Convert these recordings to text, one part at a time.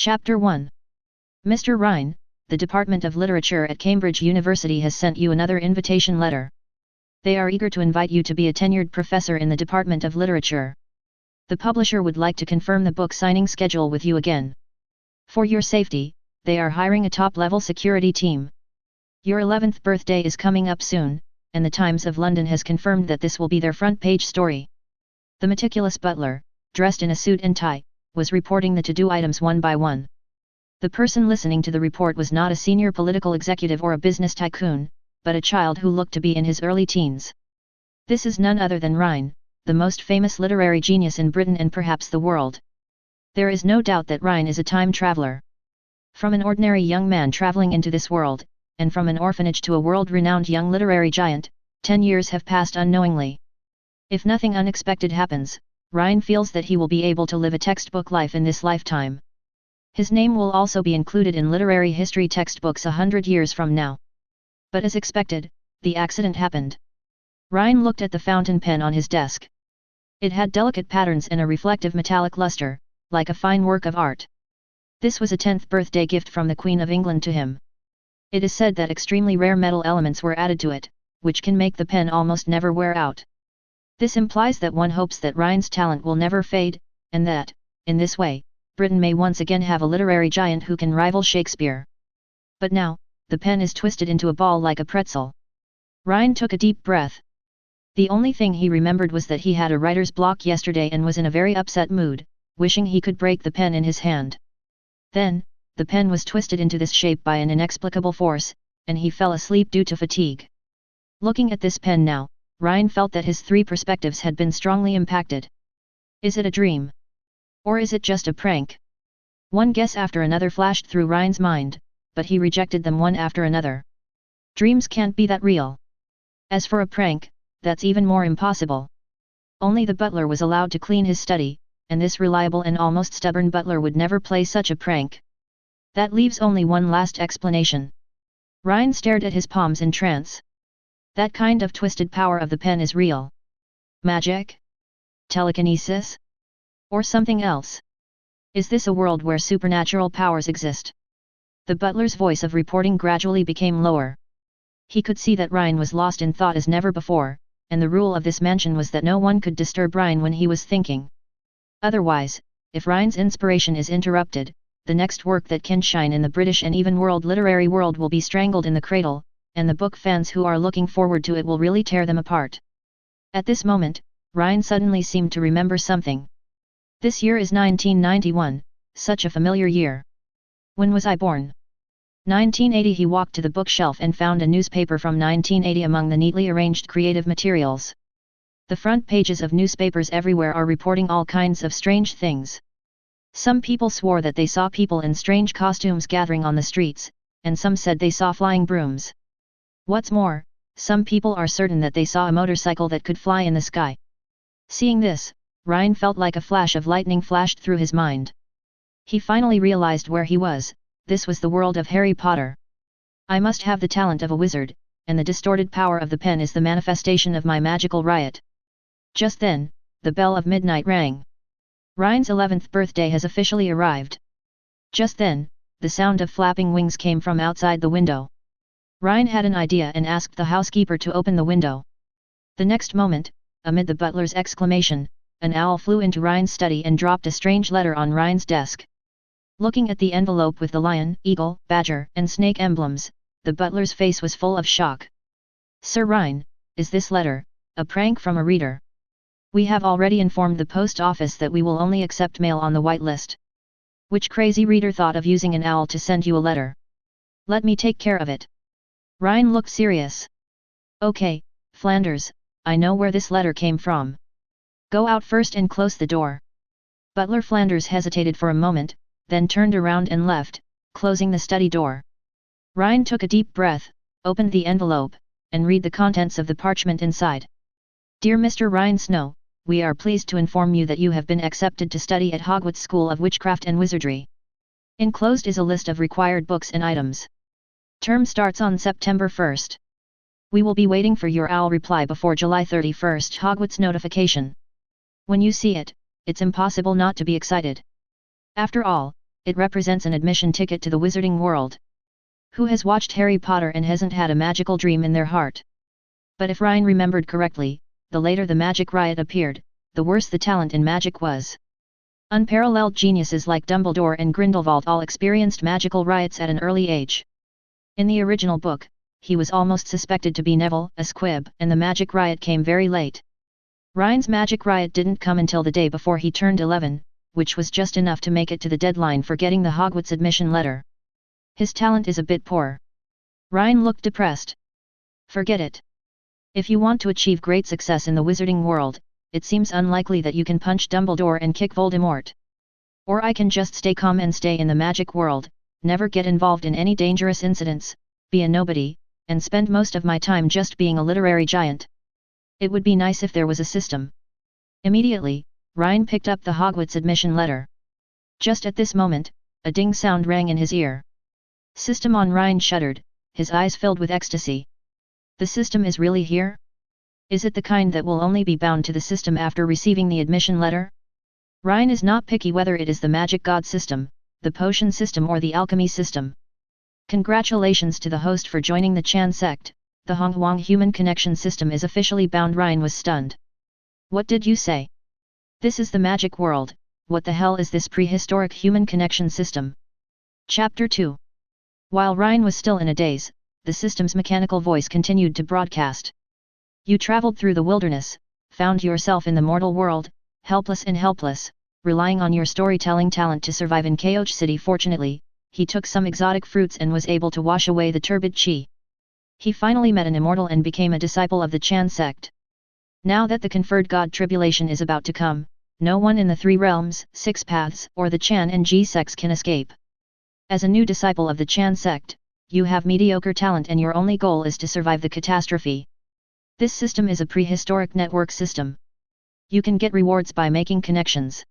Chapter 1. Mr. Rhine, the Department of Literature at Cambridge University has sent you another invitation letter. They are eager to invite you to be a tenured professor in the Department of Literature. The publisher would like to confirm the book signing schedule with you again. For your safety, they are hiring a top-level security team. Your 11th birthday is coming up soon, and the Times of London has confirmed that this will be their front-page story. The meticulous butler, dressed in a suit and tie, was reporting the to-do items one by one. The person listening to the report was not a senior political executive or a business tycoon, but a child who looked to be in his early teens. This is none other than Rhine, the most famous literary genius in Britain and perhaps the world. There is no doubt that Rhine is a time traveler. From an ordinary young man traveling into this world, and from an orphanage to a world-renowned young literary giant, 10 years have passed unknowingly. If nothing unexpected happens, Rhine feels that he will be able to live a textbook life in this lifetime. His name will also be included in literary history textbooks 100 years from now. But as expected, the accident happened. Rhine looked at the fountain pen on his desk. It had delicate patterns and a reflective metallic luster, like a fine work of art. This was a 10th birthday gift from the Queen of England to him. It is said that extremely rare metal elements were added to it, which can make the pen almost never wear out. This implies that one hopes that Rhine's talent will never fade, and that, in this way, Britain may once again have a literary giant who can rival Shakespeare. But now, the pen is twisted into a ball like a pretzel. Rhine took a deep breath. The only thing he remembered was that he had a writer's block yesterday and was in a very upset mood, wishing he could break the pen in his hand. Then, the pen was twisted into this shape by an inexplicable force, and he fell asleep due to fatigue. Looking at this pen now, Rhine felt that his 3 perspectives had been strongly impacted. Is it a dream? Or is it just a prank? One guess after another flashed through Rhine's mind, but he rejected them one after another. Dreams can't be that real. As for a prank, that's even more impossible. Only the butler was allowed to clean his study, and this reliable and almost stubborn butler would never play such a prank. That leaves only one last explanation. Rhine stared at his palms in trance. That kind of twisted power of the pen is real. Magic? Telekinesis? Or something else? Is this a world where supernatural powers exist? The butler's voice of reporting gradually became lower. He could see that Rhine was lost in thought as never before, and the rule of this mansion was that no one could disturb Rhine when he was thinking. Otherwise, if Rhine's inspiration is interrupted, the next work that can shine in the British and even world literary world will be strangled in the cradle, and the book fans who are looking forward to it will really tear them apart. At this moment, Rhine suddenly seemed to remember something. This year is 1991, such a familiar year. When was I born? 1980. He walked to the bookshelf and found a newspaper from 1980 among the neatly arranged creative materials. The front pages of newspapers everywhere are reporting all kinds of strange things. Some people swore that they saw people in strange costumes gathering on the streets, and some said they saw flying brooms. What's more, some people are certain that they saw a motorcycle that could fly in the sky. Seeing this, Rhine felt like a flash of lightning flashed through his mind. He finally realized where he was. This was the world of Harry Potter. I must have the talent of a wizard, and the distorted power of the pen is the manifestation of my magical riot. Just then, the bell of midnight rang. Rhine's 11th birthday has officially arrived. Just then, the sound of flapping wings came from outside the window. Rhine had an idea and asked the housekeeper to open the window. The next moment, amid the butler's exclamation, an owl flew into Rhine's study and dropped a strange letter on Rhine's desk. Looking at the envelope with the lion, eagle, badger, and snake emblems, the butler's face was full of shock. Sir Rhine, is this letter a prank from a reader? We have already informed the post office that we will only accept mail on the white list. Which crazy reader thought of using an owl to send you a letter? Let me take care of it. Rhine looked serious. Okay, Flanders, I know where this letter came from. Go out first and close the door. Butler Flanders hesitated for a moment, then turned around and left, closing the study door. Rhine took a deep breath, opened the envelope, and read the contents of the parchment inside. Dear Mr. Rhine Snow, we are pleased to inform you that you have been accepted to study at Hogwarts School of Witchcraft and Wizardry. Enclosed is a list of required books and items. Term starts on September 1st. We will be waiting for your owl reply before July 31st. Hogwarts notification. When you see it, it's impossible not to be excited. After all, it represents an admission ticket to the wizarding world. Who has watched Harry Potter and hasn't had a magical dream in their heart? But if Rhine remembered correctly, the later the magic riot appeared, the worse the talent in magic was. Unparalleled geniuses like Dumbledore and Grindelwald all experienced magical riots at an early age. In the original book, he was almost suspected to be Neville, a squib, and the magic riot came very late. Rhine's magic riot didn't come until the day before he turned 11, which was just enough to make it to the deadline for getting the Hogwarts admission letter. His talent is a bit poor. Rhine looked depressed. Forget it. If you want to achieve great success in the wizarding world, it seems unlikely that you can punch Dumbledore and kick Voldemort. Or I can just stay calm and stay in the magic world, never get involved in any dangerous incidents, be a nobody, and spend most of my time just being a literary giant. It would be nice if there was a system. Immediately, Rhine picked up the Hogwarts admission letter. Just at this moment, a ding sound rang in his ear. System on. Rhine shuddered, his eyes filled with ecstasy. The system is really here? Is it the kind that will only be bound to the system after receiving the admission letter? Rhine is not picky whether it is the magic god system, the potion system or the alchemy system. Congratulations to the host for joining the Chan Sect, the Hongwang human connection system is officially bound. Rhine was stunned. What did you say? This is the magic world, what the hell is this prehistoric human connection system? Chapter 2. While Rhine was still in a daze, the system's mechanical voice continued to broadcast. You traveled through the wilderness, found yourself in the mortal world, helpless and helpless, relying on your storytelling talent to survive in Chaos City. Fortunately, he took some exotic fruits and was able to wash away the turbid chi. He finally met an immortal and became a disciple of the Chan Sect. Now that the conferred god tribulation is about to come, no one in the three realms, six paths, or the Chan and Ji sects can escape. As a new disciple of the Chan Sect, you have mediocre talent and your only goal is to survive the catastrophe. This system is a prehistoric network system. You can get rewards by making connections.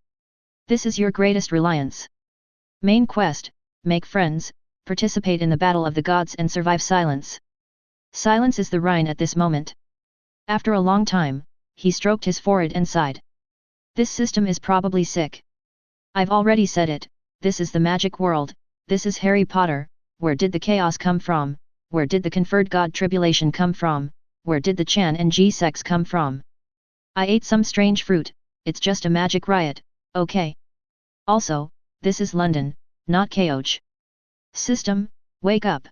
This is your greatest reliance. Main quest: make friends, participate in the battle of the gods and survive silence. Silence is the Rhine at this moment. After a long time, he stroked his forehead and sighed. This system is probably sick. I've already said it, this is the magic world, this is Harry Potter. Where did the chaos come from? Where did the conferred god tribulation come from? Where did the Chan and Ji sects come from? I ate some strange fruit, it's just a magic riot, okay? Also, this is London, not Chaos. System, wake up.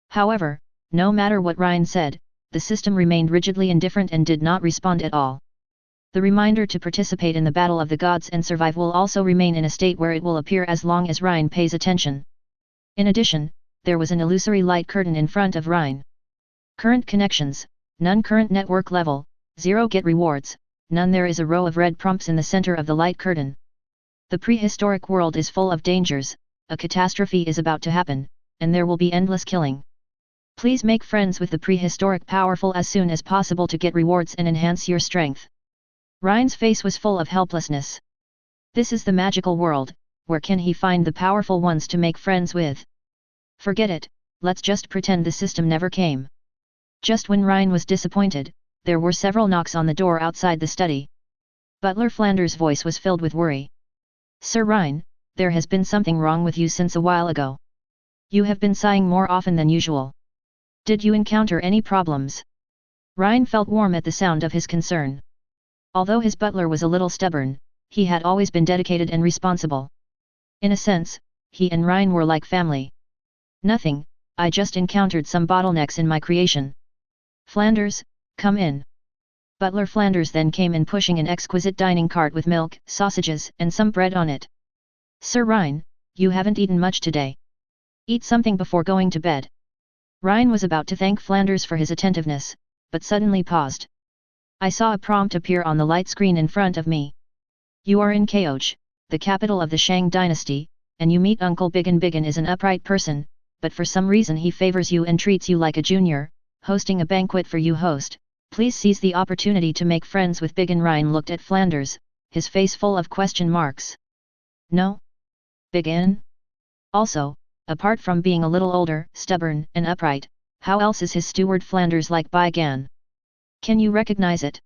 However, no matter what Rhine said, the system remained rigidly indifferent and did not respond at all. The reminder to participate in the battle of the gods and survive will also remain in a state where it will appear as long as Rhine pays attention. In addition, there was an illusory light curtain in front of Rhine. Current connections, none. Current network level, 0. Get rewards, none. There is a row of red prompts in the center of the light curtain. The prehistoric world is full of dangers, a catastrophe is about to happen, and there will be endless killing. Please make friends with the prehistoric powerful as soon as possible to get rewards and enhance your strength. Rhine's face was full of helplessness. This is the magical world, where can he find the powerful ones to make friends with? Forget it, let's just pretend the system never came. Just when Rhine was disappointed, there were several knocks on the door outside the study. Butler Flanders' voice was filled with worry. Sir Rhine, there has been something wrong with you since a while ago. You have been sighing more often than usual. Did you encounter any problems? Rhine felt warm at the sound of his concern. Although his butler was a little stubborn, he had always been dedicated and responsible. In a sense, he and Rhine were like family. Nothing, I just encountered some bottlenecks in my creation. Flanders, come in. Butler Flanders then came in pushing an exquisite dining cart with milk, sausages, and some bread on it. Sir Rhine, you haven't eaten much today. Eat something before going to bed. Rhine was about to thank Flanders for his attentiveness, but suddenly paused. I saw a prompt appear on the light screen in front of me. You are in Chaos, the capital of the Shang dynasty, and you meet Uncle Biggin. Biggin is an upright person, but for some reason he favors you and treats you like a junior, hosting a banquet for you. Host, please seize the opportunity to make friends with Biggin. Rhine looked at Flanders, his face full of question marks. No? Biggin? Also, apart from being a little older, stubborn, and upright, how else is his steward Flanders like Biggin? Can you recognize it?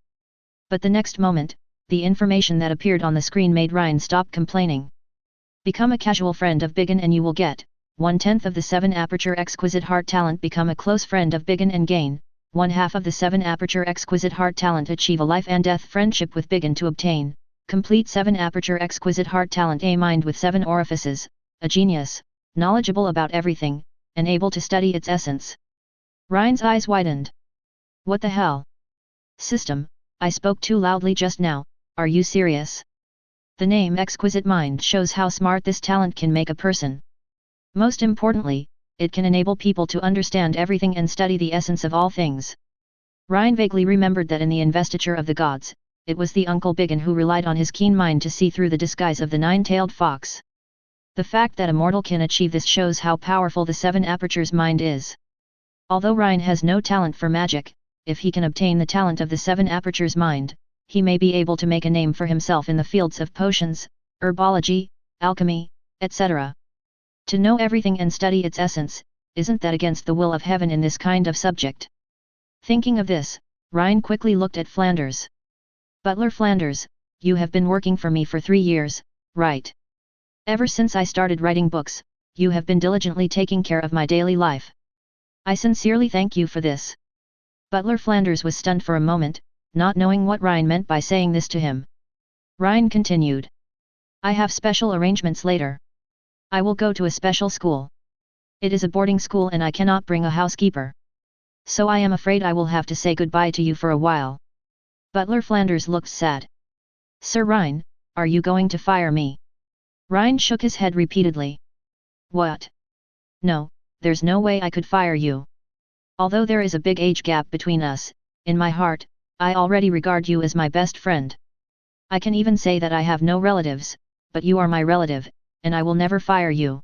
But the next moment, the information that appeared on the screen made Rhine stop complaining. Become a casual friend of Biggin and you will get 1/10 of the 7 aperture exquisite heart talent. Become a close friend of Biggin and gain 1/2 of the 7 aperture exquisite heart talent. Achieve a life and death friendship with Biggin to obtain complete 7 aperture exquisite heart talent. A mind with 7 orifices, a genius, knowledgeable about everything, and able to study its essence. Rhine's eyes widened. What the hell? System, I spoke too loudly just now, are you serious? The name Exquisite Mind shows how smart this talent can make a person. Most importantly, it can enable people to understand everything and study the essence of all things. Rhine vaguely remembered that in the investiture of the gods, it was the Uncle Biggin who relied on his keen mind to see through the disguise of the 9-tailed fox. The fact that a mortal can achieve this shows how powerful the 7 apertures mind is. Although Rhine has no talent for magic, if he can obtain the talent of the 7 apertures mind, he may be able to make a name for himself in the fields of potions, herbology, alchemy, etc. To know everything and study its essence, isn't that against the will of heaven in this kind of subject? Thinking of this, Rhine quickly looked at Flanders. Butler Flanders, you have been working for me for 3 years, right? Ever since I started writing books, you have been diligently taking care of my daily life. I sincerely thank you for this. Butler Flanders was stunned for a moment, not knowing what Rhine meant by saying this to him. Rhine continued. I have special arrangements later. I will go to a special school. It is a boarding school and I cannot bring a housekeeper. So I am afraid I will have to say goodbye to you for a while. Butler Flanders looked sad. Sir Rhine, are you going to fire me? Rhine shook his head repeatedly. What? No, there's no way I could fire you. Although there is a big age gap between us, in my heart, I already regard you as my best friend. I can even say that I have no relatives, but you are my relative, and I will never fire you.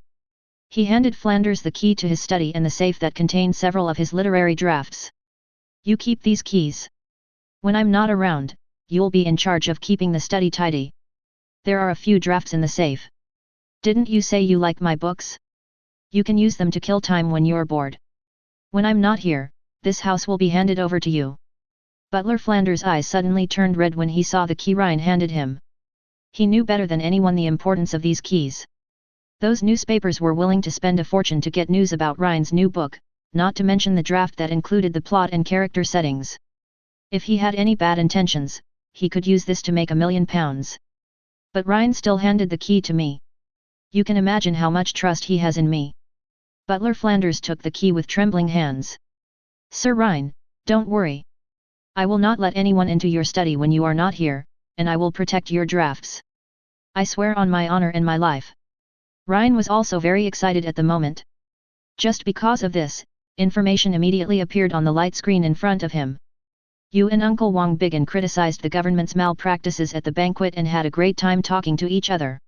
He handed Flanders the key to his study and the safe that contained several of his literary drafts. You keep these keys. When I'm not around, you'll be in charge of keeping the study tidy. There are a few drafts in the safe. Didn't you say you like my books? You can use them to kill time when you're bored. When I'm not here, this house will be handed over to you. Butler Flanders' eyes suddenly turned red when he saw the key Rhine handed him. He knew better than anyone the importance of these keys. Those newspapers were willing to spend a fortune to get news about Rhine's new book, not to mention the draft that included the plot and character settings. If he had any bad intentions, he could use this to make £1 million. But Rhine still handed the key to me. You can imagine how much trust he has in me. Butler Flanders took the key with trembling hands. Sir Rhine, don't worry. I will not let anyone into your study when you are not here, and I will protect your drafts. I swear on my honor and my life. Rhine was also very excited at the moment. Just because of this, information immediately appeared on the light screen in front of him. You and Uncle Wang Biggin criticized the government's malpractices at the banquet and had a great time talking to each other.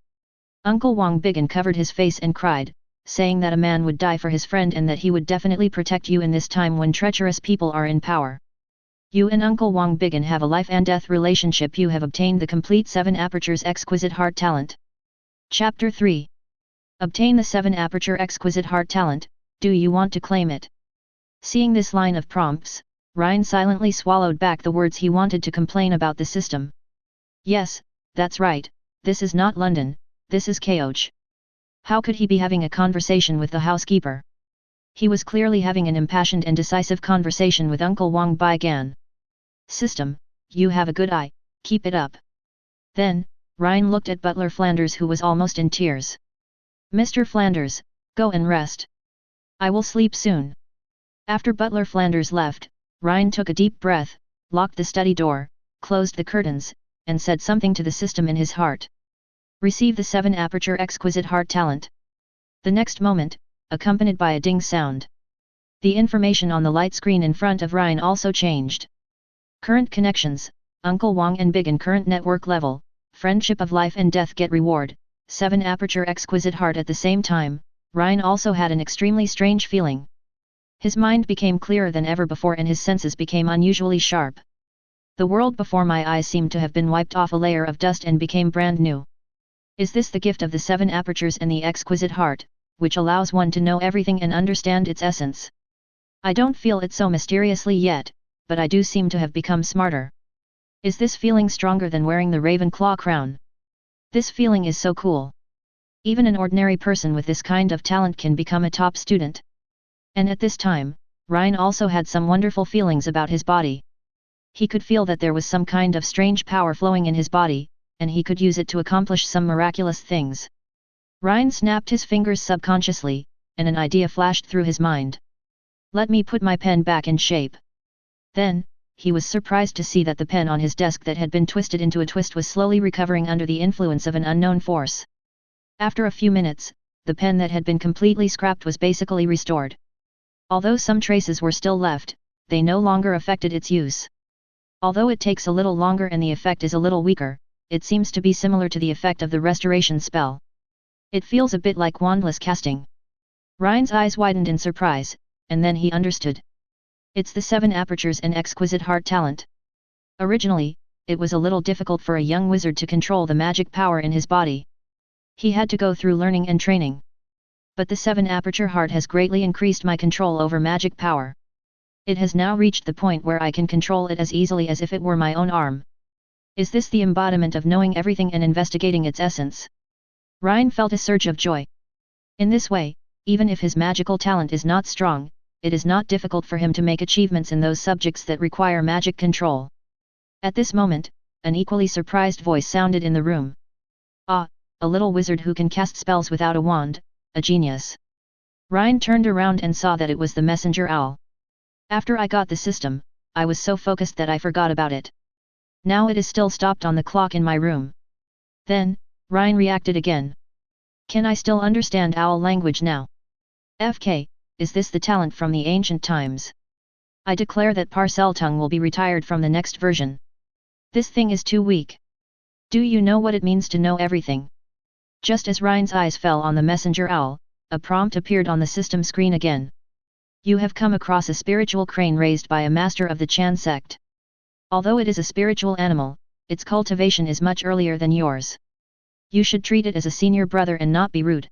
Uncle Wang Biggin covered his face and cried, saying that a man would die for his friend and that he would definitely protect you in this time when treacherous people are in power. You and Uncle Wang Biggin have a life and death relationship. You have obtained the complete 7 apertures exquisite heart talent. Chapter 3. Obtain the 7 aperture exquisite heart talent, do you want to claim it? Seeing this line of prompts, Rhine silently swallowed back the words he wanted to complain about the system. Yes, that's right, this is not London, this is Keoge. How could he be having a conversation with the housekeeper? He was clearly having an impassioned and decisive conversation with Uncle Wang Biggin. System, you have a good eye, keep it up. Then, Rhine looked at Butler Flanders who was almost in tears. Mr. Flanders, go and rest. I will sleep soon. After Butler Flanders left, Rhine took a deep breath, locked the study door, closed the curtains, and said something to the system in his heart. Receive the 7 aperture exquisite heart talent. The next moment, accompanied by a ding sound. The information on the light screen in front of Rhine also changed. Current connections, Uncle Wang and Biggin current network level, friendship of life and death get reward, 7 aperture exquisite heart. At the same time, Rhine also had an extremely strange feeling. His mind became clearer than ever before and his senses became unusually sharp. The world before my eyes seemed to have been wiped off a layer of dust and became brand new. Is this the gift of the 7 apertures and the exquisite heart, which allows one to know everything and understand its essence? I don't feel it so mysteriously yet, but I do seem to have become smarter. Is this feeling stronger than wearing the Ravenclaw crown? This feeling is so cool. Even an ordinary person with this kind of talent can become a top student. And at this time, Rhine also had some wonderful feelings about his body. He could feel that there was some kind of strange power flowing in his body, and he could use it to accomplish some miraculous things. Rhine snapped his fingers subconsciously, and an idea flashed through his mind. Let me put my pen back in shape. Then, he was surprised to see that the pen on his desk that had been twisted into a twist was slowly recovering under the influence of an unknown force. After a few minutes, the pen that had been completely scrapped was basically restored. Although some traces were still left, they no longer affected its use. Although it takes a little longer and the effect is a little weaker, it seems to be similar to the effect of the restoration spell. It feels a bit like wandless casting. Rhine's eyes widened in surprise, and then he understood. It's the 7 apertures and exquisite heart talent. Originally, it was a little difficult for a young wizard to control the magic power in his body. He had to go through learning and training. But the 7 aperture heart has greatly increased my control over magic power. It has now reached the point where I can control it as easily as if it were my own arm. Is this the embodiment of knowing everything and investigating its essence? Rhine felt a surge of joy. In this way, even if his magical talent is not strong, it is not difficult for him to make achievements in those subjects that require magic control. At this moment, an equally surprised voice sounded in the room. Ah, a little wizard who can cast spells without a wand, a genius. Rhine turned around and saw that it was the messenger owl. After I got the system, I was so focused that I forgot about it. Now it is still stopped on the clock in my room. Then, Rhine reacted again. Can I still understand owl language now? FK, is this the talent from the ancient times? I declare that Parceltongue will be retired from the next version. This thing is too weak. Do you know what it means to know everything? Just as Rhine's eyes fell on the messenger owl, a prompt appeared on the system screen again. You have come across a spiritual crane raised by a master of the Chan sect. Although it is a spiritual animal, its cultivation is much earlier than yours. You should treat it as a senior brother and not be rude.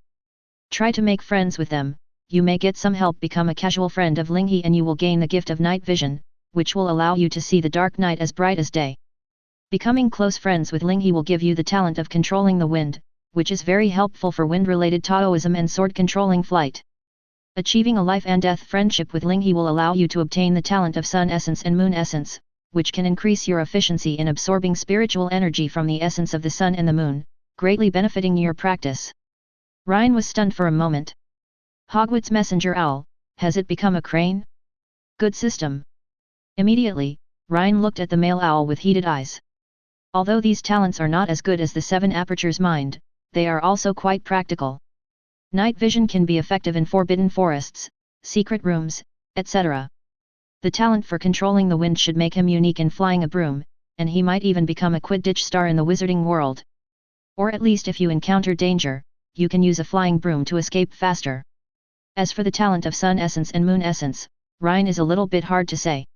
Try to make friends with them. You may get some help, become a casual friend of Linghe, and you will gain the gift of night vision, which will allow you to see the dark night as bright as day. Becoming close friends with Linghe will give you the talent of controlling the wind, which is very helpful for wind-related Taoism and sword-controlling flight. Achieving a life and death friendship with Linghe will allow you to obtain the talent of Sun Essence and Moon Essence, which can increase your efficiency in absorbing spiritual energy from the essence of the Sun and the Moon, greatly benefiting your practice. Rhine was stunned for a moment. Hogwarts messenger owl, has it become a crane? Good system. Immediately, Rhine looked at the male owl with heated eyes. Although these talents are not as good as the 7 apertures mind, they are also quite practical. Night vision can be effective in forbidden forests, secret rooms, etc. The talent for controlling the wind should make him unique in flying a broom, and he might even become a Quidditch star in the wizarding world. Or at least if you encounter danger, you can use a flying broom to escape faster. As for the talent of Sun Essence and Moon Essence, Rhine is a little bit hard to say.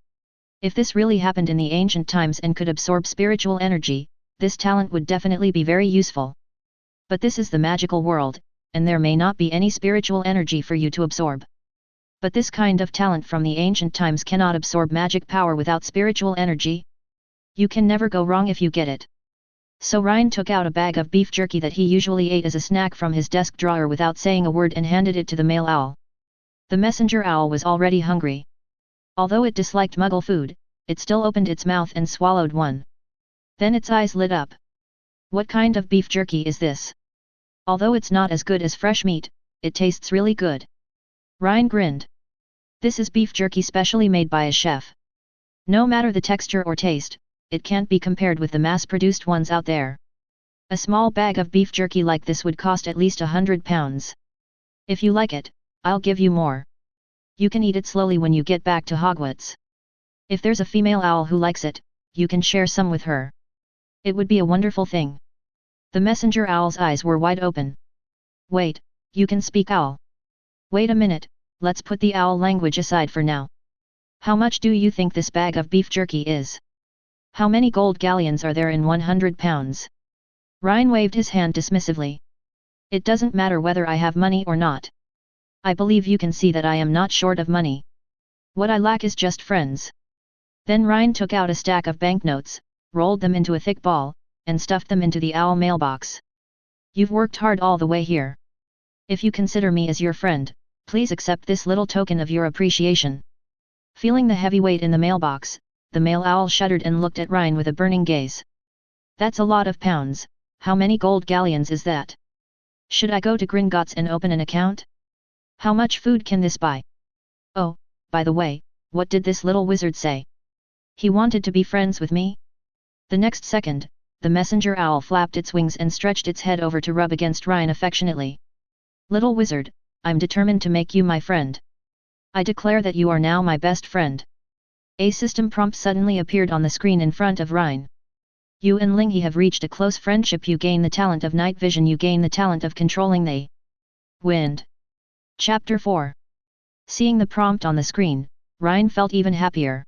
If this really happened in the ancient times and could absorb spiritual energy, this talent would definitely be very useful. But this is the magical world, and there may not be any spiritual energy for you to absorb. But this kind of talent from the ancient times cannot absorb magic power without spiritual energy. You can never go wrong if you get it. So Rhine took out a bag of beef jerky that he usually ate as a snack from his desk drawer without saying a word and handed it to the male owl. The messenger owl was already hungry. Although it disliked muggle food, it still opened its mouth and swallowed one. Then its eyes lit up. What kind of beef jerky is this? Although it's not as good as fresh meat, it tastes really good. Rhine grinned. This is beef jerky specially made by a chef. No matter the texture or taste, it can't be compared with the mass-produced ones out there. A small bag of beef jerky like this would cost at least £100. If you like it, I'll give you more. You can eat it slowly when you get back to Hogwarts. If there's a female owl who likes it, you can share some with her. It would be a wonderful thing. The messenger owl's eyes were wide open. Wait, you can speak owl. Wait a minute, let's put the owl language aside for now. How much do you think this bag of beef jerky is? How many gold galleons are there in £100? Rhine waved his hand dismissively. It doesn't matter whether I have money or not. I believe you can see that I am not short of money. What I lack is just friends. Then Rhine took out a stack of banknotes, rolled them into a thick ball, and stuffed them into the owl mailbox. You've worked hard all the way here. If you consider me as your friend, please accept this little token of your appreciation. Feeling the heavy weight in the mailbox, the male owl shuddered and looked at Rhine with a burning gaze. That's a lot of pounds. How many gold galleons is that? Should I go to Gringotts and open an account? How much food can this buy? Oh, by the way, what did this little wizard say? He wanted to be friends with me? The next second, the messenger owl flapped its wings and stretched its head over to rub against Rhine affectionately. Little wizard, I'm determined to make you my friend. I declare that you are now my best friend. A system prompt suddenly appeared on the screen in front of Rhine. You and Linghe have reached a close friendship. You gain the talent of night vision. You gain the talent of controlling the wind. Chapter 4. Seeing the prompt on the screen, Rhine felt even happier.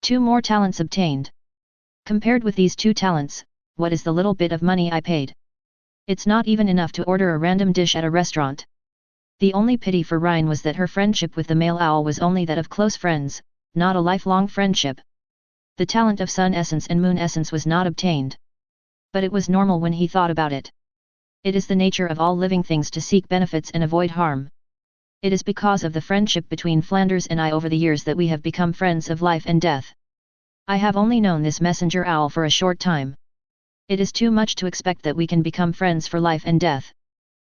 2 more talents obtained. Compared with these 2 talents, what is the little bit of money I paid? It's not even enough to order a random dish at a restaurant. The only pity for Rhine was that her friendship with the male owl was only that of close friends, not a lifelong friendship. The talent of sun essence and moon essence was not obtained. But it was normal when he thought about it. It is the nature of all living things to seek benefits and avoid harm. It is because of the friendship between Flanders and I over the years that we have become friends of life and death. I have only known this messenger owl for a short time. It is too much to expect that we can become friends for life and death.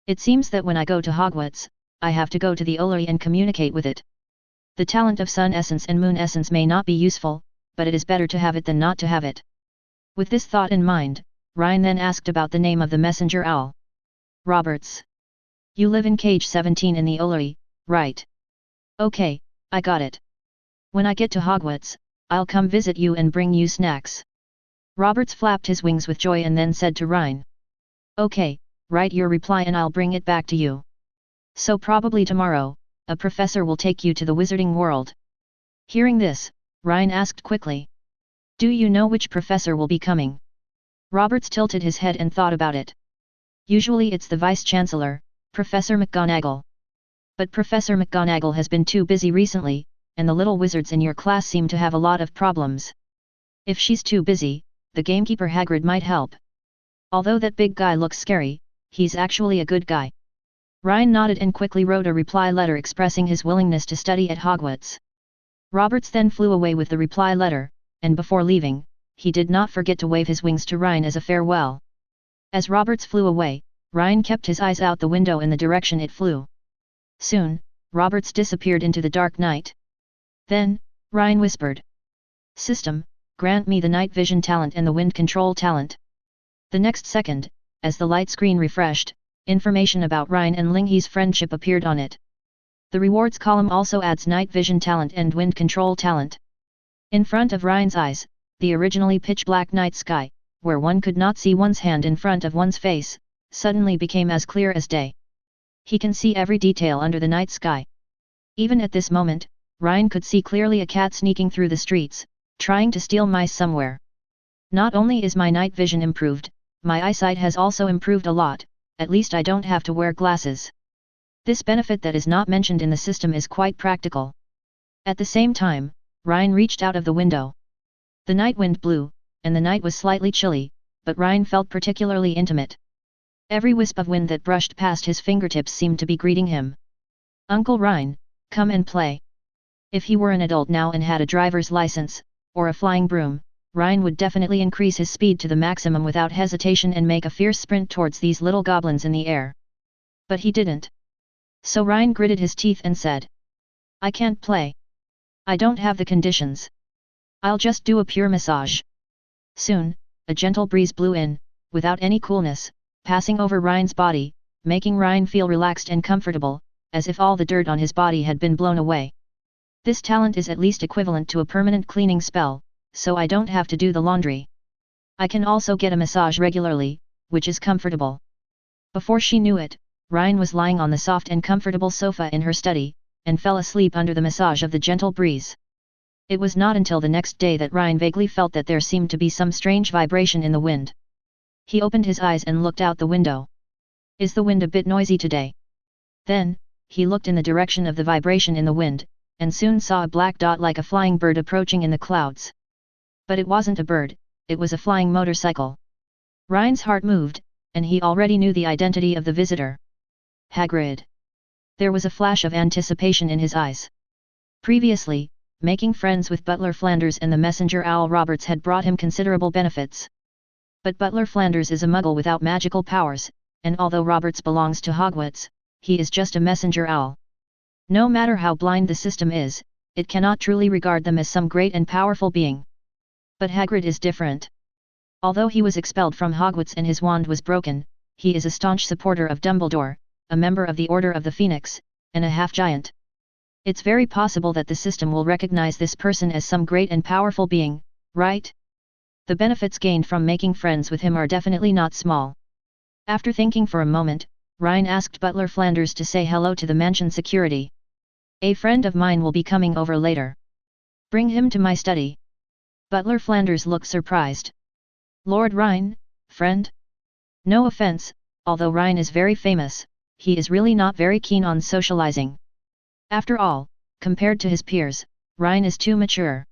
It seems that when I go to Hogwarts, I have to go to the Olary and communicate with it. The talent of sun essence and moon essence may not be useful, but it is better to have it than not to have it. With this thought in mind, Rhine then asked about the name of the messenger owl. Roberts. You live in cage 17 in the Olary, right? Okay, I got it. When I get to Hogwarts, I'll come visit you and bring you snacks. Roberts flapped his wings with joy and then said to Rhine. Okay, write your reply and I'll bring it back to you. So probably tomorrow, a professor will take you to the wizarding world. Hearing this, Rhine asked quickly. Do you know which professor will be coming? Roberts tilted his head and thought about it. Usually it's the Vice-Chancellor, Professor McGonagall. But Professor McGonagall has been too busy recently, and the little wizards in your class seem to have a lot of problems. If she's too busy, the gamekeeper Hagrid might help. Although that big guy looks scary, he's actually a good guy. Rhine nodded and quickly wrote a reply letter expressing his willingness to study at Hogwarts. Roberts then flew away with the reply letter, and before leaving, he did not forget to wave his wings to Rhine as a farewell. As Roberts flew away, Rhine kept his eyes out the window in the direction it flew. Soon, Roberts disappeared into the dark night. Then, Rhine whispered. System, grant me the night vision talent and the wind control talent. The next second, as the light screen refreshed, information about Rhine and Linghe's friendship appeared on it. The rewards column also adds night vision talent and wind control talent. In front of Rhine's eyes, the originally pitch-black night sky, where one could not see one's hand in front of one's face, suddenly became as clear as day. He can see every detail under the night sky. Even at this moment, Rhine could see clearly a cat sneaking through the streets, trying to steal mice somewhere. Not only is my night vision improved, my eyesight has also improved a lot, at least I don't have to wear glasses. This benefit that is not mentioned in the system is quite practical. At the same time, Rhine reached out of the window. The night wind blew, and the night was slightly chilly, but Rhine felt particularly intimate. Every wisp of wind that brushed past his fingertips seemed to be greeting him. Uncle Rhine, come and play. If he were an adult now and had a driver's license, or a flying broom, Rhine would definitely increase his speed to the maximum without hesitation and make a fierce sprint towards these little goblins in the air. But he didn't. So Rhine gritted his teeth and said. I can't play. I don't have the conditions. I'll just do a pure massage. Soon, a gentle breeze blew in, without any coolness, passing over Rhine's body, making Rhine feel relaxed and comfortable, as if all the dirt on his body had been blown away. This talent is at least equivalent to a permanent cleaning spell, so I don't have to do the laundry. I can also get a massage regularly, which is comfortable. Before she knew it, Rhine was lying on the soft and comfortable sofa in her study, and fell asleep under the massage of the gentle breeze. It was not until the next day that Rhine vaguely felt that there seemed to be some strange vibration in the wind. He opened his eyes and looked out the window. Is the wind a bit noisy today? Then, he looked in the direction of the vibration in the wind, and soon saw a black dot like a flying bird approaching in the clouds. But it wasn't a bird, it was a flying motorcycle. Rhine's heart moved, and he already knew the identity of the visitor. Hagrid. There was a flash of anticipation in his eyes. Previously, making friends with Butler Flanders and the messenger owl Roberts had brought him considerable benefits. But Butler Flanders is a muggle without magical powers, and although Roberts belongs to Hogwarts, he is just a messenger owl. No matter how blind the system is, it cannot truly regard them as some great and powerful being. But Hagrid is different. Although he was expelled from Hogwarts and his wand was broken, he is a staunch supporter of Dumbledore, a member of the Order of the Phoenix, and a half-giant. It's very possible that the system will recognize this person as some great and powerful being, right? The benefits gained from making friends with him are definitely not small. After thinking for a moment, Rhine asked Butler Flanders to say hello to the mansion security. A friend of mine will be coming over later. Bring him to my study. Butler Flanders looked surprised. Lord Rhine, friend? No offense, although Rhine is very famous, he is really not very keen on socializing. After all, compared to his peers, Rhine is too mature.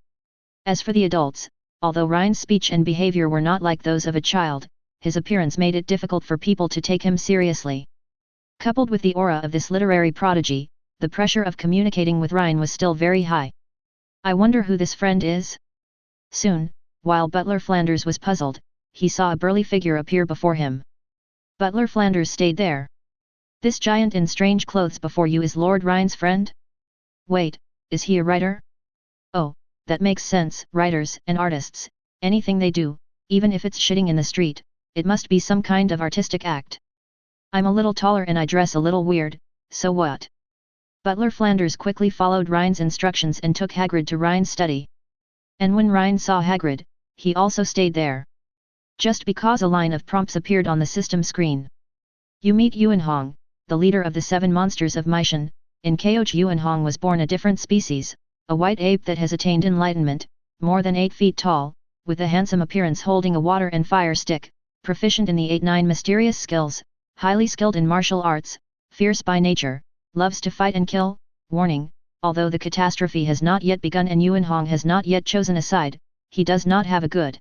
As for the adults, although Rhine's speech and behavior were not like those of a child, his appearance made it difficult for people to take him seriously. Coupled with the aura of this literary prodigy, the pressure of communicating with Rhine was still very high. I wonder who this friend is? Soon, while Butler Flanders was puzzled, he saw a burly figure appear before him. Butler Flanders stayed there. This giant in strange clothes before you is Lord Rhine's friend? Wait, is he a writer? Oh, that makes sense. Writers and artists, anything they do, even if it's shitting in the street, it must be some kind of artistic act. I'm a little taller and I dress a little weird, so what? Butler Flanders quickly followed Rhine's instructions and took Hagrid to Rhine's study. And when Rhine saw Hagrid, he also stayed there. Just because a line of prompts appeared on the system screen. You meet Yuanhong, the leader of the 7 monsters of Mythical. In Koch Yuanhong was born a different species, a white ape that has attained enlightenment, more than 8 feet tall, with a handsome appearance holding a water and fire stick, proficient in the 8-9 mysterious skills, highly skilled in martial arts, fierce by nature, loves to fight and kill. Warning, although the catastrophe has not yet begun and Yuanhong has not yet chosen a side, he does not have a good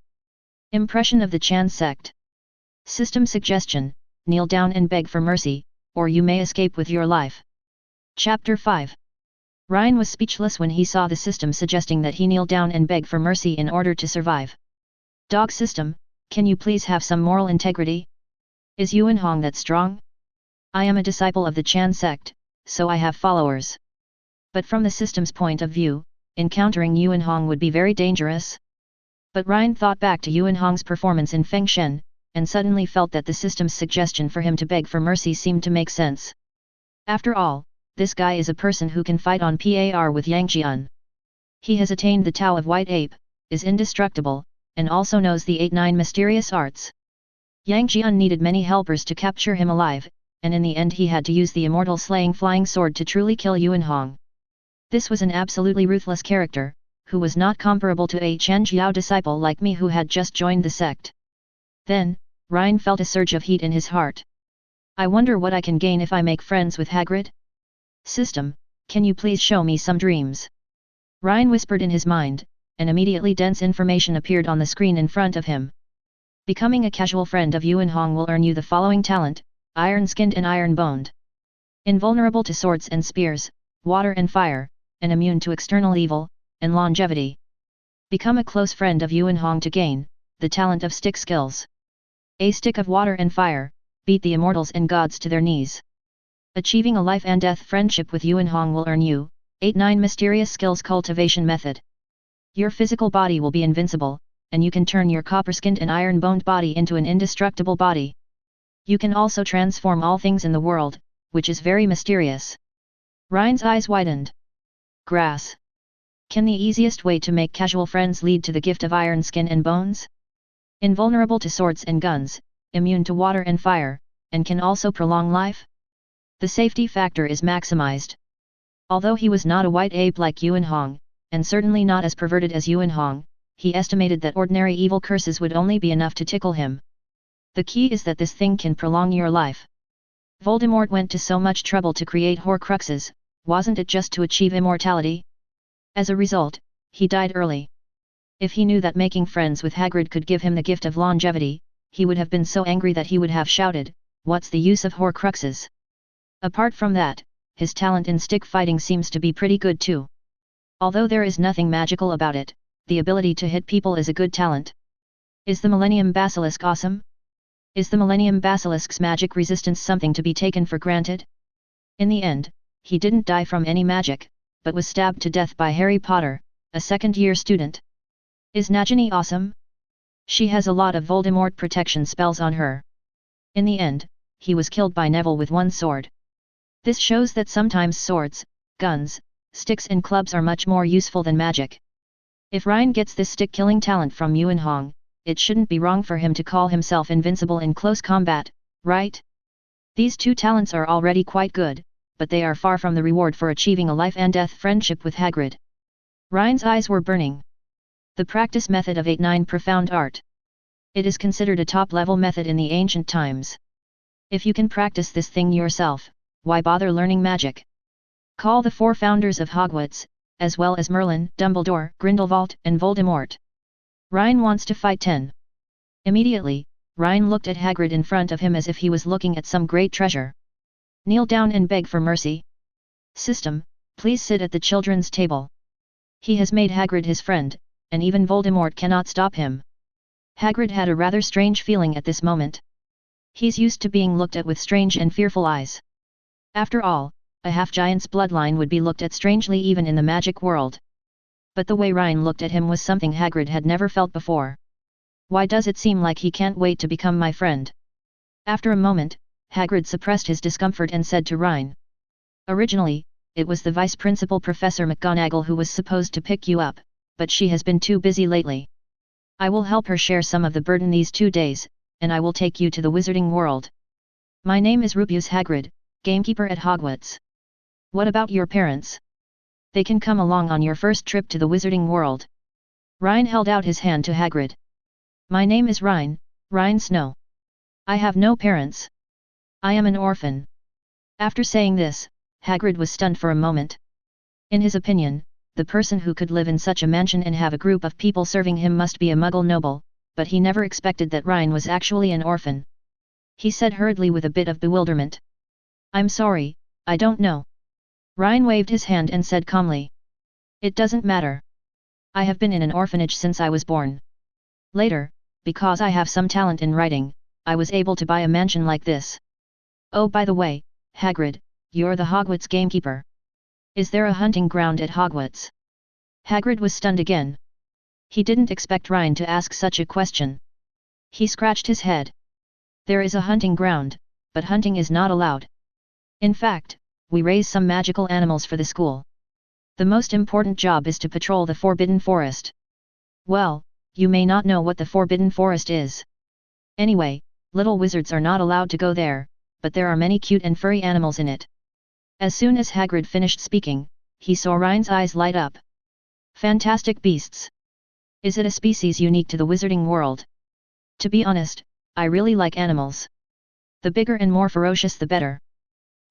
impression of the Chan sect. System suggestion, kneel down and beg for mercy, or you may escape with your life. Chapter 5. Rhine was speechless when he saw the system suggesting that he kneel down and beg for mercy in order to survive. Dog system, can you please have some moral integrity? Is Yuanhong that strong? I am a disciple of the Chan sect, so I have followers. But from the system's point of view, encountering Yuanhong would be very dangerous. But Rhine thought back to Yuanhong's performance in Fengshen, and suddenly felt that the system's suggestion for him to beg for mercy seemed to make sense. After all, this guy is a person who can fight on par with Yang Jian. He has attained the Tao of White Ape, is indestructible, and also knows the 8-9 mysterious arts. Yang Jian needed many helpers to capture him alive, and in the end he had to use the immortal slaying flying sword to truly kill Yuanhong. This was an absolutely ruthless character, who was not comparable to a Chen Jiao disciple like me who had just joined the sect. Then, Rhine felt a surge of heat in his heart. I wonder what I can gain if I make friends with Hagrid? System, can you please show me some dreams? Rhine whispered in his mind, and immediately dense information appeared on the screen in front of him. Becoming a casual friend of Yuanhong will earn you the following talent: iron-skinned and iron-boned. Invulnerable to swords and spears, water and fire, and immune to external evil, and longevity. Become a close friend of Yuanhong to gain the talent of stick skills. A stick of water and fire, beat the immortals and gods to their knees. Achieving a life and death friendship with Yuanhong will earn you 8-9 mysterious skills cultivation method. Your physical body will be invincible, and you can turn your copper-skinned and iron-boned body into an indestructible body. You can also transform all things in the world, which is very mysterious. Rhine's eyes widened. Grass. Can the easiest way to make casual friends lead to the gift of iron skin and bones? Invulnerable to swords and guns, immune to water and fire, and can also prolong life? The safety factor is maximized. Although he was not a white ape like Yuanhong, and certainly not as perverted as Yuanhong, he estimated that ordinary evil curses would only be enough to tickle him. The key is that this thing can prolong your life. Voldemort went to so much trouble to create Horcruxes, wasn't it just to achieve immortality? As a result, he died early. If he knew that making friends with Hagrid could give him the gift of longevity, he would have been so angry that he would have shouted, "What's the use of Horcruxes?" Apart from that, his talent in stick fighting seems to be pretty good too. Although there is nothing magical about it, the ability to hit people is a good talent. Is the Millennium Basilisk awesome? Is the Millennium Basilisk's magic resistance something to be taken for granted? In the end, he didn't die from any magic, but was stabbed to death by Harry Potter, a second-year student. Is Nagini awesome? She has a lot of Voldemort protection spells on her. In the end, he was killed by Neville with one sword. This shows that sometimes swords, guns, sticks and clubs are much more useful than magic. If Rhine gets this stick-killing talent from Yuan Hong, it shouldn't be wrong for him to call himself invincible in close combat, right? These two talents are already quite good, but they are far from the reward for achieving a life-and-death friendship with Hagrid. Rhine's eyes were burning. The practice method of 8-9 Profound Art. It is considered a top-level method in the ancient times. If you can practice this thing yourself, why bother learning magic? Call the 4 founders of Hogwarts, as well as Merlin, Dumbledore, Grindelwald, and Voldemort. Rhine wants to fight 10. Immediately, Rhine looked at Hagrid in front of him as if he was looking at some great treasure. Kneel down and beg for mercy. System, please sit at the children's table. He has made Hagrid his friend, and even Voldemort cannot stop him. Hagrid had a rather strange feeling at this moment. He's used to being looked at with strange and fearful eyes. After all, a half-giant's bloodline would be looked at strangely even in the magic world. But the way Rhine looked at him was something Hagrid had never felt before. Why does it seem like he can't wait to become my friend? After a moment, Hagrid suppressed his discomfort and said to Rhine. Originally, it was the Vice Principal Professor McGonagall who was supposed to pick you up, but she has been too busy lately. I will help her share some of the burden these 2 days, and I will take you to the wizarding world. My name is Rubeus Hagrid, gamekeeper at Hogwarts. What about your parents? They can come along on your first trip to the wizarding world. Rhine held out his hand to Hagrid. My name is Rhine, Rhine Snow. I have no parents. I am an orphan. After saying this, Hagrid was stunned for a moment. In his opinion, the person who could live in such a mansion and have a group of people serving him must be a Muggle noble, but he never expected that Rhine was actually an orphan. He said hurriedly with a bit of bewilderment. I'm sorry, I don't know. Rhine waved his hand and said calmly. It doesn't matter. I have been in an orphanage since I was born. Later, because I have some talent in writing, I was able to buy a mansion like this. Oh, by the way, Hagrid, you're the Hogwarts gamekeeper. Is there a hunting ground at Hogwarts? Hagrid was stunned again. He didn't expect Rhine to ask such a question. He scratched his head. There is a hunting ground, but hunting is not allowed. In fact, we raise some magical animals for the school. The most important job is to patrol the Forbidden Forest. Well, you may not know what the Forbidden Forest is. Anyway, little wizards are not allowed to go there, but there are many cute and furry animals in it. As soon as Hagrid finished speaking, he saw Rhine's eyes light up. Fantastic beasts. Is it a species unique to the wizarding world? To be honest, I really like animals. The bigger and more ferocious the better.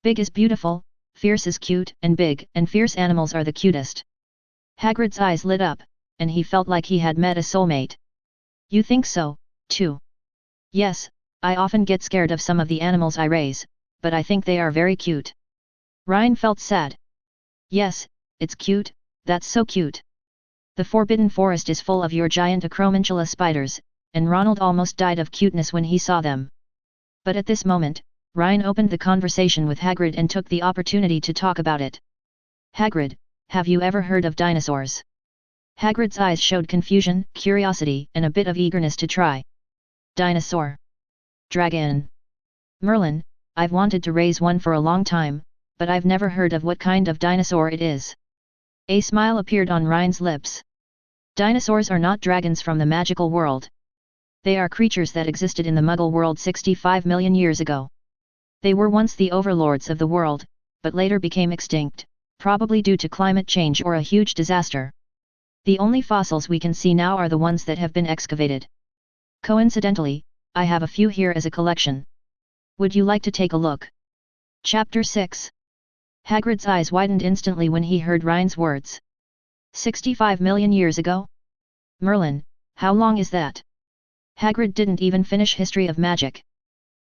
Big is beautiful, fierce is cute, and big and fierce animals are the cutest. Hagrid's eyes lit up, and he felt like he had met a soulmate. You think so, too? Yes, I often get scared of some of the animals I raise, but I think they are very cute. Rhine felt sad. Yes, it's cute, that's so cute. The Forbidden Forest is full of your giant acromantula spiders, and Ronald almost died of cuteness when he saw them. But at this moment, Rhine opened the conversation with Hagrid and took the opportunity to talk about it. Hagrid, have you ever heard of dinosaurs? Hagrid's eyes showed confusion, curiosity, and a bit of eagerness to try. Dinosaur. Dragon. Merlin, I've wanted to raise one for a long time, but I've never heard of what kind of dinosaur it is. A smile appeared on Rhine's lips. Dinosaurs are not dragons from the magical world. They are creatures that existed in the Muggle world 65 million years ago. They were once the overlords of the world, but later became extinct, probably due to climate change or a huge disaster. The only fossils we can see now are the ones that have been excavated. Coincidentally, I have a few here as a collection. Would you like to take a look? Chapter 6. Hagrid's eyes widened instantly when he heard Rhine's words. 65 million years ago? Merlin, how long is that? Hagrid didn't even finish History of Magic.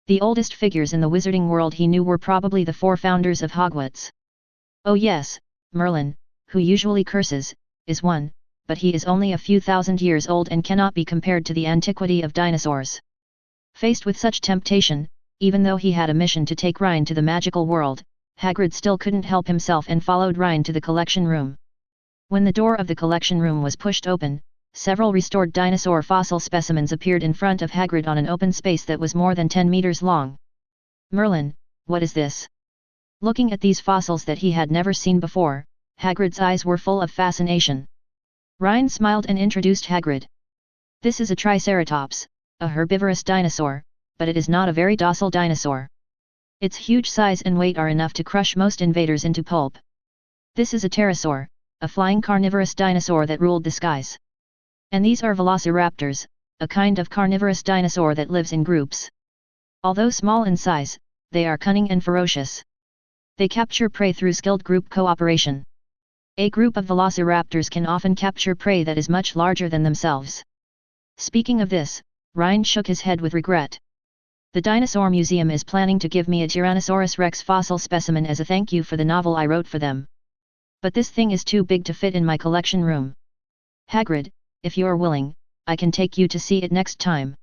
The oldest figures in the wizarding world he knew were probably the 4 founders of Hogwarts. Oh yes, Merlin, who usually curses, is one, but he is only a few thousand years old and cannot be compared to the antiquity of dinosaurs. Faced with such temptation, even though he had a mission to take Rhine to the magical world, Hagrid still couldn't help himself and followed Rhine to the collection room. When the door of the collection room was pushed open, several restored dinosaur fossil specimens appeared in front of Hagrid on an open space that was more than 10 meters long. Merlin, what is this? Looking at these fossils that he had never seen before, Hagrid's eyes were full of fascination. Rhine smiled and introduced Hagrid. This is a Triceratops, a herbivorous dinosaur, but it is not a very docile dinosaur. Its huge size and weight are enough to crush most invaders into pulp. This is a pterosaur, a flying carnivorous dinosaur that ruled the skies. And these are velociraptors, a kind of carnivorous dinosaur that lives in groups. Although small in size, they are cunning and ferocious. They capture prey through skilled group cooperation. A group of velociraptors can often capture prey that is much larger than themselves. Speaking of this, Rhine shook his head with regret. The Dinosaur Museum is planning to give me a Tyrannosaurus rex fossil specimen as a thank you for the novel I wrote for them. But this thing is too big to fit in my collection room. Hagrid, if you're willing, I can take you to see it next time.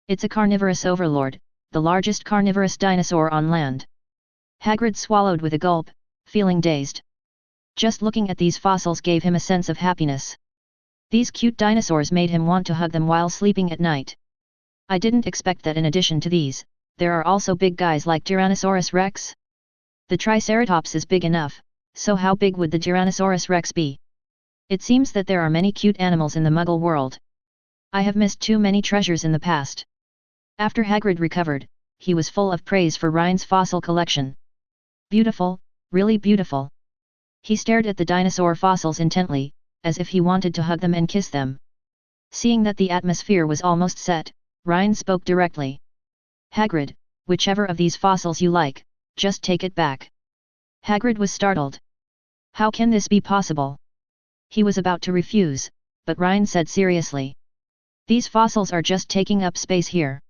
It's a carnivorous overlord, the largest carnivorous dinosaur on land. Hagrid swallowed with a gulp, feeling dazed. Just looking at these fossils gave him a sense of happiness. These cute dinosaurs made him want to hug them while sleeping at night. I didn't expect that in addition to these, there are also big guys like Tyrannosaurus rex. The Triceratops is big enough, so how big would the Tyrannosaurus rex be? It seems that there are many cute animals in the Muggle world. I have missed too many treasures in the past. After Hagrid recovered, he was full of praise for Rhine's fossil collection. Beautiful, really beautiful. He stared at the dinosaur fossils intently, as if he wanted to hug them and kiss them. Seeing that the atmosphere was almost set, Rhine spoke directly. Hagrid, whichever of these fossils you like, just take it back. Hagrid was startled. How can this be possible? He was about to refuse, but Rhine said seriously. These fossils are just taking up space here.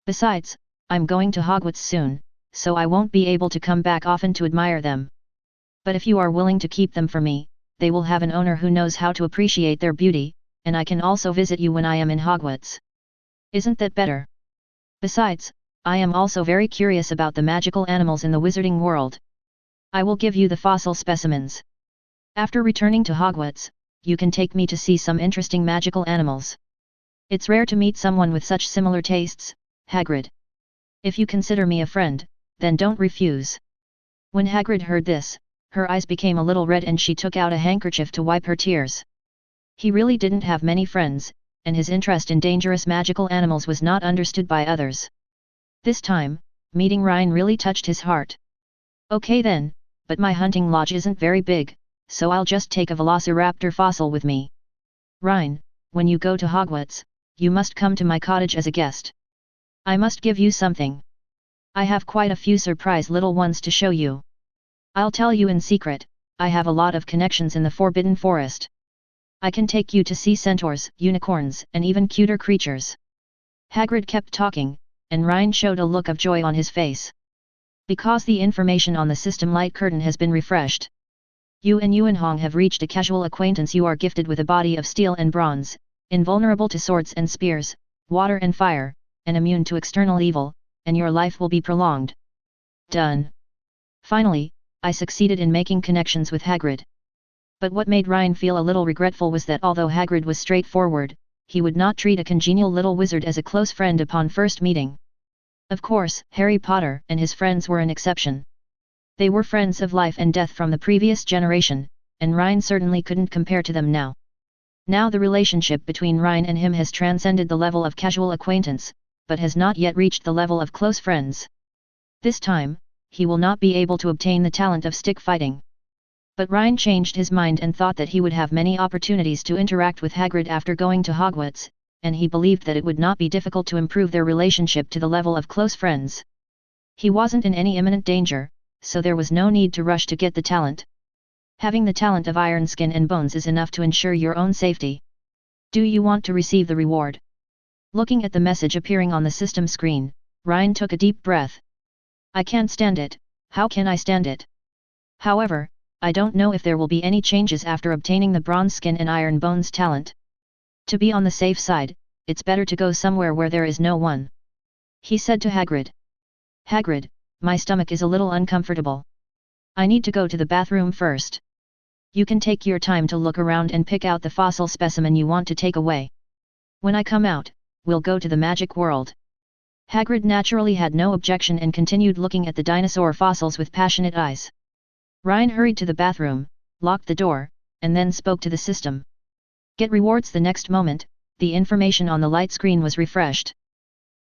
Besides, I'm going to Hogwarts soon, so I won't be able to come back often to admire them. But if you are willing to keep them for me, they will have an owner who knows how to appreciate their beauty, and I can also visit you when I am in Hogwarts. Isn't that better? Besides, I am also very curious about the magical animals in the wizarding world. I will give you the fossil specimens. After returning to Hogwarts, you can take me to see some interesting magical animals. It's rare to meet someone with such similar tastes, Hagrid. If you consider me a friend, then don't refuse. When Hagrid heard this, her eyes became a little red and she took out a handkerchief to wipe her tears. He really didn't have many friends, and his interest in dangerous magical animals was not understood by others. This time, meeting Rhine really touched his heart. Okay then, but my hunting lodge isn't very big, so I'll just take a velociraptor fossil with me. Rhine, when you go to Hogwarts, you must come to my cottage as a guest. I must give you something. I have quite a few surprise little ones to show you. I'll tell you in secret, I have a lot of connections in the Forbidden Forest. I can take you to see centaurs, unicorns, and even cuter creatures. Hagrid kept talking, and Rhine showed a look of joy on his face. Because the information on the system light curtain has been refreshed. You and Yuanhong have reached a casual acquaintance. You are gifted with a body of steel and bronze, invulnerable to swords and spears, water and fire, and immune to external evil, and your life will be prolonged. Done. Finally, I succeeded in making connections with Hagrid. But what made Rhine feel a little regretful was that although Hagrid was straightforward, he would not treat a congenial little wizard as a close friend upon first meeting. Of course, Harry Potter and his friends were an exception. They were friends of life and death from the previous generation, and Rhine certainly couldn't compare to them now. Now the relationship between Rhine and him has transcended the level of casual acquaintance, but has not yet reached the level of close friends. This time, he will not be able to obtain the talent of stick fighting. But Rhine changed his mind and thought that he would have many opportunities to interact with Hagrid after going to Hogwarts, and he believed that it would not be difficult to improve their relationship to the level of close friends. He wasn't in any imminent danger, so there was no need to rush to get the talent. Having the talent of iron skin and bones is enough to ensure your own safety. Do you want to receive the reward? Looking at the message appearing on the system screen, Rhine took a deep breath. I can't stand it, how can I stand it? However, I don't know if there will be any changes after obtaining the bronze skin and iron bones talent. To be on the safe side, it's better to go somewhere where there is no one. He said to Hagrid. Hagrid, my stomach is a little uncomfortable. I need to go to the bathroom first. You can take your time to look around and pick out the fossil specimen you want to take away. When I come out, we'll go to the magic world. Hagrid naturally had no objection and continued looking at the dinosaur fossils with passionate eyes. Rhine hurried to the bathroom, locked the door, and then spoke to the system. Get rewards. The next moment, the information on the light screen was refreshed.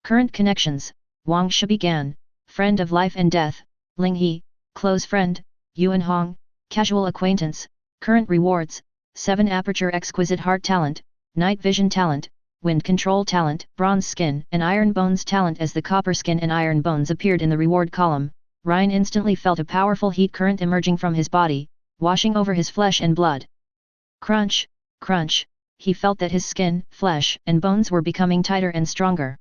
Current connections: Wang Shi began, friend of life and death; Ling He, close friend; Yuan Hong, casual acquaintance. Current rewards: 7 aperture exquisite heart talent, night vision talent, wind control talent, bronze skin and iron bones talent. As the copper skin and iron bones appeared in the reward column, Rhine instantly felt a powerful heat current emerging from his body, washing over his flesh and blood. Crunch, crunch, he felt that his skin, flesh and bones were becoming tighter and stronger.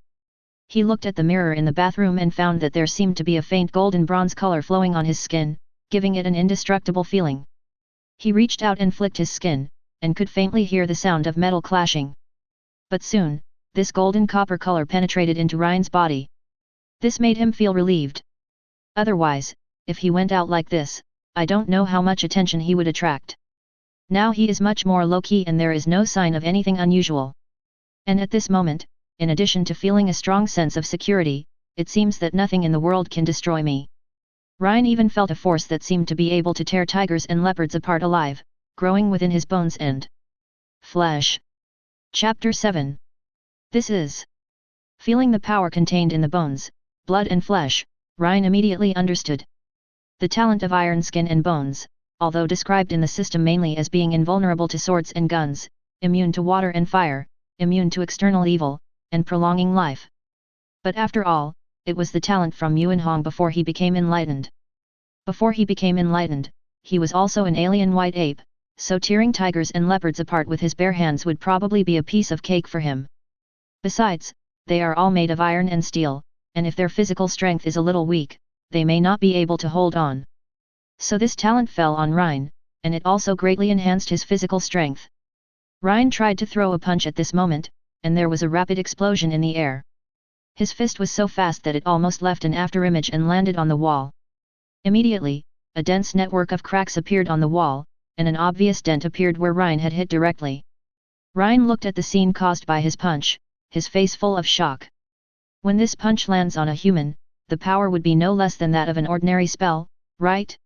He looked at the mirror in the bathroom and found that there seemed to be a faint golden bronze color flowing on his skin, giving it an indestructible feeling. He reached out and flicked his skin, and could faintly hear the sound of metal clashing. But soon, this golden copper color penetrated into Rhine's body. This made him feel relieved. Otherwise, if he went out like this, I don't know how much attention he would attract. Now he is much more low-key and there is no sign of anything unusual. And at this moment, in addition to feeling a strong sense of security, it seems that nothing in the world can destroy me. Rhine even felt a force that seemed to be able to tear tigers and leopards apart alive, growing within his bones and flesh. Chapter 7. This is. Feeling the power contained in the bones, blood and flesh, Rhine immediately understood. The talent of iron skin and bones, although described in the system mainly as being invulnerable to swords and guns, immune to water and fire, immune to external evil, and prolonging life. But after all, it was the talent from Yuan Hong before he became enlightened. Before he became enlightened, he was also an alien white ape, so tearing tigers and leopards apart with his bare hands would probably be a piece of cake for him. Besides, they are all made of iron and steel, and if their physical strength is a little weak, they may not be able to hold on. So this talent fell on Rhine, and it also greatly enhanced his physical strength. Rhine tried to throw a punch at this moment, and there was a rapid explosion in the air. His fist was so fast that it almost left an afterimage and landed on the wall. Immediately, a dense network of cracks appeared on the wall, and an obvious dent appeared where Rhine had hit directly. Rhine looked at the scene caused by his punch, his face full of shock. When this punch lands on a human, the power would be no less than that of an ordinary spell, right?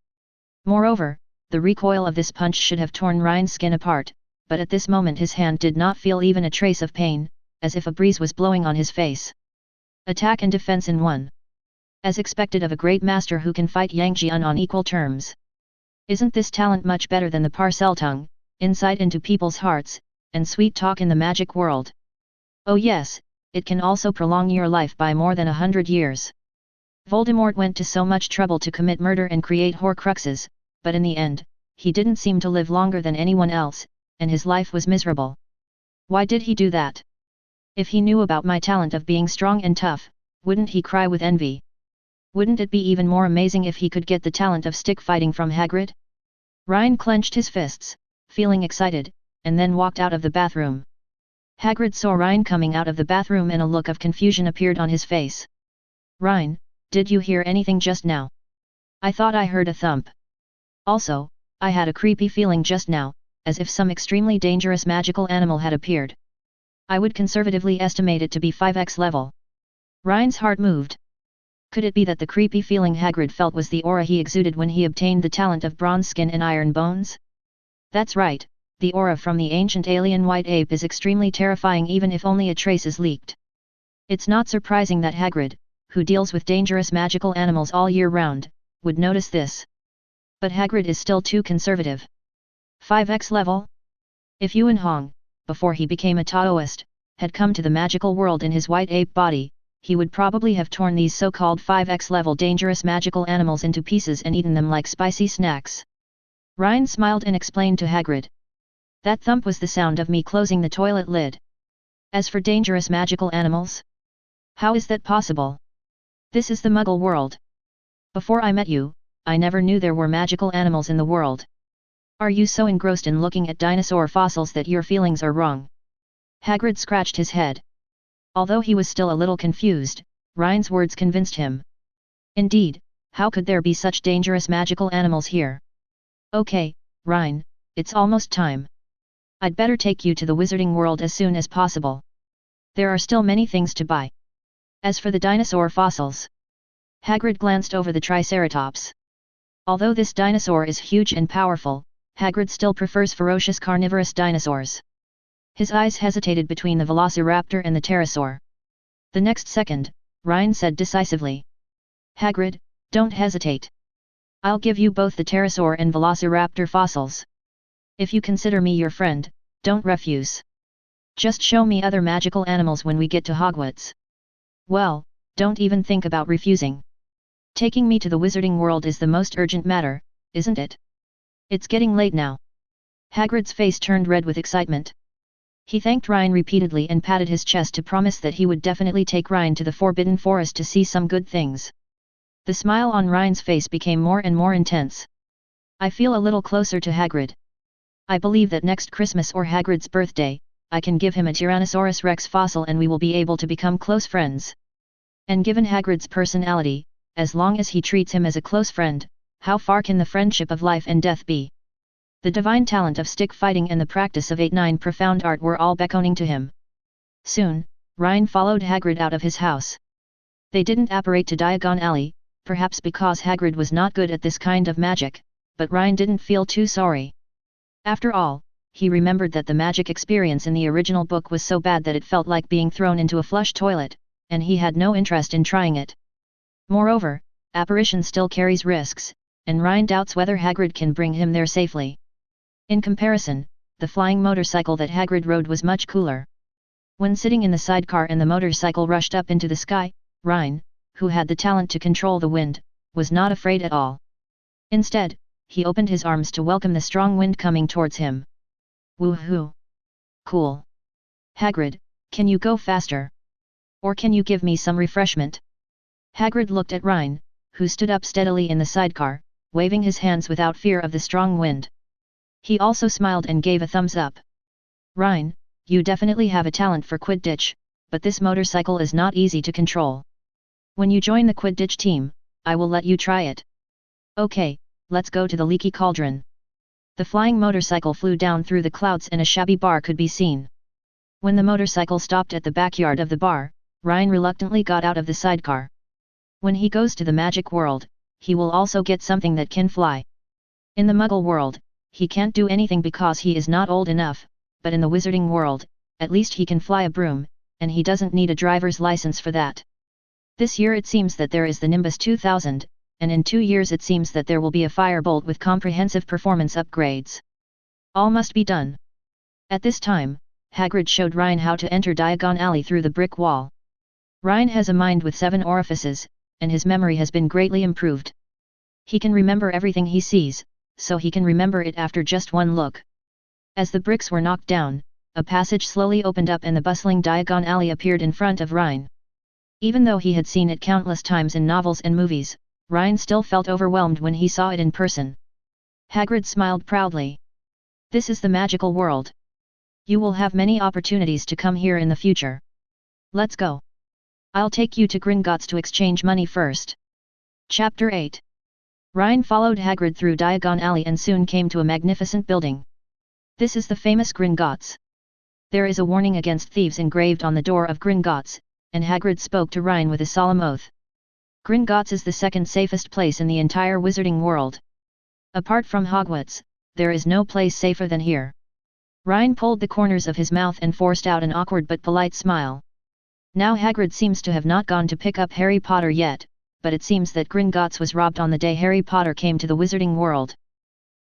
Moreover, the recoil of this punch should have torn Rhine's skin apart, but at this moment his hand did not feel even a trace of pain, as if a breeze was blowing on his face. Attack and defense in one. As expected of a great master who can fight Yang Jian on equal terms. Isn't this talent much better than the parcel tongue, insight into people's hearts, and sweet talk in the magic world? Oh yes, it can also prolong your life by more than 100 years. Voldemort went to so much trouble to commit murder and create Horcruxes, but in the end, he didn't seem to live longer than anyone else, and his life was miserable. Why did he do that? If he knew about my talent of being strong and tough, wouldn't he cry with envy? Wouldn't it be even more amazing if he could get the talent of stick fighting from Hagrid? Rhine clenched his fists, feeling excited, and then walked out of the bathroom. Hagrid saw Rhine coming out of the bathroom and a look of confusion appeared on his face. Rhine, did you hear anything just now? I thought I heard a thump. Also, I had a creepy feeling just now, as if some extremely dangerous magical animal had appeared. I would conservatively estimate it to be 5x level. Rhine's heart moved. Could it be that the creepy feeling Hagrid felt was the aura he exuded when he obtained the talent of bronze skin and iron bones? That's right, the aura from the ancient alien white ape is extremely terrifying even if only a trace is leaked. It's not surprising that Hagrid, who deals with dangerous magical animals all year round, would notice this. But Hagrid is still too conservative. 5x level? If Yuan Hong, before he became a Taoist, had come to the magical world in his white ape body, he would probably have torn these so-called 5x level dangerous magical animals into pieces and eaten them like spicy snacks. Rhine smiled and explained to Hagrid. That thump was the sound of me closing the toilet lid. As for dangerous magical animals? How is that possible? This is the Muggle world. Before I met you, I never knew there were magical animals in the world. Are you so engrossed in looking at dinosaur fossils that your feelings are wrong? Hagrid scratched his head. Although he was still a little confused, Rhine's words convinced him. Indeed, how could there be such dangerous magical animals here? Okay, Rhine, it's almost time. I'd better take you to the wizarding world as soon as possible. There are still many things to buy. As for the dinosaur fossils, Hagrid glanced over the Triceratops. Although this dinosaur is huge and powerful, Hagrid still prefers ferocious carnivorous dinosaurs. His eyes hesitated between the Velociraptor and the Pterosaur. The next second, Rhine said decisively. Hagrid, don't hesitate. I'll give you both the Pterosaur and Velociraptor fossils. If you consider me your friend, don't refuse. Just show me other magical animals when we get to Hogwarts. Well, don't even think about refusing. Taking me to the wizarding world is the most urgent matter, isn't it? It's getting late now. Hagrid's face turned red with excitement. He thanked Rhine repeatedly and patted his chest to promise that he would definitely take Rhine to the Forbidden Forest to see some good things. The smile on Rhine's face became more and more intense. I feel a little closer to Hagrid. I believe that next Christmas or Hagrid's birthday, I can give him a Tyrannosaurus Rex fossil and we will be able to become close friends. And given Hagrid's personality, as long as he treats him as a close friend, how far can the friendship of life and death be? The divine talent of stick fighting and the practice of 8-9 profound art were all beckoning to him. Soon, Rhine followed Hagrid out of his house. They didn't apparate to Diagon Alley, perhaps because Hagrid was not good at this kind of magic, but Rhine didn't feel too sorry. After all, he remembered that the magic experience in the original book was so bad that it felt like being thrown into a flush toilet, and he had no interest in trying it. Moreover, apparition still carries risks, and Rhine doubts whether Hagrid can bring him there safely. In comparison, the flying motorcycle that Hagrid rode was much cooler. When sitting in the sidecar and the motorcycle rushed up into the sky, Rhine, who had the talent to control the wind, was not afraid at all. Instead, he opened his arms to welcome the strong wind coming towards him. Woohoo! Cool! Hagrid, can you go faster? Or can you give me some refreshment? Hagrid looked at Rhine, who stood up steadily in the sidecar, waving his hands without fear of the strong wind. He also smiled and gave a thumbs up. Rhine, you definitely have a talent for Quidditch, but this motorcycle is not easy to control. When you join the Quidditch team, I will let you try it. Okay, let's go to the Leaky Cauldron. The flying motorcycle flew down through the clouds and a shabby bar could be seen. When the motorcycle stopped at the backyard of the bar, Rhine reluctantly got out of the sidecar. When he goes to the magic world, he will also get something that can fly. In the Muggle world, he can't do anything because he is not old enough, but in the wizarding world, at least he can fly a broom, and he doesn't need a driver's license for that. This year it seems that there is the Nimbus 2000, and in 2 years it seems that there will be a Firebolt with comprehensive performance upgrades. All must be done. At this time, Hagrid showed Rhine how to enter Diagon Alley through the brick wall. Rhine has a mind with 7 orifices, and his memory has been greatly improved. He can remember everything he sees, so he can remember it after just one look. As the bricks were knocked down, a passage slowly opened up and the bustling Diagon Alley appeared in front of Rhine. Even though he had seen it countless times in novels and movies, Rhine still felt overwhelmed when he saw it in person. Hagrid smiled proudly. This is the magical world. You will have many opportunities to come here in the future. Let's go. I'll take you to Gringotts to exchange money first. Chapter 8. Rhine followed Hagrid through Diagon Alley and soon came to a magnificent building. This is the famous Gringotts. There is a warning against thieves engraved on the door of Gringotts, and Hagrid spoke to Rhine with a solemn oath. Gringotts is the second safest place in the entire wizarding world. Apart from Hogwarts, there is no place safer than here. Rhine pulled the corners of his mouth and forced out an awkward but polite smile. Now Hagrid seems to have not gone to pick up Harry Potter yet, but it seems that Gringotts was robbed on the day Harry Potter came to the wizarding world.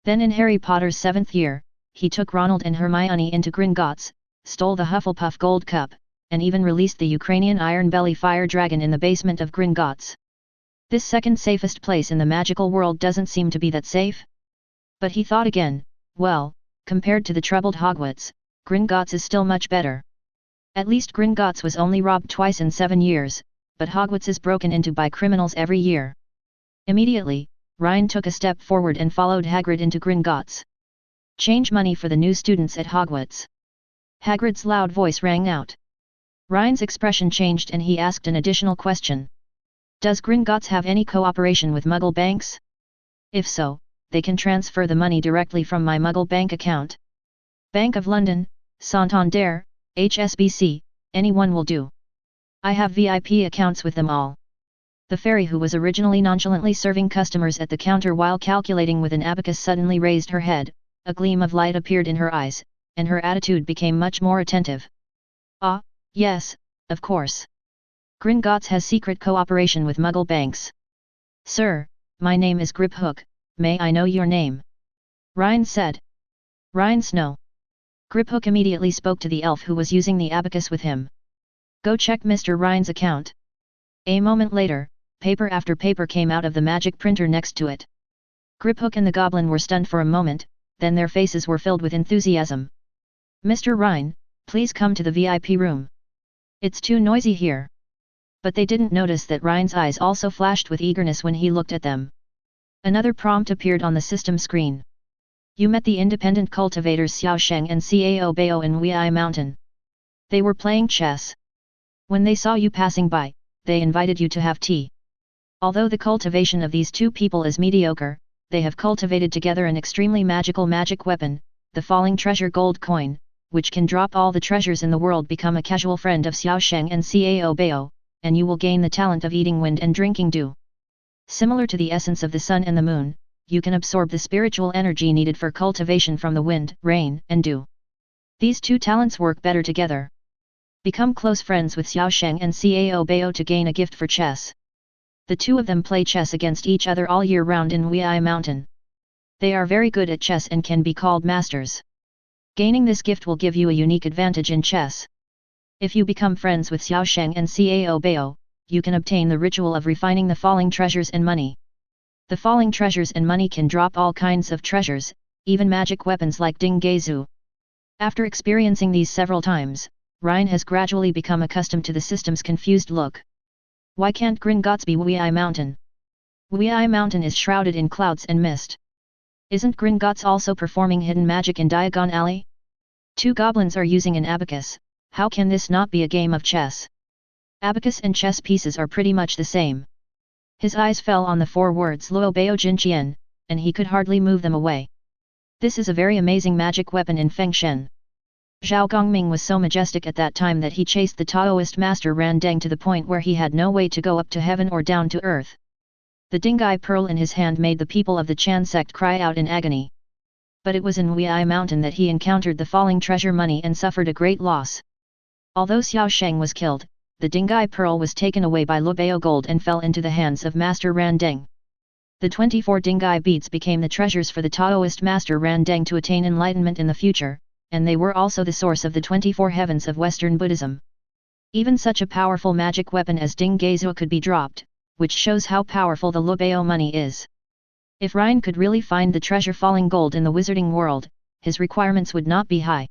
Then in Harry Potter's 7th year, he took Ronald and Hermione into Gringotts, stole the Hufflepuff Gold Cup, and even released the Ukrainian Iron Belly Fire Dragon in the basement of Gringotts. This second safest place in the magical world doesn't seem to be that safe? But he thought again, well, compared to the troubled Hogwarts, Gringotts is still much better. At least Gringotts was only robbed twice in 7 years, but Hogwarts is broken into by criminals every year. Immediately, Rhine took a step forward and followed Hagrid into Gringotts. Change money for the new students at Hogwarts. Hagrid's loud voice rang out. Rhine's expression changed and he asked an additional question. Does Gringotts have any cooperation with Muggle banks? If so, they can transfer the money directly from my Muggle bank account. Bank of London, Santander, HSBC, anyone will do. I have VIP accounts with them all. The fairy who was originally nonchalantly serving customers at the counter while calculating with an abacus suddenly raised her head, a gleam of light appeared in her eyes, and her attitude became much more attentive. Ah, yes, of course. Gringotts has secret cooperation with Muggle banks. Sir, my name is Griphook, may I know your name? Rhine said. Rhine Snow. Griphook immediately spoke to the elf who was using the abacus with him. Go check Mr. Rhine's account. A moment later, paper after paper came out of the magic printer next to it. Griphook and the goblin were stunned for a moment, then their faces were filled with enthusiasm. Mr. Rhine, please come to the VIP room. It's too noisy here. But they didn't notice that Rhine's eyes also flashed with eagerness when he looked at them. Another prompt appeared on the system screen. You met the independent cultivators Xiao Sheng and Cao Bao in Wei Mountain. They were playing chess. When they saw you passing by, they invited you to have tea. Although the cultivation of these two people is mediocre, they have cultivated together an extremely magical magic weapon, the falling treasure gold coin, which can drop all the treasures in the world. Become a casual friend of Xiao Sheng and Cao Bao, and you will gain the talent of eating wind and drinking dew. Similar to the essence of the sun and the moon, you can absorb the spiritual energy needed for cultivation from the wind, rain, and dew. These two talents work better together. Become close friends with Xiao Sheng and Cao Bao to gain a gift for chess. The two of them play chess against each other all year round in Wei Mountain. They are very good at chess and can be called masters. Gaining this gift will give you a unique advantage in chess. If you become friends with Xiao Sheng and Cao Bao, you can obtain the ritual of refining the falling treasures and money. The falling treasures and money can drop all kinds of treasures, even magic weapons like Ding Geizu. After experiencing these several times, Rhine has gradually become accustomed to the system's confused look. Why can't Gringotts be Wei Mountain? Wei Mountain is shrouded in clouds and mist. Isn't Gringotts also performing hidden magic in Diagon Alley? Two goblins are using an abacus, how can this not be a game of chess? Abacus and chess pieces are pretty much the same. His eyes fell on the 4 words Luo Bao Jin Qian, and he could hardly move them away. This is a very amazing magic weapon in Feng Shen. Zhao Gongming was so majestic at that time that he chased the Taoist master Ran Deng to the point where he had no way to go up to heaven or down to earth. The Dingai pearl in his hand made the people of the Chan sect cry out in agony. But it was in Wei Mountain that he encountered the falling treasure money and suffered a great loss. Although Xiao Sheng was killed, the Dingai pearl was taken away by Lubao gold and fell into the hands of Master Ran Deng. The 24 Dingai beads became the treasures for the Taoist master Ran Deng to attain enlightenment in the future, and they were also the source of the 24 heavens of Western Buddhism. Even such a powerful magic weapon as Ding Geizu could be dropped, which shows how powerful the Lubao money is. If Rhine could really find the treasure falling gold in the wizarding world, his requirements would not be high.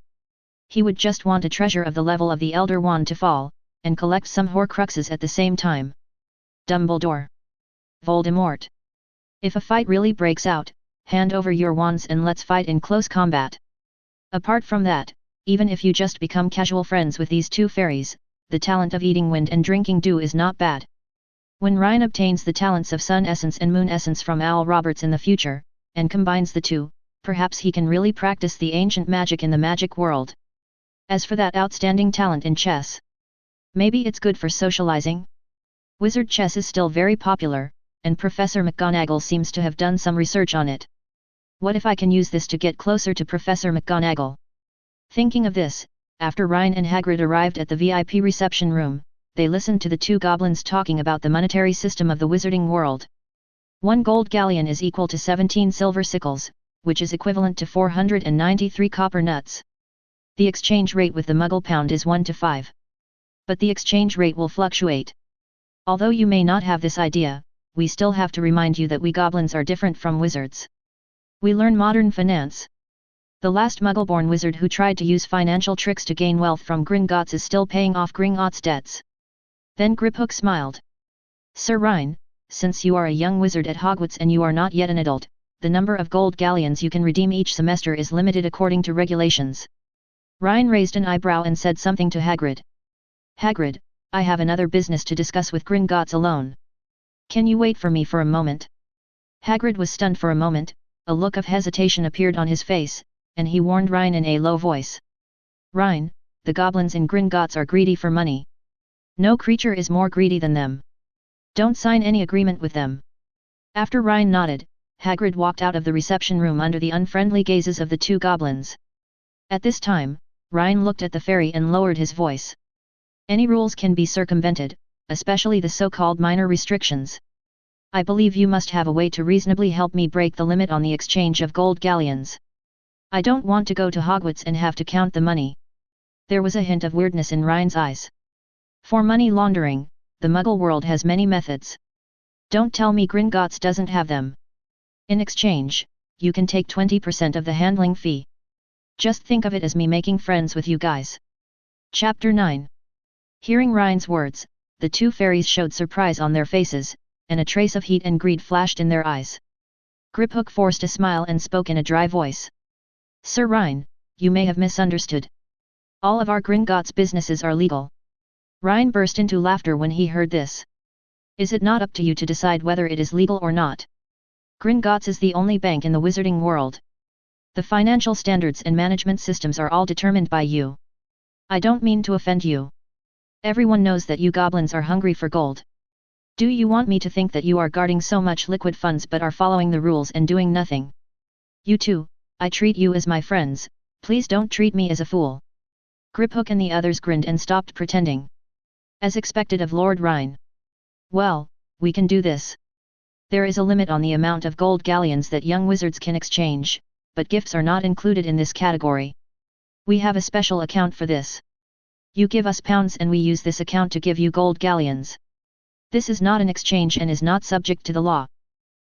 He would just want a treasure of the level of the Elder Wand to fall, and collect some Horcruxes at the same time. Dumbledore. Voldemort. If a fight really breaks out, hand over your wands and let's fight in close combat. Apart from that, even if you just become casual friends with these two fairies, the talent of eating wind and drinking dew is not bad. When Rhine obtains the talents of Sun Essence and Moon Essence from Owl Roberts in the future, and combines the two, perhaps he can really practice the ancient magic in the magic world. As for that outstanding talent in chess, maybe it's good for socializing? Wizard chess is still very popular, and Professor McGonagall seems to have done some research on it. What if I can use this to get closer to Professor McGonagall? Thinking of this, after Rhine and Hagrid arrived at the VIP reception room, they listened to the two goblins talking about the monetary system of the wizarding world. 1 gold galleon is equal to 17 silver sickles, which is equivalent to 493 copper nuts. The exchange rate with the Muggle pound is 1 to 5. But the exchange rate will fluctuate. Although you may not have this idea, we still have to remind you that we goblins are different from wizards. We learn modern finance. The last Muggle-born wizard who tried to use financial tricks to gain wealth from Gringotts is still paying off Gringotts' debts. Then Griphook smiled. Sir Rhine, since you are a young wizard at Hogwarts and you are not yet an adult, the number of gold galleons you can redeem each semester is limited according to regulations. Rhine raised an eyebrow and said something to Hagrid. Hagrid, I have another business to discuss with Gringotts alone. Can you wait for me for a moment? Hagrid was stunned for a moment, a look of hesitation appeared on his face, and he warned Rhine in a low voice. Rhine, the goblins in Gringotts are greedy for money. No creature is more greedy than them. Don't sign any agreement with them. After Rhine nodded, Hagrid walked out of the reception room under the unfriendly gazes of the two goblins. At this time, Rhine looked at the fairy and lowered his voice. Any rules can be circumvented, especially the so-called minor restrictions. I believe you must have a way to reasonably help me break the limit on the exchange of gold galleons. I don't want to go to Hogwarts and have to count the money. There was a hint of weirdness in Rhine's eyes. For money laundering, the Muggle world has many methods. Don't tell me Gringotts doesn't have them. In exchange, you can take 20% of the handling fee. Just think of it as me making friends with you guys. Chapter 9. Hearing Rhine's words, the two fairies showed surprise on their faces, and a trace of heat and greed flashed in their eyes. Griphook forced a smile and spoke in a dry voice. Sir Rhine, you may have misunderstood. All of our Gringotts businesses are legal. Rhine burst into laughter when he heard this. Is it not up to you to decide whether it is legal or not? Gringotts is the only bank in the wizarding world. The financial standards and management systems are all determined by you. I don't mean to offend you. Everyone knows that you goblins are hungry for gold. Do you want me to think that you are guarding so much liquid funds but are following the rules and doing nothing? You two, I treat you as my friends, please don't treat me as a fool. Griphook and the others grinned and stopped pretending. As expected of Lord Rhine. Well, we can do this. There is a limit on the amount of gold galleons that young wizards can exchange, but gifts are not included in this category. We have a special account for this. You give us pounds and we use this account to give you gold galleons. This is not an exchange and is not subject to the law.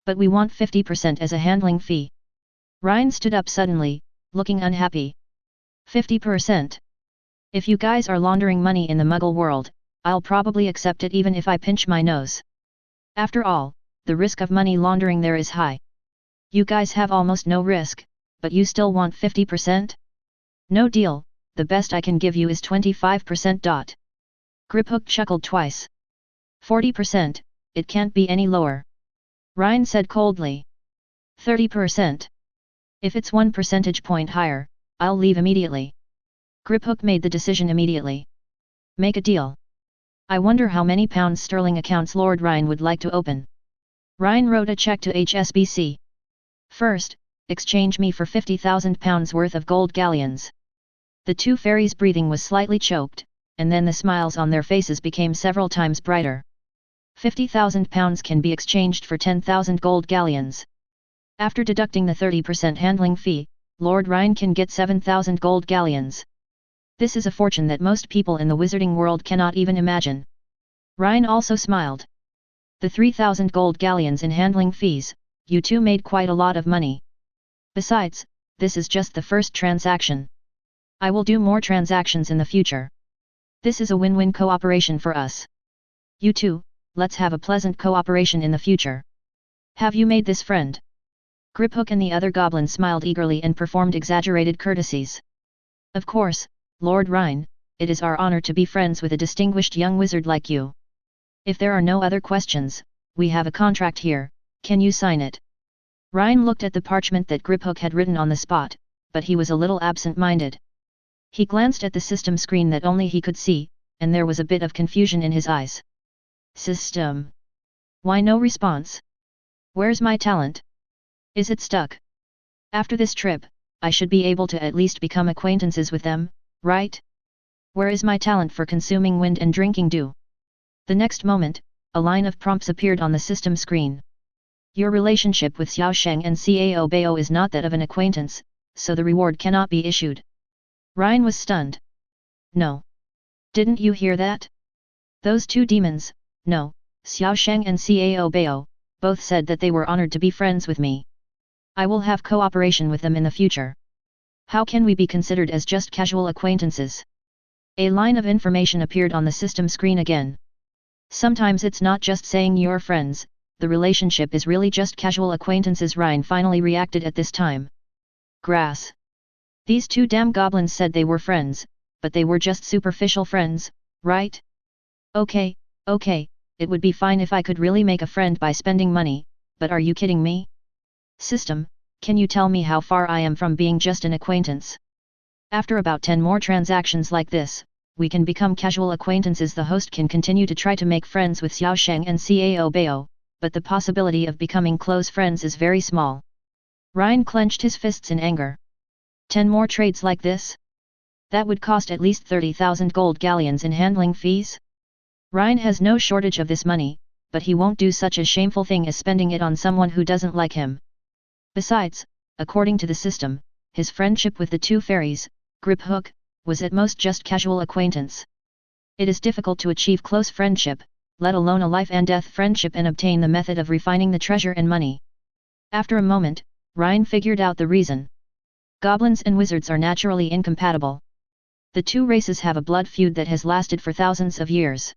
But we want 50% as a handling fee. Rhine stood up suddenly, looking unhappy. 50%? If you guys are laundering money in the Muggle world, I'll probably accept it even if I pinch my nose. After all, the risk of money laundering there is high. You guys have almost no risk, but you still want 50%? No deal, the best I can give you is 25%. Griphook chuckled twice. 40%, it can't be any lower. Rhine said coldly. 30%. If it's 1 percentage point higher, I'll leave immediately. Griphook made the decision immediately. Make a deal. I wonder how many pounds sterling accounts Lord Rhine would like to open. Rhine wrote a check to HSBC. First, exchange me for 50,000 pounds worth of gold galleons. The two fairies' breathing was slightly choked, and then the smiles on their faces became several times brighter. 50,000 pounds can be exchanged for 10,000 gold galleons. After deducting the 30% handling fee, Lord Rhine can get 7,000 gold galleons. This is a fortune that most people in the wizarding world cannot even imagine. Rhine also smiled. The 3,000 gold galleons in handling fees, you two made quite a lot of money. Besides, this is just the first transaction. I will do more transactions in the future. This is a win-win cooperation for us. You two, let's have a pleasant cooperation in the future. Have you made this friend? Griphook and the other goblins smiled eagerly and performed exaggerated courtesies. Of course, Lord Rhine, it is our honor to be friends with a distinguished young wizard like you. If there are no other questions, we have a contract here, can you sign it? Rhine looked at the parchment that Griphook had written on the spot, but he was a little absent-minded. He glanced at the system screen that only he could see, and there was a bit of confusion in his eyes. System. Why no response? Where's my talent? Is it stuck? After this trip, I should be able to at least become acquaintances with them, right? Where is my talent for consuming wind and drinking dew? The next moment, a line of prompts appeared on the system screen. Your relationship with Xiao Sheng and Cao Bao is not that of an acquaintance, so the reward cannot be issued. Rhine was stunned. No. Didn't you hear that? Those two demons, no, Xiao Sheng and Cao Bao, both said that they were honored to be friends with me. I will have cooperation with them in the future. How can we be considered as just casual acquaintances? A line of information appeared on the system screen again. Sometimes it's not just saying you're friends, the relationship is really just casual acquaintances. Rhine finally reacted at this time. Grass. These two damn goblins said they were friends, but they were just superficial friends, right? Okay, it would be fine if I could really make a friend by spending money, but are you kidding me? System, can you tell me how far I am from being just an acquaintance? After about 10 more transactions like this, we can become casual acquaintances. The host can continue to try to make friends with Xiao Sheng and Cao Bao, but the possibility of becoming close friends is very small. Rhine clenched his fists in anger. 10 more trades like this? That would cost at least 30,000 gold galleons in handling fees? Rhine has no shortage of this money, but he won't do such a shameful thing as spending it on someone who doesn't like him. Besides, according to the system, his friendship with the two fairies, Grip Hook, was at most just casual acquaintance. It is difficult to achieve close friendship, let alone a life and death friendship, and obtain the method of refining the treasure and money. After a moment, Rhine figured out the reason. Goblins and wizards are naturally incompatible. The two races have a blood feud that has lasted for thousands of years.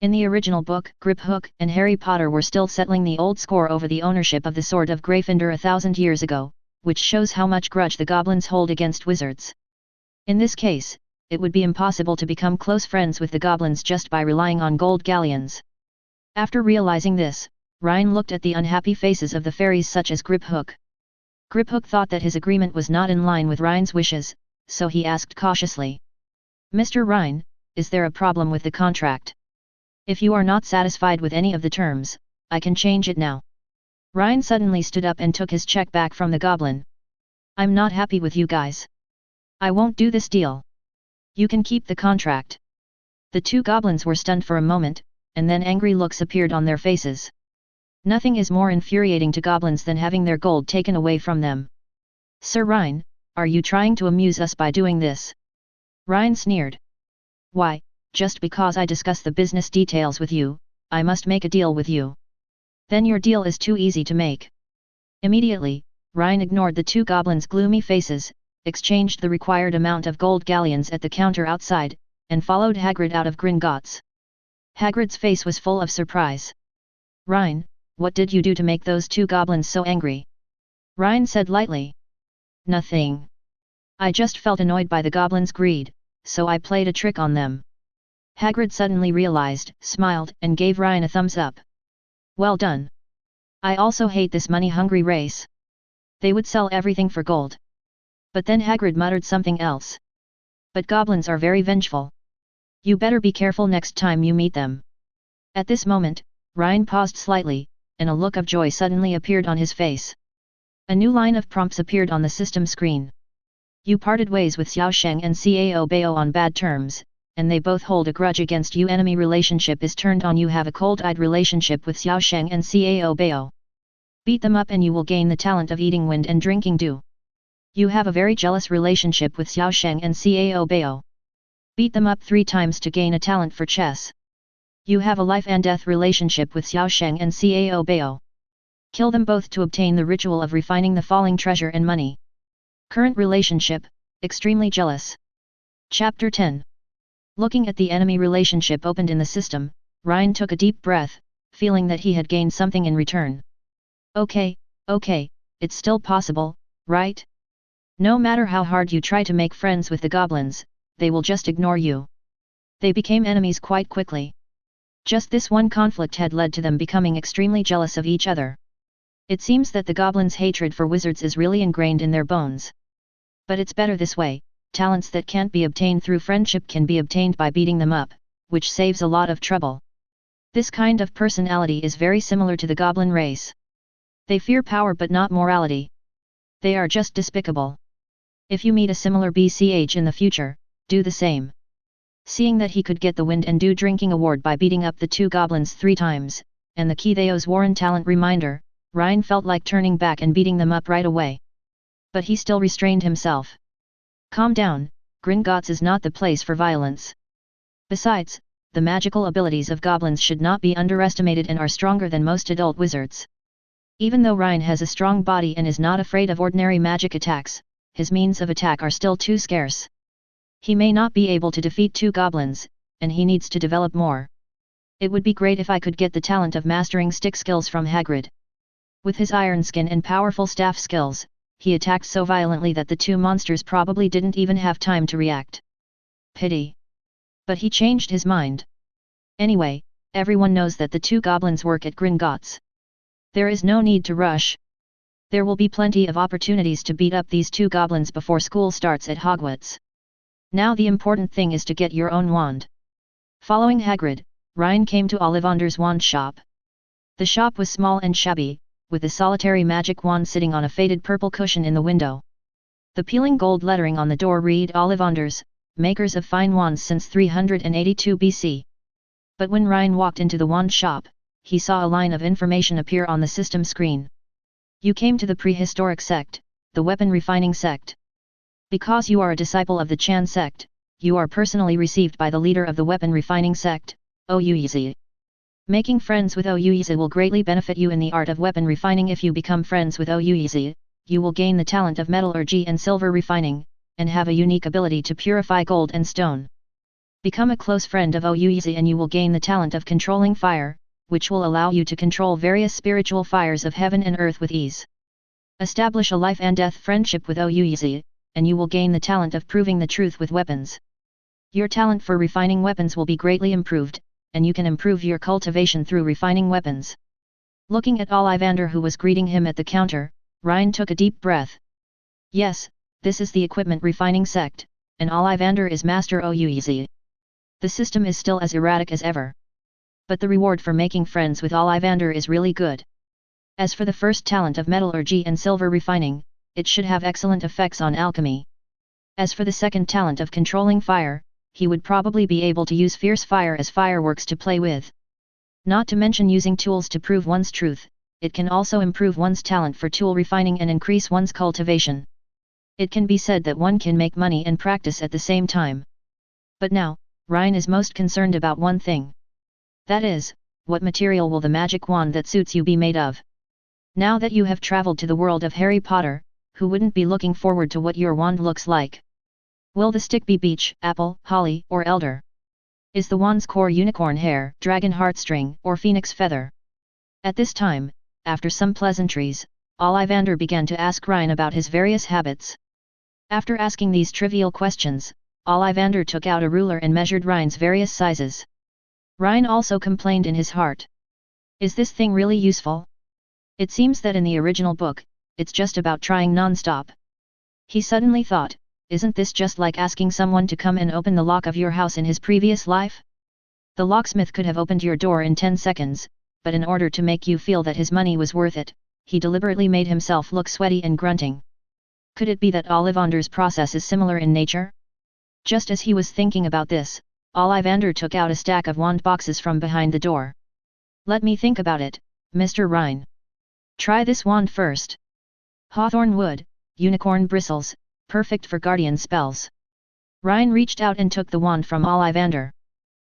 In the original book, Grip Hook and Harry Potter were still settling the old score over the ownership of the Sword of Gryffindor 1,000 years ago, which shows how much grudge the goblins hold against wizards. In this case, it would be impossible to become close friends with the goblins just by relying on gold galleons. After realizing this, Rhine looked at the unhappy faces of the fairies such as Grip Hook. Grip Hook thought that his agreement was not in line with Rhine's wishes, so he asked cautiously. Mr. Rhine, is there a problem with the contract? If you are not satisfied with any of the terms, I can change it now. Rhine suddenly stood up and took his check back from the goblin. I'm not happy with you guys. I won't do this deal. You can keep the contract. The two goblins were stunned for a moment, and then angry looks appeared on their faces. Nothing is more infuriating to goblins than having their gold taken away from them. Sir Rhine, are you trying to amuse us by doing this? Rhine sneered. Why, just because I discuss the business details with you, I must make a deal with you. Then your deal is too easy to make. Immediately, Rhine ignored the two goblins' gloomy faces, exchanged the required amount of gold galleons at the counter outside, and followed Hagrid out of Gringotts. Hagrid's face was full of surprise. Rhine, what did you do to make those two goblins so angry? Rhine said lightly. Nothing. I just felt annoyed by the goblins' greed, so I played a trick on them. Hagrid suddenly realized, smiled, and gave Rhine a thumbs up. Well done. I also hate this money-hungry race. They would sell everything for gold. But then Hagrid muttered something else. But goblins are very vengeful. You better be careful next time you meet them. At this moment, Rhine paused slightly, and a look of joy suddenly appeared on his face. A new line of prompts appeared on the system screen. You parted ways with Xiao Sheng and Cao Bao on bad terms, and they both hold a grudge against you. Enemy relationship is turned on. You have a cold-eyed relationship with Xiao Sheng and Cao Bao. Beat them up and you will gain the talent of eating wind and drinking dew. You have a very jealous relationship with Xiao Sheng and Cao Bao. Beat them up 3 times to gain a talent for chess. You have a life and death relationship with Xiao Sheng and Cao Bao. Kill them both to obtain the ritual of refining the falling treasure and money. Current relationship, extremely jealous. Chapter 10. Looking at the enemy relationship opened in the system, Rhine took a deep breath, feeling that he had gained something in return. Okay, it's still possible, right? No matter how hard you try to make friends with the goblins, they will just ignore you. They became enemies quite quickly. Just this one conflict had led to them becoming extremely jealous of each other. It seems that the goblins' hatred for wizards is really ingrained in their bones. But it's better this way. Talents that can't be obtained through friendship can be obtained by beating them up, which saves a lot of trouble. This kind of personality is very similar to the goblin race. They fear power but not morality. They are just despicable. If you meet a similar BCH in the future, do the same. Seeing that he could get the Wind and Dew Drinking Award by beating up the two goblins 3 times, and the Ketheos Warren talent reminder, Rhine felt like turning back and beating them up right away. But he still restrained himself. Calm down, Gringotts is not the place for violence. Besides, the magical abilities of goblins should not be underestimated and are stronger than most adult wizards. Even though Rhine has a strong body and is not afraid of ordinary magic attacks, his means of attack are still too scarce. He may not be able to defeat 2 goblins, and he needs to develop more. It would be great if I could get the talent of mastering stick skills from Hagrid. With his iron skin and powerful staff skills, he attacked so violently that the 2 monsters probably didn't even have time to react. Pity. But he changed his mind. Anyway, everyone knows that the 2 goblins work at Gringotts. There is no need to rush. There will be plenty of opportunities to beat up these 2 goblins before school starts at Hogwarts. Now the important thing is to get your own wand. Following Hagrid, Rhine came to Ollivander's wand shop. The shop was small and shabby, with a solitary magic wand sitting on a faded purple cushion in the window. The peeling gold lettering on the door read Ollivanders, makers of fine wands since 382 BC. But when Rhine walked into the wand shop, he saw a line of information appear on the system screen. You came to the prehistoric sect, the weapon refining sect. Because you are a disciple of the Chan sect, you are personally received by the leader of the weapon refining sect, Oyuizi. Making friends with Oyuizi will greatly benefit you in the art of weapon refining. If you become friends with Oyuizi, you will gain the talent of metallurgy and silver refining, and have a unique ability to purify gold and stone. Become a close friend of Oyuizi and you will gain the talent of controlling fire, which will allow you to control various spiritual fires of heaven and earth with ease. Establish a life and death friendship with Oyuizi, and you will gain the talent of proving the truth with weapons. Your talent for refining weapons will be greatly improved, and you can improve your cultivation through refining weapons. Looking at Ollivander who was greeting him at the counter, Rhine took a deep breath. Yes, this is the equipment refining sect, and Ollivander is Master Oyuizi. The system is still as erratic as ever. But the reward for making friends with Ollivander is really good. As for the first talent of metallurgy and silver refining, it should have excellent effects on alchemy. As for the second talent of controlling fire, he would probably be able to use fierce fire as fireworks to play with. Not to mention using tools to prove one's truth, it can also improve one's talent for tool refining and increase one's cultivation. It can be said that one can make money and practice at the same time. But now, Rhine is most concerned about one thing. That is, what material will the magic wand that suits you be made of? Now that you have traveled to the world of Harry Potter, who wouldn't be looking forward to what your wand looks like? Will the stick be beech, apple, holly, or elder? Is the wand's core unicorn hair, dragon heartstring, or phoenix feather? At this time, after some pleasantries, Ollivander began to ask Rhine about his various habits. After asking these trivial questions, Ollivander took out a ruler and measured Rhine's various sizes. Rhine also complained in his heart. Is this thing really useful? It seems that in the original book, it's just about trying non-stop. He suddenly thought, isn't this just like asking someone to come and open the lock of your house in his previous life? The locksmith could have opened your door in 10 seconds, but in order to make you feel that his money was worth it, he deliberately made himself look sweaty and grunting. Could it be that Ollivander's process is similar in nature? Just as he was thinking about this, Ollivander took out a stack of wand boxes from behind the door. Let me think about it, Mr. Rhine. Try this wand first. Hawthorn wood, unicorn bristles, perfect for guardian spells. Rhine reached out and took the wand from Ollivander.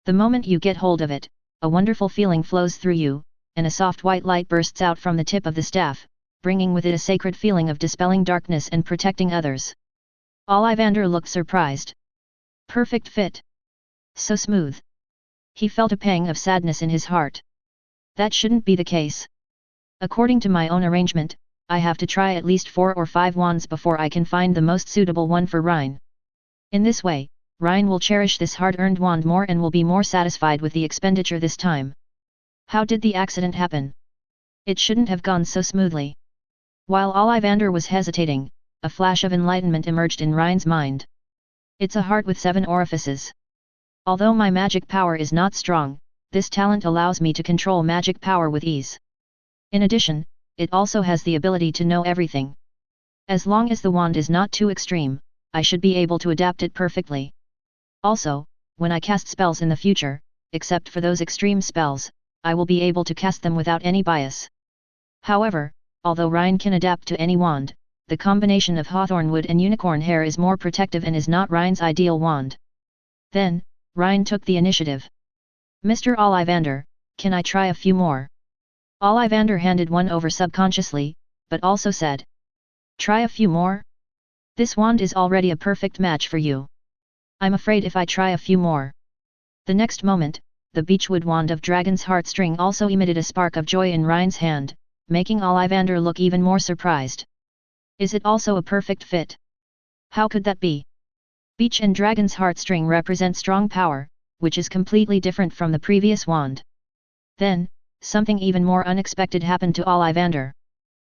The moment you get hold of it, a wonderful feeling flows through you, and a soft white light bursts out from the tip of the staff, bringing with it a sacred feeling of dispelling darkness and protecting others. Ollivander looked surprised. Perfect fit. So smooth. He felt a pang of sadness in his heart. That shouldn't be the case. According to my own arrangement, I have to try at least 4 or 5 wands before I can find the most suitable one for Rhine. In this way, Rhine will cherish this hard-earned wand more and will be more satisfied with the expenditure this time. How did the accident happen? It shouldn't have gone so smoothly. While Ollivander was hesitating, a flash of enlightenment emerged in Rhine's mind. It's a heart with 7 orifices. Although my magic power is not strong, this talent allows me to control magic power with ease. In addition, it also has the ability to know everything. As long as the wand is not too extreme, I should be able to adapt it perfectly. Also, when I cast spells in the future, except for those extreme spells, I will be able to cast them without any bias. However, although Rhine can adapt to any wand, the combination of hawthorn wood and unicorn hair is more protective and is not Rhine's ideal wand. Then, Rhine took the initiative. Mr. Ollivander, can I try a few more? Ollivander handed one over subconsciously, but also said. Try a few more? This wand is already a perfect match for you. I'm afraid if I try a few more. The next moment, the beechwood wand of Dragon's Heartstring also emitted a spark of joy in Rhine's hand, making Ollivander look even more surprised. Is it also a perfect fit? How could that be? Beech and Dragon's Heartstring represent strong power, which is completely different from the previous wand. Then, something even more unexpected happened to Ollivander.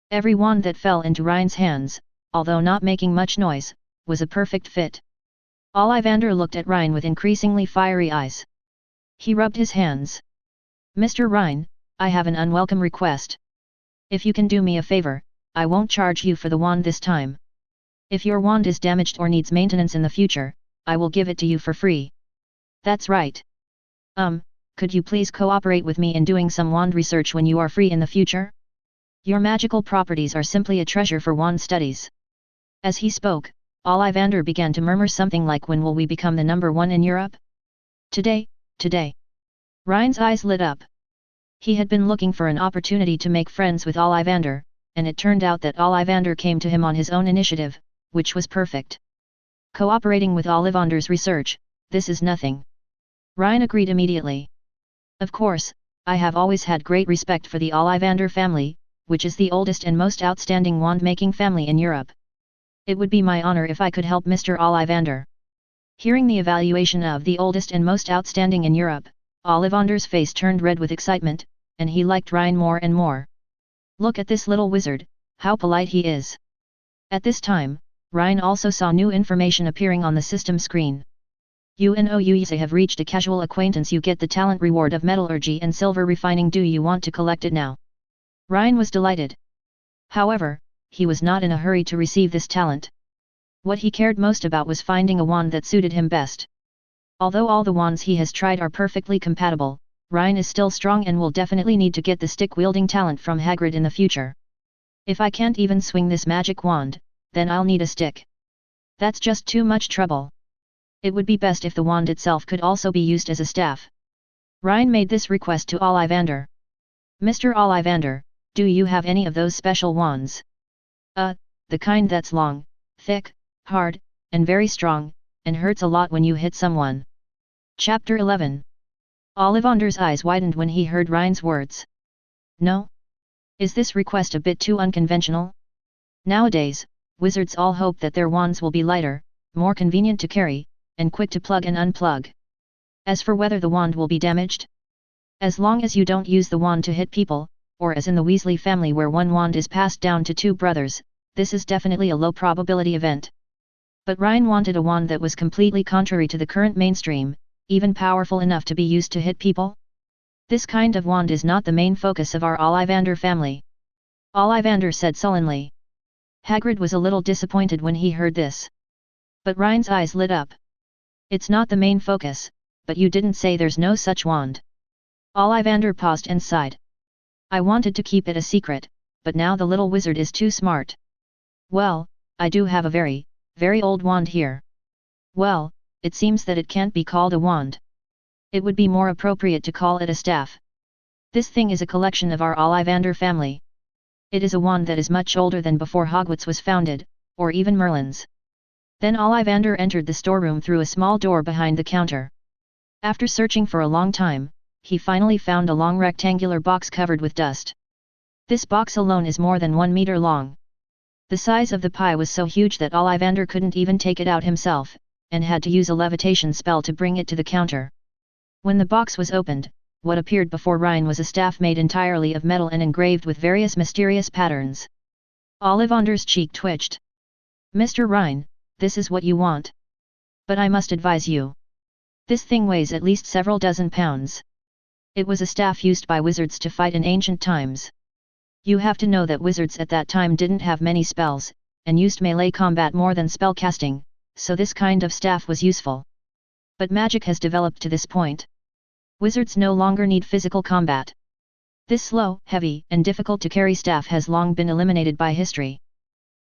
Every wand that fell into Rhine's hands, although not making much noise, was a perfect fit. Ollivander looked at Rhine with increasingly fiery eyes. He rubbed his hands. Mr. Rhine, I have an unwelcome request. If you can do me a favor, I won't charge you for the wand this time. If your wand is damaged or needs maintenance in the future, I will give it to you for free. That's right. Could you please cooperate with me in doing some wand research when you are free in the future? Your magical properties are simply a treasure for wand studies. As he spoke, Ollivander began to murmur something like, when will we become the number one in Europe? Today. Rhine's eyes lit up. He had been looking for an opportunity to make friends with Ollivander, and it turned out that Ollivander came to him on his own initiative, which was perfect. Cooperating with Ollivander's research, this is nothing. Rhine agreed immediately. Of course, I have always had great respect for the Ollivander family, which is the oldest and most outstanding wand-making family in Europe. It would be my honor if I could help Mr. Ollivander. Hearing the evaluation of the oldest and most outstanding in Europe, Ollivander's face turned red with excitement, and he liked Rhine more and more. Look at this little wizard, how polite he is. At this time, Rhine also saw new information appearing on the system screen. You have reached a casual acquaintance. You get the talent reward of metallurgy and silver refining. Do you want to collect it now? Rhine was delighted. However, he was not in a hurry to receive this talent. What he cared most about was finding a wand that suited him best. Although all the wands he has tried are perfectly compatible, Rhine is still strong and will definitely need to get the stick-wielding talent from Hagrid in the future. If I can't even swing this magic wand, then I'll need a stick. That's just too much trouble. It would be best if the wand itself could also be used as a staff. Rhine made this request to Ollivander. Mr. Ollivander, do you have any of those special wands? The kind that's long, thick, hard, and very strong, and hurts a lot when you hit someone. Chapter 11. Ollivander's eyes widened when he heard Rhine's words. No? Is this request a bit too unconventional? Nowadays, wizards all hope that their wands will be lighter, more convenient to carry, and quick to plug and unplug. As for whether the wand will be damaged, as long as you don't use the wand to hit people, or as in the Weasley family where one wand is passed down to two brothers, this is definitely a low probability event. But Rhine wanted a wand that was completely contrary to the current mainstream, even powerful enough to be used to hit people. This kind of wand is not the main focus of our Ollivander family. Ollivander said sullenly. Hagrid was a little disappointed when he heard this. But Rhine's eyes lit up. It's not the main focus, but you didn't say there's no such wand. Ollivander paused and sighed. I wanted to keep it a secret, but now the little wizard is too smart. Well, I do have a very old wand here. Well, it seems that it can't be called a wand. It would be more appropriate to call it a staff. This thing is a collection of our Ollivander family. It is a wand that is much older than before Hogwarts was founded, or even Merlin's. Then Ollivander entered the storeroom through a small door behind the counter. After searching for a long time, he finally found a long rectangular box covered with dust. This box alone is more than 1 meter long. The size of the pie was so huge that Ollivander couldn't even take it out himself, and had to use a levitation spell to bring it to the counter. When the box was opened, what appeared before Rhine was a staff made entirely of metal and engraved with various mysterious patterns. Ollivander's cheek twitched. Mr. Rhine, this is what you want. But I must advise you. This thing weighs at least several dozen pounds. It was a staff used by wizards to fight in ancient times. You have to know that wizards at that time didn't have many spells, and used melee combat more than spell casting, so this kind of staff was useful. But magic has developed to this point. Wizards no longer need physical combat. This slow, heavy, and difficult to carry staff has long been eliminated by history.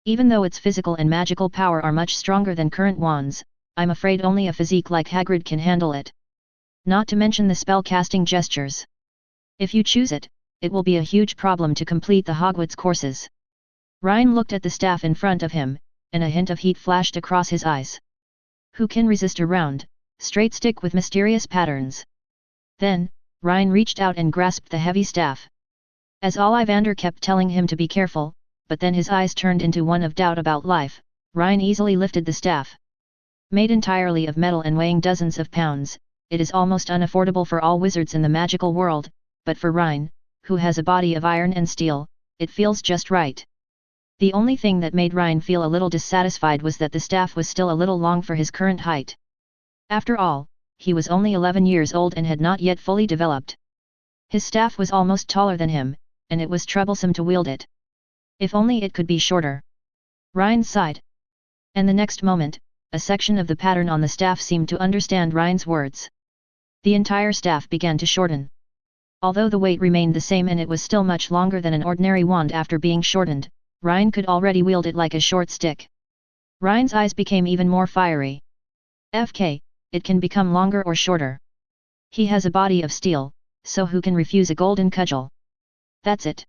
Even though its physical and magical power are much stronger than current wands, I'm afraid only a physique like Hagrid can handle it. Not to mention the spell-casting gestures. If you choose it, it will be a huge problem to complete the Hogwarts courses. Rhine looked at the staff in front of him, and a hint of heat flashed across his eyes. Who can resist a round, straight stick with mysterious patterns? Then, Rhine reached out and grasped the heavy staff. As Ollivander kept telling him to be careful, but then his eyes turned into one of doubt about life, Rhine easily lifted the staff. Made entirely of metal and weighing dozens of pounds, it is almost unaffordable for all wizards in the magical world, but for Rhine, who has a body of iron and steel, it feels just right. The only thing that made Rhine feel a little dissatisfied was that the staff was still a little long for his current height. After all, he was only 11 years old and had not yet fully developed. His staff was almost taller than him, and it was troublesome to wield it. If only it could be shorter. Rhine sighed. And the next moment, a section of the pattern on the staff seemed to understand Rhine's words. The entire staff began to shorten. Although the weight remained the same and it was still much longer than an ordinary wand after being shortened, Rhine could already wield it like a short stick. Rhine's eyes became even more fiery. FK, it can become longer or shorter. He has a body of steel, so who can refuse a golden cudgel? That's it.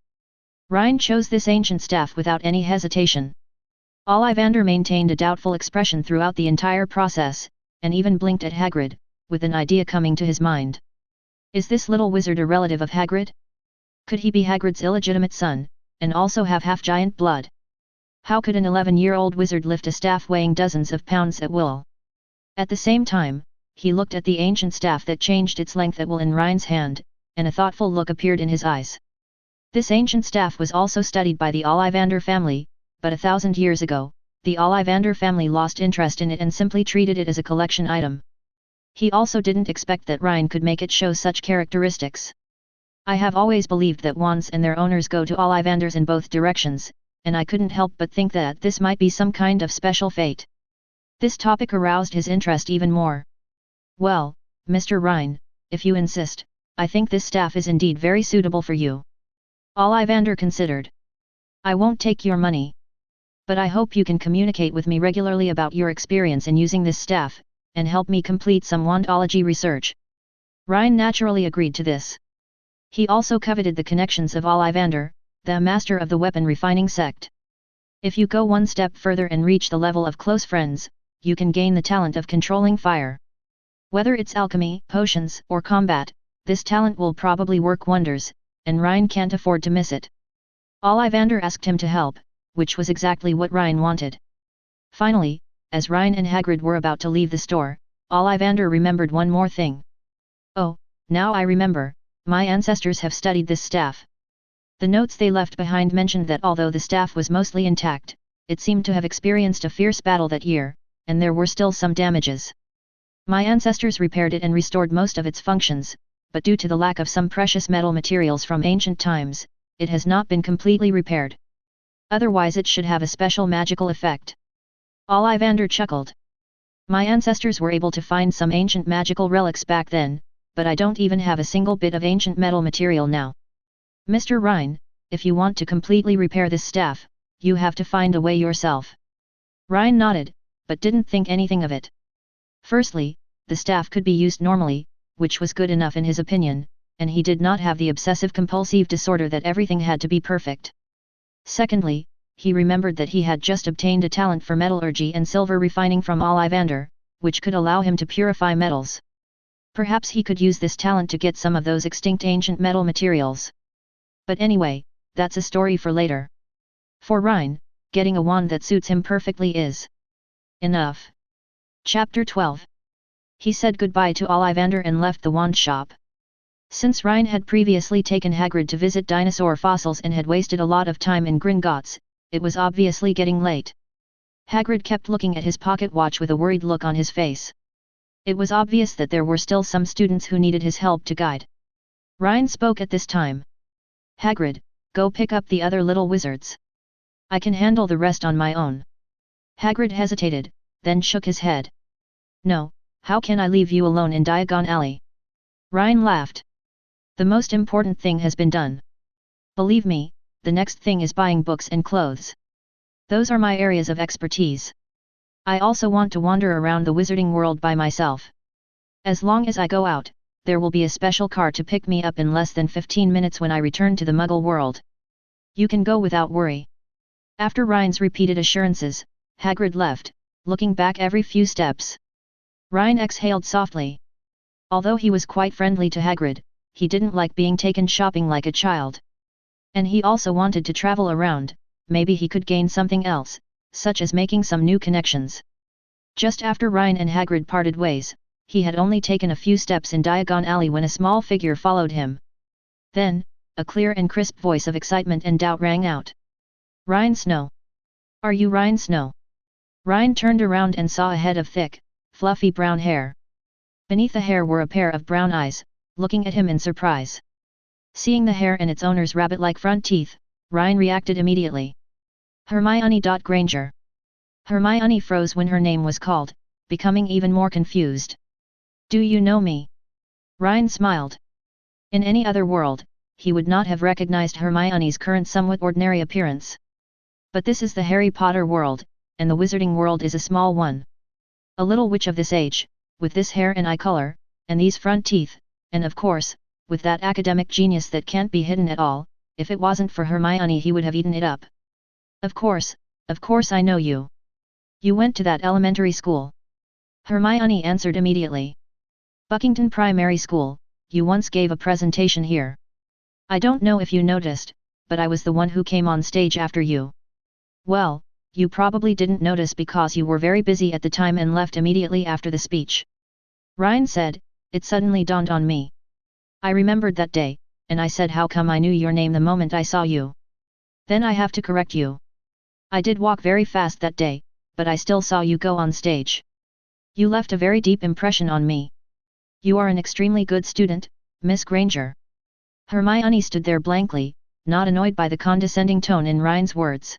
Rhine chose this ancient staff without any hesitation. Ollivander maintained a doubtful expression throughout the entire process, and even blinked at Hagrid, with an idea coming to his mind. Is this little wizard a relative of Hagrid? Could he be Hagrid's illegitimate son, and also have half-giant blood? How could an 11-year-old wizard lift a staff weighing dozens of pounds at will? At the same time, he looked at the ancient staff that changed its length at will in Rhine's hand, and a thoughtful look appeared in his eyes. This ancient staff was also studied by the Ollivander family, but 1,000 years ago, the Ollivander family lost interest in it and simply treated it as a collection item. He also didn't expect that Rhine could make it show such characteristics. I have always believed that wands and their owners go to Ollivanders in both directions, and I couldn't help but think that this might be some kind of special fate. This topic aroused his interest even more. Well, Mr. Rhine, if you insist, I think this staff is indeed very suitable for you. Ollivander considered. I won't take your money. But I hope you can communicate with me regularly about your experience in using this staff, and help me complete some wandology research. Rhine naturally agreed to this. He also coveted the connections of Ollivander, the master of the weapon refining sect. If you go one step further and reach the level of close friends, you can gain the talent of controlling fire. Whether it's alchemy, potions, or combat, this talent will probably work wonders, and Rhine can't afford to miss it. Ollivander asked him to help, which was exactly what Rhine wanted. Finally, as Rhine and Hagrid were about to leave the store, Ollivander remembered one more thing. Oh, now I remember, my ancestors have studied this staff. The notes they left behind mentioned that although the staff was mostly intact, it seemed to have experienced a fierce battle that year, and there were still some damages. My ancestors repaired it and restored most of its functions, but due to the lack of some precious metal materials from ancient times, it has not been completely repaired. Otherwise it should have a special magical effect. Ollivander chuckled. My ancestors were able to find some ancient magical relics back then, but I don't even have a single bit of ancient metal material now. Mr. Rhine, if you want to completely repair this staff, you have to find a way yourself. Rhine nodded, but didn't think anything of it. Firstly, the staff could be used normally, which was good enough in his opinion, and he did not have the obsessive-compulsive disorder that everything had to be perfect. Secondly, he remembered that he had just obtained a talent for metallurgy and silver refining from Ollivander, which could allow him to purify metals. Perhaps he could use this talent to get some of those extinct ancient metal materials. But anyway, that's a story for later. For Rhine, getting a wand that suits him perfectly is enough. Chapter 12. He said goodbye to Ollivander and left the wand shop. Since Rhine had previously taken Hagrid to visit dinosaur fossils and had wasted a lot of time in Gringotts, it was obviously getting late. Hagrid kept looking at his pocket watch with a worried look on his face. It was obvious that there were still some students who needed his help to guide. Rhine spoke at this time. Hagrid, go pick up the other little wizards. I can handle the rest on my own. Hagrid hesitated, then shook his head. No, how can I leave you alone in Diagon Alley? Rhine laughed. The most important thing has been done. Believe me, the next thing is buying books and clothes. Those are my areas of expertise. I also want to wander around the wizarding world by myself. As long as I go out, there will be a special car to pick me up in less than 15 minutes when I return to the Muggle world. You can go without worry. After Rhine's repeated assurances, Hagrid left, looking back every few steps. Rhine exhaled softly. Although he was quite friendly to Hagrid, he didn't like being taken shopping like a child. And he also wanted to travel around, maybe he could gain something else, such as making some new connections. Just after Rhine and Hagrid parted ways, he had only taken a few steps in Diagon Alley when a small figure followed him. Then, a clear and crisp voice of excitement and doubt rang out. "Rhine Snow! Are you Rhine Snow?" Rhine turned around and saw a head of thick, fluffy brown hair. Beneath the hair were a pair of brown eyes, looking at him in surprise. Seeing the hair and its owner's rabbit-like front teeth, Rhine reacted immediately. Hermione Granger. Hermione froze when her name was called, becoming even more confused. "Do you know me?" Rhine smiled. In any other world, he would not have recognized Hermione's current somewhat ordinary appearance. But this is the Harry Potter world, and the wizarding world is a small one. A little witch of this age, with this hair and eye color, and these front teeth, and of course, with that academic genius that can't be hidden at all, if it wasn't for Hermione he would have eaten it up. Of course I know you. You went to that elementary school." Hermione answered immediately. "Buckington Primary School, you once gave a presentation here. I don't know if you noticed, but I was the one who came on stage after you." "Well, you probably didn't notice because you were very busy at the time and left immediately after the speech." Rhine said. "It suddenly dawned on me. I remembered that day, and I said how come I knew your name the moment I saw you. Then I have to correct you. I did walk very fast that day, but I still saw you go on stage. You left a very deep impression on me. You are an extremely good student, Miss Granger." Hermione stood there blankly, not annoyed by the condescending tone in Rhine's words.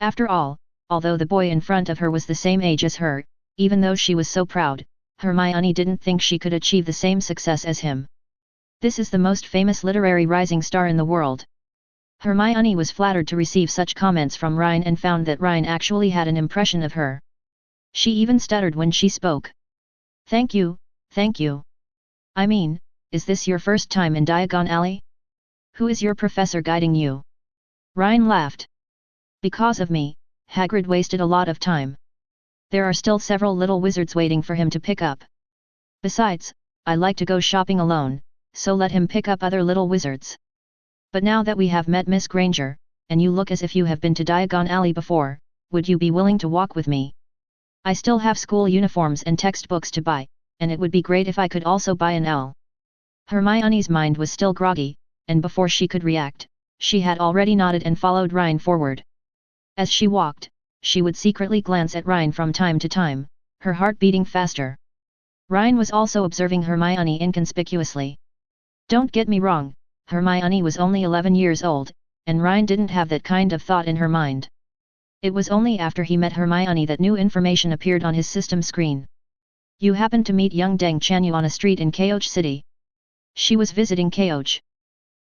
After all, although the boy in front of her was the same age as her, even though she was so proud, Hermione didn't think she could achieve the same success as him. This is the most famous literary rising star in the world. Hermione was flattered to receive such comments from Rhine and found that Rhine actually had an impression of her. She even stuttered when she spoke. Thank you. I mean, is this your first time in Diagon Alley? Who is your professor guiding you?" Rhine laughed. "Because of me, Hagrid wasted a lot of time. There are still several little wizards waiting for him to pick up. Besides, I like to go shopping alone, so let him pick up other little wizards. But now that we have met Miss Granger, and you look as if you have been to Diagon Alley before, would you be willing to walk with me? I still have school uniforms and textbooks to buy, and it would be great if I could also buy an owl." Hermione's mind was still groggy, and before she could react, she had already nodded and followed Rhine forward. As she walked, she would secretly glance at Rhine from time to time, her heart beating faster. Rhine was also observing Hermione inconspicuously. Don't get me wrong, Hermione was only 11 years old, and Rhine didn't have that kind of thought in her mind. It was only after he met Hermione that new information appeared on his system screen. You happened to meet young Deng Chanyu on a street in Keoj City. She was visiting Keoj.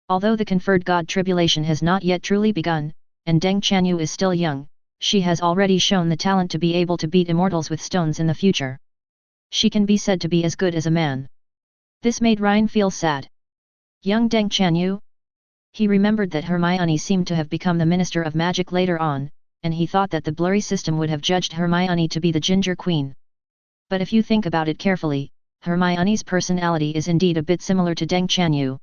Although the conferred god tribulation has not yet truly begun, and Deng Chanyu is still young, she has already shown the talent to be able to beat immortals with stones in the future. She can be said to be as good as a man. This made Rhine feel sad. Young Deng Chanyu? He remembered that Hermione seemed to have become the Minister of Magic later on, and he thought that the blurry system would have judged Hermione to be the Ginger Queen. But if you think about it carefully, Hermione's personality is indeed a bit similar to Deng Chanyu.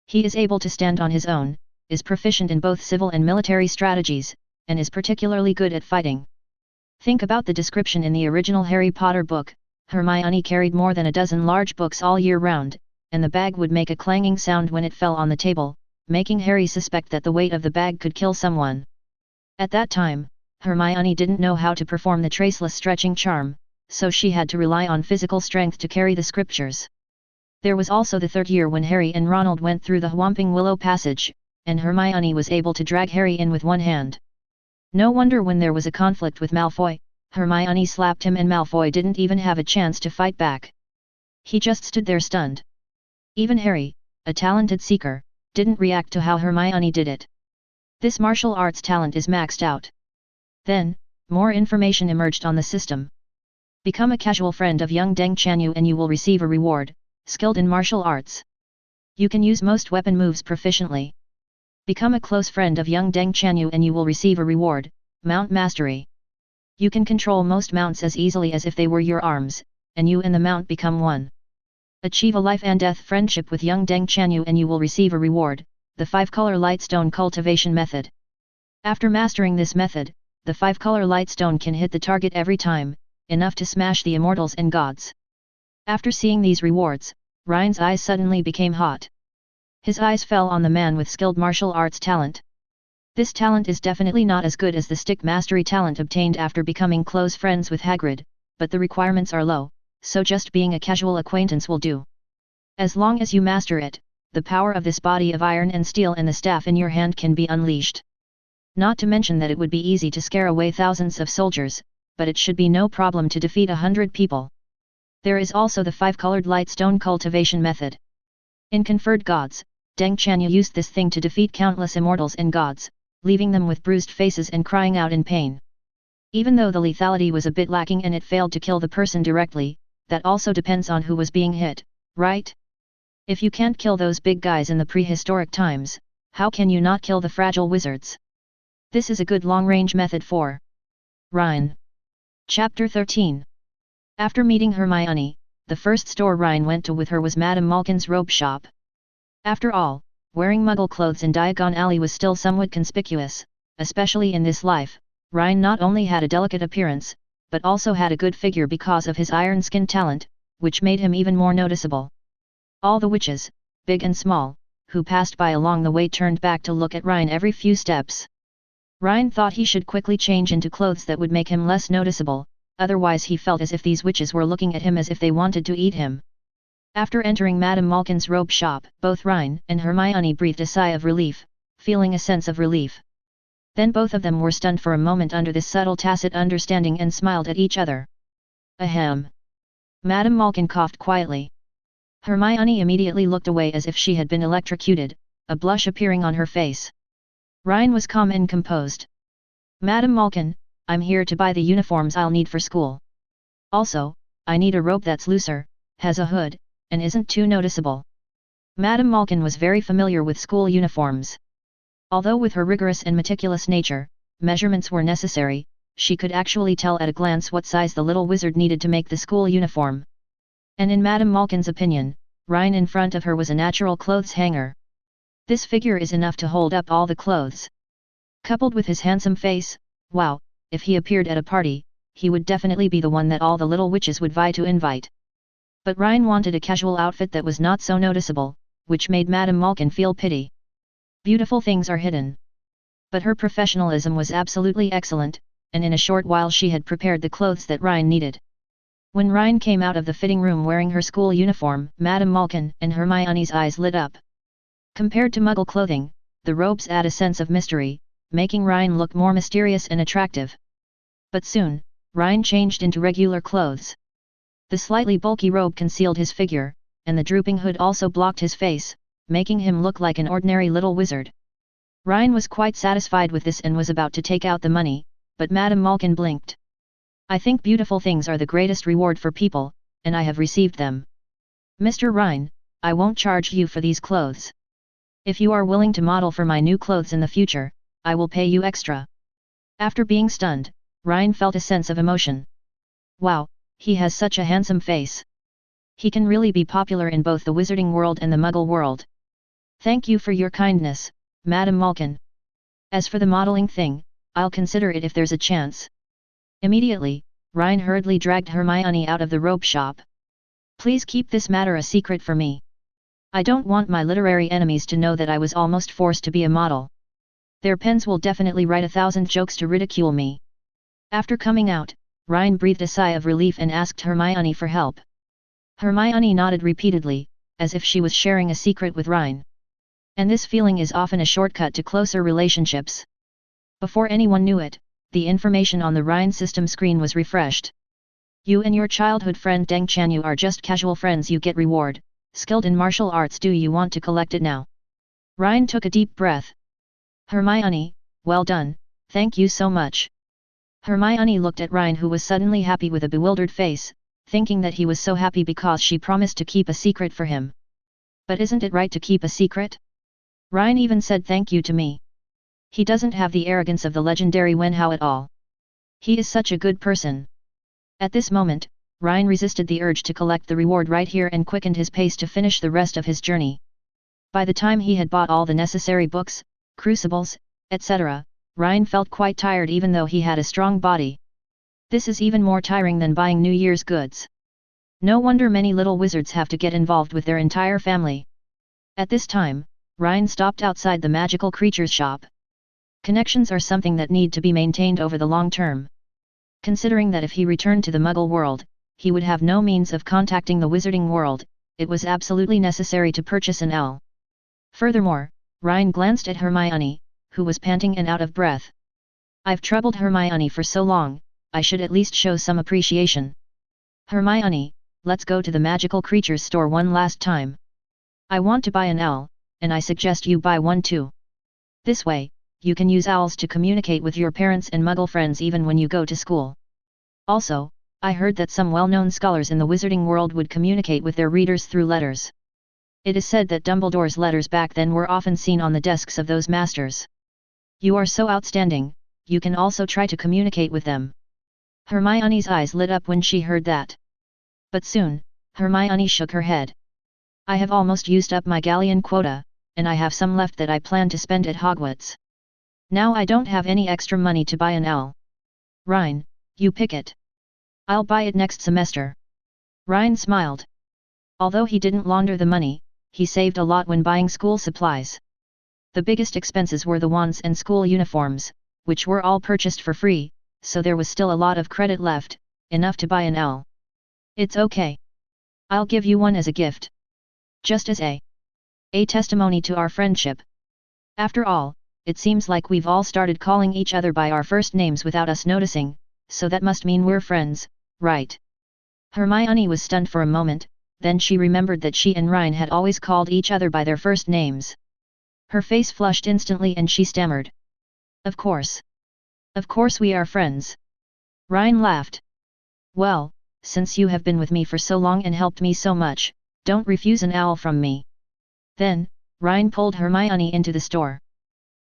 He is able to stand on his own, is proficient in both civil and military strategies, and is particularly good at fighting. Think about the description in the original Harry Potter book. Hermione carried more than a dozen large books all year round, and the bag would make a clanging sound when it fell on the table, making Harry suspect that the weight of the bag could kill someone. At that time, Hermione didn't know how to perform the traceless stretching charm, so she had to rely on physical strength to carry the scriptures. There was also the third year when Harry and Ronald went through the Whomping Willow Passage, and Hermione was able to drag Harry in with one hand. No wonder when there was a conflict with Malfoy, Hermione slapped him and Malfoy didn't even have a chance to fight back. He just stood there stunned. Even Harry, a talented seeker, didn't react to how Hermione did it. This martial arts talent is maxed out. Then, more information emerged on the system. Become a casual friend of young Deng Chanyu and you will receive a reward, skilled in martial arts. You can use most weapon moves proficiently. Become a close friend of young Deng Chanyu and you will receive a reward, Mount Mastery. You can control most mounts as easily as if they were your arms, and you and the mount become one. Achieve a life and death friendship with young Deng Chanyu and you will receive a reward, the 5-color lightstone cultivation method. After mastering this method, the 5-color lightstone can hit the target every time, enough to smash the immortals and gods. After seeing these rewards, Rhine's eyes suddenly became hot. His eyes fell on the man with skilled martial arts talent. This talent is definitely not as good as the stick mastery talent obtained after becoming close friends with Hagrid, but the requirements are low, so just being a casual acquaintance will do. As long as you master it, the power of this body of iron and steel and the staff in your hand can be unleashed. Not to mention that it would be easy to scare away thousands of soldiers, but it should be no problem to defeat 100 people. There is also the 5-colored lightstone cultivation method. In Conferred Gods, Deng Chanyu used this thing to defeat countless immortals and gods, leaving them with bruised faces and crying out in pain. Even though the lethality was a bit lacking and it failed to kill the person directly, that also depends on who was being hit, right? If you can't kill those big guys in the prehistoric times, how can you not kill the fragile wizards? This is a good long-range method for Rhine. Chapter 13. After meeting Hermione, the first store Rhine went to with her was Madame Malkin's robe shop. After all, wearing muggle clothes in Diagon Alley was still somewhat conspicuous, especially in this life. Rhine not only had a delicate appearance, but also had a good figure because of his iron skin talent, which made him even more noticeable. All the witches, big and small, who passed by along the way turned back to look at Rhine every few steps. Rhine thought he should quickly change into clothes that would make him less noticeable, otherwise he felt as if these witches were looking at him as if they wanted to eat him. After entering Madame Malkin's robe shop, both Rhine and Hermione breathed a sigh of relief, feeling a sense of relief. Then both of them were stunned for a moment under this subtle tacit understanding and smiled at each other. Ahem. Madame Malkin coughed quietly. Hermione immediately looked away as if she had been electrocuted, a blush appearing on her face. Rhine was calm and composed. Madame Malkin, I'm here to buy the uniforms I'll need for school. Also, I need a robe that's looser, has a hood, and isn't too noticeable. Madame Malkin was very familiar with school uniforms. Although with her rigorous and meticulous nature, measurements were necessary, she could actually tell at a glance what size the little wizard needed to make the school uniform. And in Madame Malkin's opinion, Rhine in front of her was a natural clothes hanger. This figure is enough to hold up all the clothes. Coupled with his handsome face, wow, if he appeared at a party, he would definitely be the one that all the little witches would vie to invite. But Rhine wanted a casual outfit that was not so noticeable, which made Madame Malkin feel pity. Beautiful things are hidden. But her professionalism was absolutely excellent, and in a short while she had prepared the clothes that Rhine needed. When Rhine came out of the fitting room wearing her school uniform, Madame Malkin and Hermione's eyes lit up. Compared to Muggle clothing, the robes add a sense of mystery, making Rhine look more mysterious and attractive. But soon, Rhine changed into regular clothes. The slightly bulky robe concealed his figure, and the drooping hood also blocked his face, making him look like an ordinary little wizard. Rhine was quite satisfied with this and was about to take out the money, but Madame Malkin blinked. I think beautiful things are the greatest reward for people, and I have received them. Mr. Rhine, I won't charge you for these clothes. If you are willing to model for my new clothes in the future, I will pay you extra. After being stunned, Rhine felt a sense of emotion. Wow, he has such a handsome face. He can really be popular in both the wizarding world and the Muggle world. Thank you for your kindness, Madame Malkin. As for the modeling thing, I'll consider it if there's a chance. Immediately, Rhine hurriedly dragged Hermione out of the robe shop. Please keep this matter a secret for me. I don't want my literary enemies to know that I was almost forced to be a model. Their pens will definitely write 1,000 jokes to ridicule me. After coming out, Rhine breathed a sigh of relief and asked Hermione for help. Hermione nodded repeatedly, as if she was sharing a secret with Rhine. And this feeling is often a shortcut to closer relationships. Before anyone knew it, the information on the Rhine system screen was refreshed. You and your childhood friend Deng Chanyu are just casual friends. You get reward, skilled in martial arts. Do you want to collect it now? Rhine took a deep breath. Hermione, well done, thank you so much. Hermione looked at Rhine, who was suddenly happy with a bewildered face, thinking that he was so happy because she promised to keep a secret for him. But isn't it right to keep a secret? Rhine even said thank you to me. He doesn't have the arrogance of the legendary Wen Hao at all. He is such a good person. At this moment, Rhine resisted the urge to collect the reward right here and quickened his pace to finish the rest of his journey. By the time he had bought all the necessary books, crucibles, etc., Rhine felt quite tired even though he had a strong body. This is even more tiring than buying New Year's goods. No wonder many little wizards have to get involved with their entire family. At this time, Rhine stopped outside the magical creatures shop. Connections are something that need to be maintained over the long term. Considering that if he returned to the Muggle world, he would have no means of contacting the wizarding world, it was absolutely necessary to purchase an owl. Furthermore, Rhine glanced at Hermione, who was panting and out of breath. I've troubled Hermione for so long, I should at least show some appreciation. Hermione, let's go to the magical creatures store one last time. I want to buy an owl, and I suggest you buy one too. This way, you can use owls to communicate with your parents and Muggle friends even when you go to school. Also, I heard that some well-known scholars in the wizarding world would communicate with their readers through letters. It is said that Dumbledore's letters back then were often seen on the desks of those masters. You are so outstanding, you can also try to communicate with them. Hermione's eyes lit up when she heard that. But soon, Hermione shook her head. I have almost used up my galleon quota, and I have some left that I plan to spend at Hogwarts. Now I don't have any extra money to buy an owl. Rhine, you pick it. I'll buy it next semester. Rhine smiled. Although he didn't launder the money, he saved a lot when buying school supplies. The biggest expenses were the wands and school uniforms, which were all purchased for free, so there was still a lot of credit left, enough to buy an owl. It's okay. I'll give you one as a gift. Just as a testimony to our friendship. After all, it seems like we've all started calling each other by our first names without us noticing, so that must mean we're friends, right? Hermione was stunned for a moment, then she remembered that she and Rhine had always called each other by their first names. Her face flushed instantly and she stammered. Of course. Of course we are friends. Rhine laughed. Well, since you have been with me for so long and helped me so much, don't refuse an owl from me. Then, Rhine pulled Hermione into the store.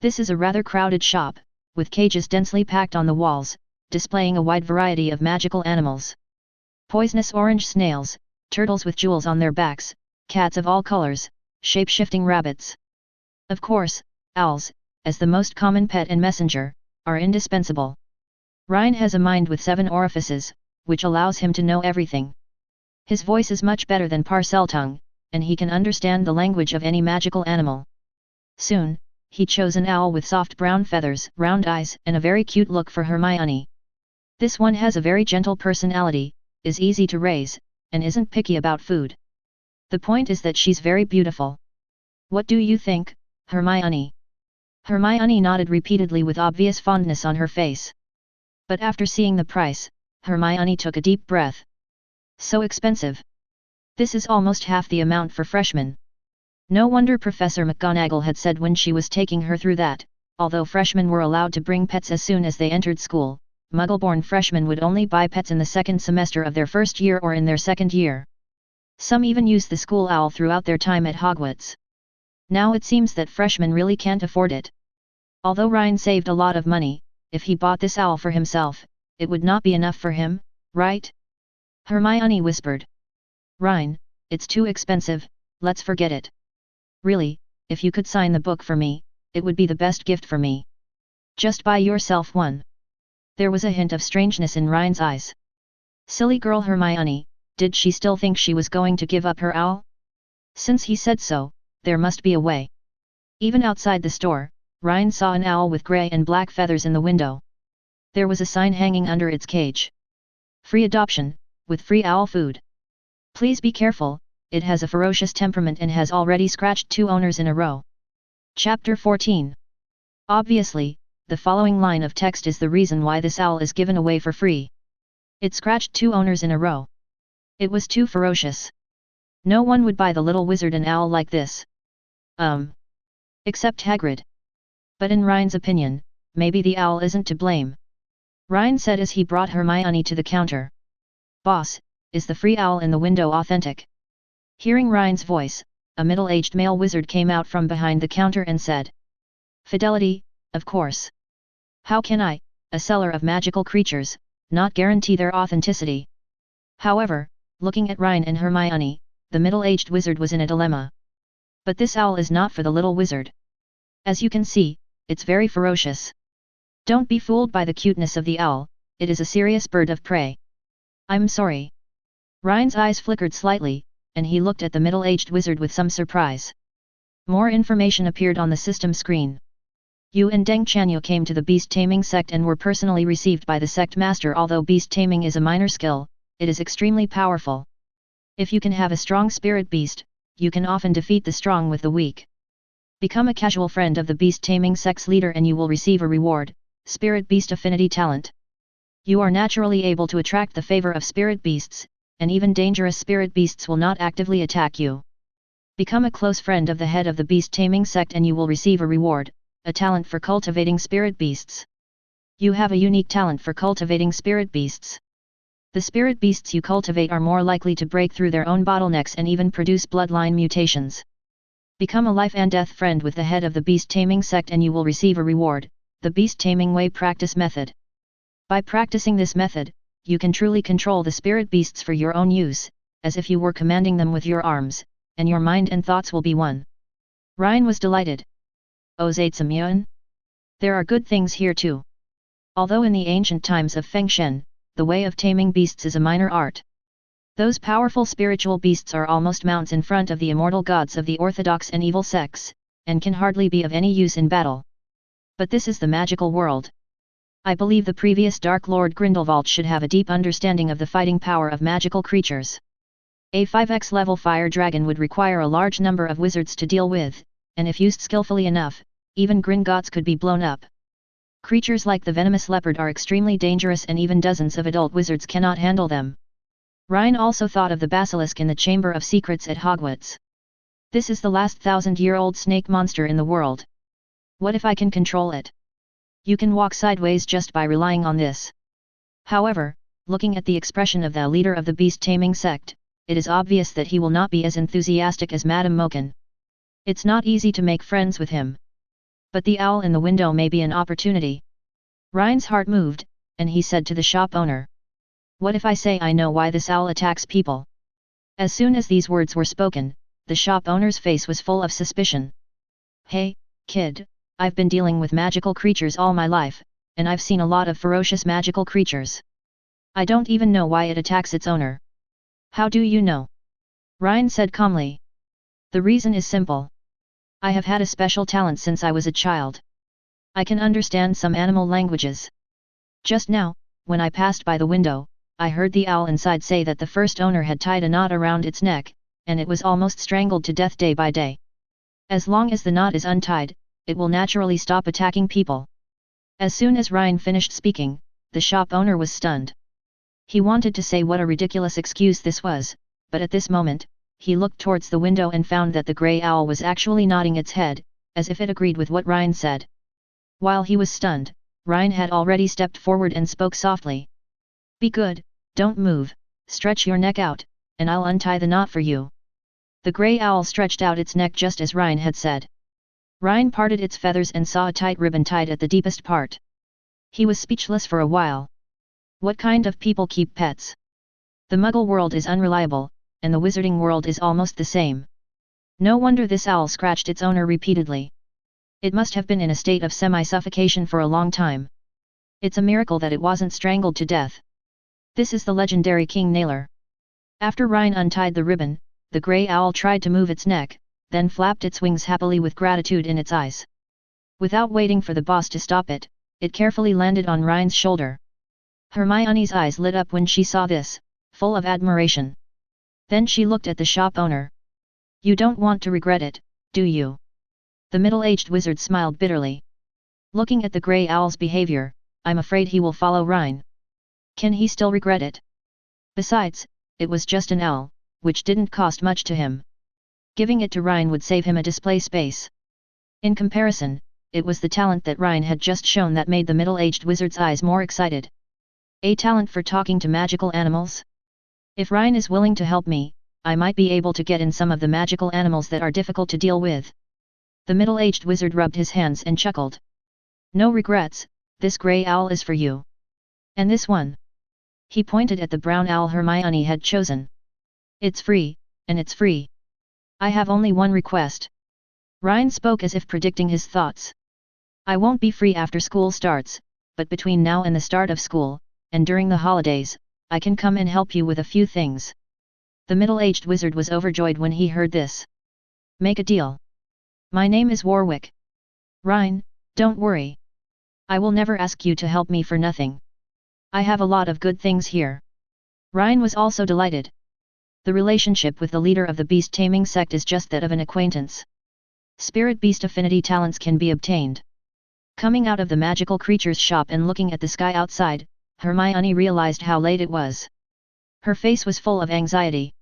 This is a rather crowded shop, with cages densely packed on the walls, displaying a wide variety of magical animals. Poisonous orange snails, turtles with jewels on their backs, cats of all colors, shape-shifting rabbits. Of course, owls, as the most common pet and messenger, are indispensable. Rhine has a mind with 7 orifices, which allows him to know everything. His voice is much better than Parseltongue, and he can understand the language of any magical animal. Soon, he chose an owl with soft brown feathers, round eyes, and a very cute look for Hermione. This one has a very gentle personality, is easy to raise, and isn't picky about food. The point is that she's very beautiful. What do you think, Hermione? Hermione nodded repeatedly with obvious fondness on her face. But after seeing the price, Hermione took a deep breath. So expensive. This is almost half the amount for freshmen. No wonder Professor McGonagall had said when she was taking her through that, although freshmen were allowed to bring pets as soon as they entered school, Muggle-born freshmen would only buy pets in the second semester of their first year or in their second year. Some even use the school owl throughout their time at Hogwarts. Now it seems that freshmen really can't afford it. Although Rhine saved a lot of money, if he bought this owl for himself, it would not be enough for him, right? Hermione whispered. Rhine, it's too expensive, let's forget it. Really, if you could sign the book for me, it would be the best gift for me. Just buy yourself one. There was a hint of strangeness in Rhine's eyes. Silly girl Hermione, did she still think she was going to give up her owl? Since he said so, there must be a way. Even outside the store, Rhine saw an owl with grey and black feathers in the window. There was a sign hanging under its cage. Free adoption, with free owl food. Please be careful, it has a ferocious temperament and has already scratched 2 owners in a row. Chapter 14. Obviously, the following line of text is the reason why this owl is given away for free. It scratched 2 owners in a row. It was too ferocious. No one would buy the little wizard an owl like this. Except Hagrid. But in Rhine's opinion, maybe the owl isn't to blame. Rhine said as he brought Hermione to the counter. Boss, is the free owl in the window authentic? Hearing Rhine's voice, a middle-aged male wizard came out from behind the counter and said. Fidelity, of course. How can I, a seller of magical creatures, not guarantee their authenticity. However, looking at Rhine and Hermione, the middle-aged wizard was in a dilemma. But this owl is not for the little wizard. As you can see, it's very ferocious. Don't be fooled by the cuteness of the owl, it is a serious bird of prey. I'm sorry. Rhine's eyes flickered slightly, and he looked at the middle-aged wizard with some surprise. More information appeared on the system screen. You and Deng Chanyu came to the beast-taming sect and were personally received by the sect master. Although beast-taming is a minor skill, it is extremely powerful. If you can have a strong spirit beast, you can often defeat the strong with the weak. Become a casual friend of the beast-taming sect's leader and you will receive a reward, Spirit Beast Affinity Talent. You are naturally able to attract the favor of spirit beasts, and even dangerous spirit beasts will not actively attack you. Become a close friend of the head of the beast-taming sect and you will receive a reward, a talent for cultivating spirit beasts. You have a unique talent for cultivating spirit beasts. The spirit beasts you cultivate are more likely to break through their own bottlenecks and even produce bloodline mutations. Become a life and death friend with the head of the beast-taming sect and you will receive a reward, the beast-taming way practice method. By practicing this method, you can truly control the spirit beasts for your own use, as if you were commanding them with your arms, and your mind and thoughts will be one. Rhine was delighted. Oh Zaitsamyun? There are good things here too. Although in the ancient times of Fengshen, the way of taming beasts is a minor art. Those powerful spiritual beasts are almost mounts in front of the immortal gods of the orthodox and evil sects, and can hardly be of any use in battle. But this is the magical world. I believe the previous Dark Lord Grindelwald should have a deep understanding of the fighting power of magical creatures. A 5x level fire dragon would require a large number of wizards to deal with, and if used skillfully enough, even Gringotts could be blown up. Creatures like the venomous leopard are extremely dangerous and even dozens of adult wizards cannot handle them. Rhine also thought of the basilisk in the Chamber of Secrets at Hogwarts. This is the last 1000-year-old snake monster in the world. What if I can control it? You can walk sideways just by relying on this. However, looking at the expression of the leader of the beast-taming sect, it is obvious that he will not be as enthusiastic as Madame Moken. It's not easy to make friends with him. But the owl in the window may be an opportunity. Rhine's heart moved, and he said to the shop owner. What if I say I know why this owl attacks people? As soon as these words were spoken, the shop owner's face was full of suspicion. Hey, kid, I've been dealing with magical creatures all my life, and I've seen a lot of ferocious magical creatures. I don't even know why it attacks its owner. How do you know? Rhine said calmly. The reason is simple. I have had a special talent since I was a child. I can understand some animal languages. Just now, when I passed by the window, I heard the owl inside say that the first owner had tied a knot around its neck, and it was almost strangled to death day by day. As long as the knot is untied, it will naturally stop attacking people. As soon as Rhine finished speaking, the shop owner was stunned. He wanted to say what a ridiculous excuse this was, but at this moment, he looked towards the window and found that the grey owl was actually nodding its head, as if it agreed with what Rhine said. While he was stunned, Rhine had already stepped forward and spoke softly. Be good, don't move, stretch your neck out, and I'll untie the knot for you. The grey owl stretched out its neck just as Rhine had said. Rhine parted its feathers and saw a tight ribbon tied at the deepest part. He was speechless for a while. What kind of people keep pets? The Muggle world is unreliable, and the wizarding world is almost the same. No wonder this owl scratched its owner repeatedly. It must have been in a state of semi-suffocation for a long time. It's a miracle that it wasn't strangled to death. This is the legendary King Nailer. After Rhine untied the ribbon, the grey owl tried to move its neck, then flapped its wings happily with gratitude in its eyes. Without waiting for the boss to stop it, it carefully landed on Rhine's shoulder. Hermione's eyes lit up when she saw this, full of admiration. Then she looked at the shop owner. You don't want to regret it, do you? The middle-aged wizard smiled bitterly. Looking at the grey owl's behavior, I'm afraid he will follow Rhine. Can he still regret it? Besides, it was just an owl, which didn't cost much to him. Giving it to Rhine would save him a display space. In comparison, it was the talent that Rhine had just shown that made the middle-aged wizard's eyes more excited. A talent for talking to magical animals? If Rhine is willing to help me, I might be able to get in some of the magical animals that are difficult to deal with. The middle-aged wizard rubbed his hands and chuckled. No regrets, this grey owl is for you. And this one? He pointed at the brown owl Hermione had chosen. It's free, and it's free. I have only one request. Rhine spoke as if predicting his thoughts. I won't be free after school starts, but between now and the start of school, and during the holidays, I can come and help you with a few things. The middle-aged wizard was overjoyed when he heard this. Make a deal. My name is Warwick. Rhine, don't worry. I will never ask you to help me for nothing. I have a lot of good things here. Rhine was also delighted. The relationship with the leader of the beast-taming sect is just that of an acquaintance. Spirit-beast affinity talents can be obtained. Coming out of the magical creature's shop and looking at the sky outside, Hermione realized how late it was. Her face was full of anxiety.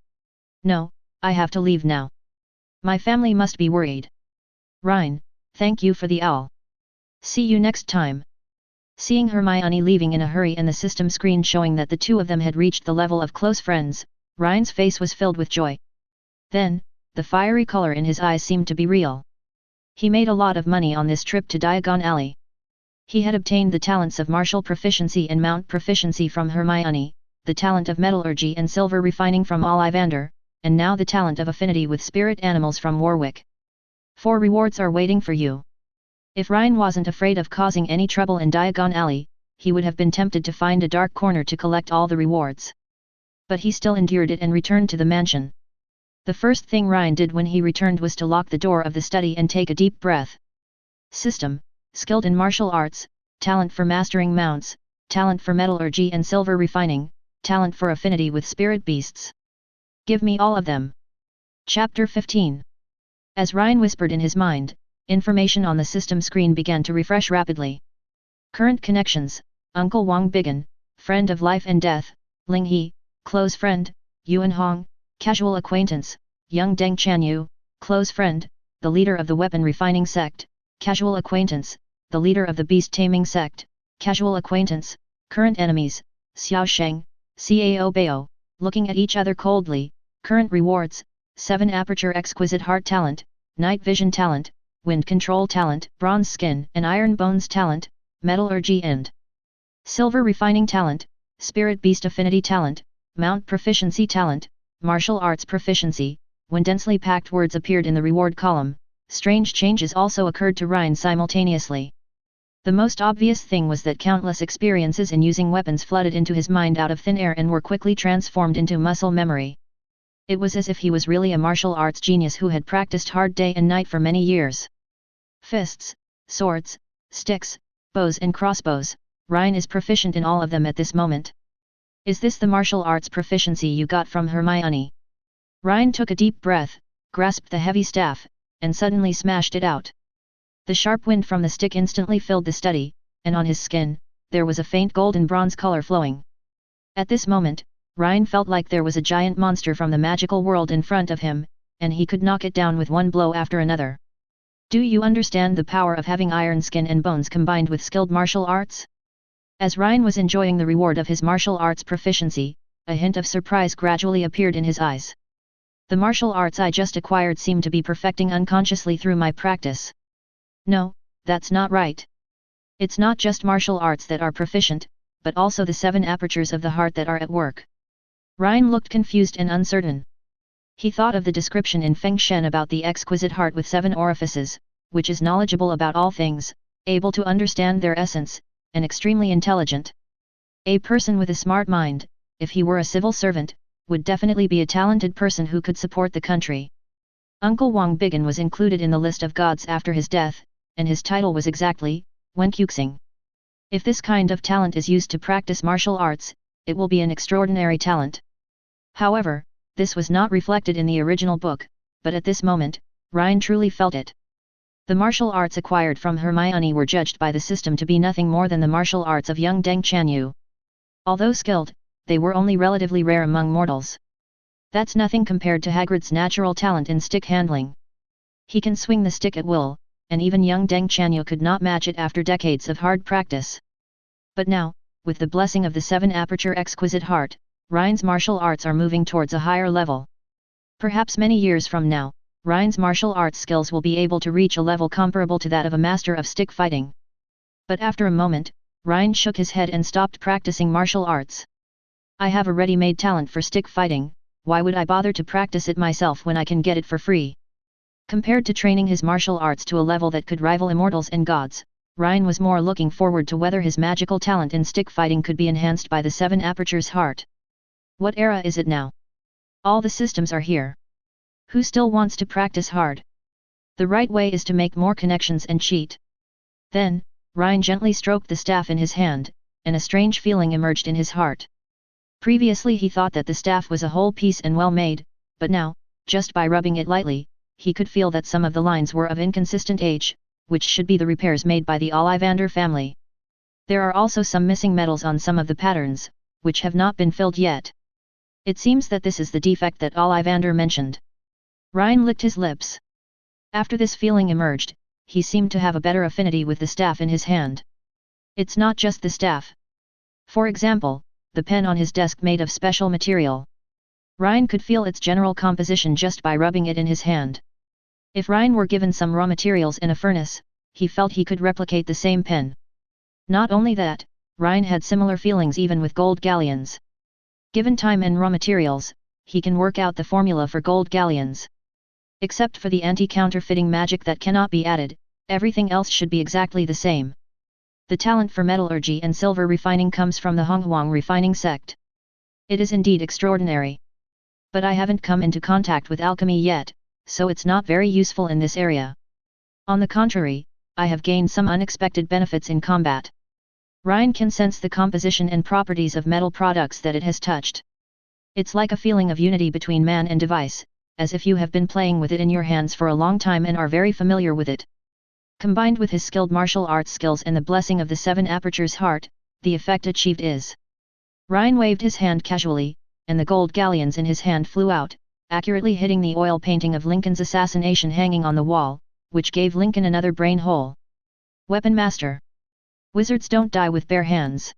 No, I have to leave now. My family must be worried. Rhine, thank you for the owl. See you next time. Seeing Hermione leaving in a hurry and the system screen showing that the two of them had reached the level of close friends, Rhine's face was filled with joy. Then, the fiery color in his eyes seemed to be real. He made a lot of money on this trip to Diagon Alley. He had obtained the talents of martial proficiency and mount proficiency from Hermione, the talent of metallurgy and silver refining from Ollivander, and now the talent of affinity with spirit animals from Warwick. 4 rewards are waiting for you. If Rhine wasn't afraid of causing any trouble in Diagon Alley, he would have been tempted to find a dark corner to collect all the rewards. But he still endured it and returned to the mansion. The first thing Rhine did when he returned was to lock the door of the study and take a deep breath. System, skilled in martial arts, talent for mastering mounts, talent for metallurgy and silver refining, talent for affinity with spirit beasts. Give me all of them. Chapter 15. As Rhine whispered in his mind, information on the system screen began to refresh rapidly. Current connections: Uncle Wang Bigan, friend of life and death; Ling He, close friend; Yuan Hong, casual acquaintance; Young Deng Chanyu, close friend, the leader of the weapon refining sect; casual acquaintance, the leader of the beast taming sect; casual acquaintance. Current enemies: Xiao Sheng, Cao Bao, looking at each other coldly. Current rewards: 7 aperture exquisite heart talent, night vision talent, wind control talent, bronze skin and iron bones talent, metallurgy and silver refining talent, spirit beast affinity talent, mount proficiency talent, martial arts proficiency. When densely packed words appeared in the reward column, strange changes also occurred to Rhine simultaneously. The most obvious thing was that countless experiences in using weapons flooded into his mind out of thin air and were quickly transformed into muscle memory. It was as if he was really a martial arts genius who had practiced hard day and night for many years. Fists, swords, sticks, bows and crossbows, Rhine is proficient in all of them at this moment. Is this the martial arts proficiency you got from Hermione? Rhine took a deep breath, grasped the heavy staff, and suddenly smashed it out. The sharp wind from the stick instantly filled the study, and on his skin, there was a faint golden bronze color flowing. At this moment, Rhine felt like there was a giant monster from the magical world in front of him, and he could knock it down with one blow after another. Do you understand the power of having iron skin and bones combined with skilled martial arts? As Rhine was enjoying the reward of his martial arts proficiency, a hint of surprise gradually appeared in his eyes. The martial arts I just acquired seem to be perfecting unconsciously through my practice. No, that's not right. It's not just martial arts that are proficient, but also the 7 apertures of the heart that are at work. Rhine looked confused and uncertain. He thought of the description in Feng Shen about the exquisite heart with 7 orifices, which is knowledgeable about all things, able to understand their essence, and extremely intelligent. A person with a smart mind, if he were a civil servant, would definitely be a talented person who could support the country. Uncle Wang Bigan was included in the list of gods after his death, and his title was exactly Wenkuxing. If this kind of talent is used to practice martial arts, it will be an extraordinary talent. However, this was not reflected in the original book, but at this moment, Rhine truly felt it. The martial arts acquired from Hermione were judged by the system to be nothing more than the martial arts of young Deng Chanyu. Although skilled, they were only relatively rare among mortals. That's nothing compared to Hagrid's natural talent in stick handling. He can swing the stick at will, and even young Deng Chanyu could not match it after decades of hard practice. But now, with the blessing of the 7 aperture exquisite heart, Rhine's martial arts are moving towards a higher level. Perhaps many years from now, Rhine's martial arts skills will be able to reach a level comparable to that of a master of stick fighting. But after a moment, Rhine shook his head and stopped practicing martial arts. I have a ready-made talent for stick fighting, why would I bother to practice it myself when I can get it for free? Compared to training his martial arts to a level that could rival immortals and gods, Rhine was more looking forward to whether his magical talent in stick fighting could be enhanced by the 7 apertures heart. What era is it now? All the systems are here. Who still wants to practice hard? The right way is to make more connections and cheat. Then, Rhine gently stroked the staff in his hand, and a strange feeling emerged in his heart. Previously he thought that the staff was a whole piece and well made, but now, just by rubbing it lightly, he could feel that some of the lines were of inconsistent age, which should be the repairs made by the Ollivander family. There are also some missing metals on some of the patterns, which have not been filled yet. It seems that this is the defect that Ollivander mentioned. Rhine licked his lips. After this feeling emerged, he seemed to have a better affinity with the staff in his hand. It's not just the staff. For example, the pen on his desk made of special material. Rhine could feel its general composition just by rubbing it in his hand. If Rhine were given some raw materials in a furnace, he felt he could replicate the same pen. Not only that, Rhine had similar feelings even with gold galleons. Given time and raw materials, he can work out the formula for gold galleons. Except for the anti-counterfeiting magic that cannot be added, everything else should be exactly the same. The talent for metallurgy and silver refining comes from the Honghuang refining sect. It is indeed extraordinary. But I haven't come into contact with alchemy yet, so it's not very useful in this area. On the contrary, I have gained some unexpected benefits in combat. Rhine can sense the composition and properties of metal products that it has touched. It's like a feeling of unity between man and device, as if you have been playing with it in your hands for a long time and are very familiar with it. Combined with his skilled martial arts skills and the blessing of the 7 apertures heart, the effect achieved is. Rhine waved his hand casually, and the gold galleons in his hand flew out, accurately hitting the oil painting of Lincoln's assassination hanging on the wall, which gave Lincoln another brain hole. Weapon Master. Wizards don't die with bare hands.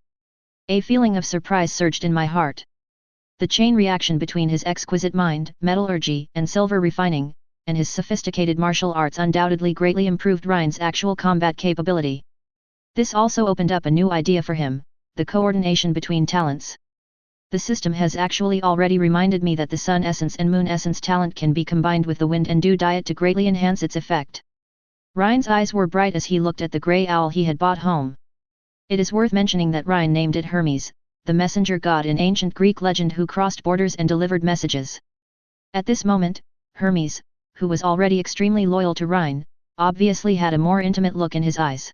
A feeling of surprise surged in my heart. The chain reaction between his exquisite mind, metallurgy, and silver refining, and his sophisticated martial arts undoubtedly greatly improved Rhine's actual combat capability. This also opened up a new idea for him, the coordination between talents. The system has actually already reminded me that the Sun Essence and Moon Essence talent can be combined with the Wind and Dew diet to greatly enhance its effect. Rhine's eyes were bright as he looked at the grey owl he had bought home. It is worth mentioning that Rhine named it Hermes, the messenger god in ancient Greek legend who crossed borders and delivered messages. At this moment, Hermes, who was already extremely loyal to Rhine, obviously had a more intimate look in his eyes.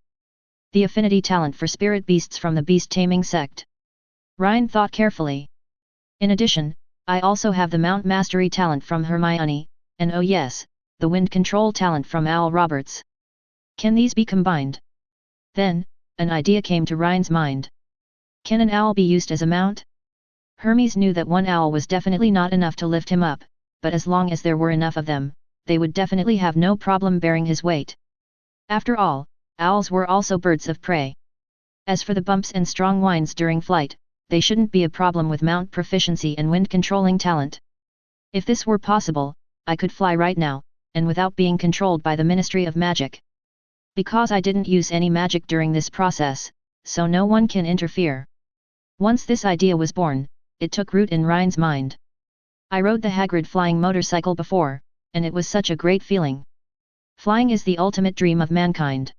The affinity talent for spirit beasts from the beast-taming sect. Rhine thought carefully. In addition, I also have the Mount Mastery talent from Hermione, and oh yes, the wind control talent from Owl Roberts. Can these be combined? Then, an idea came to Rhine's mind. Can an owl be used as a mount? Hermes knew that one owl was definitely not enough to lift him up, but as long as there were enough of them, they would definitely have no problem bearing his weight. After all, owls were also birds of prey. As for the bumps and strong winds during flight, they shouldn't be a problem with mount proficiency and wind controlling talent. If this were possible, I could fly right now, and without being controlled by the Ministry of Magic. Because I didn't use any magic during this process, so no one can interfere. Once this idea was born, it took root in Rhine's mind. I rode the Hagrid flying motorcycle before, and it was such a great feeling. Flying is the ultimate dream of mankind.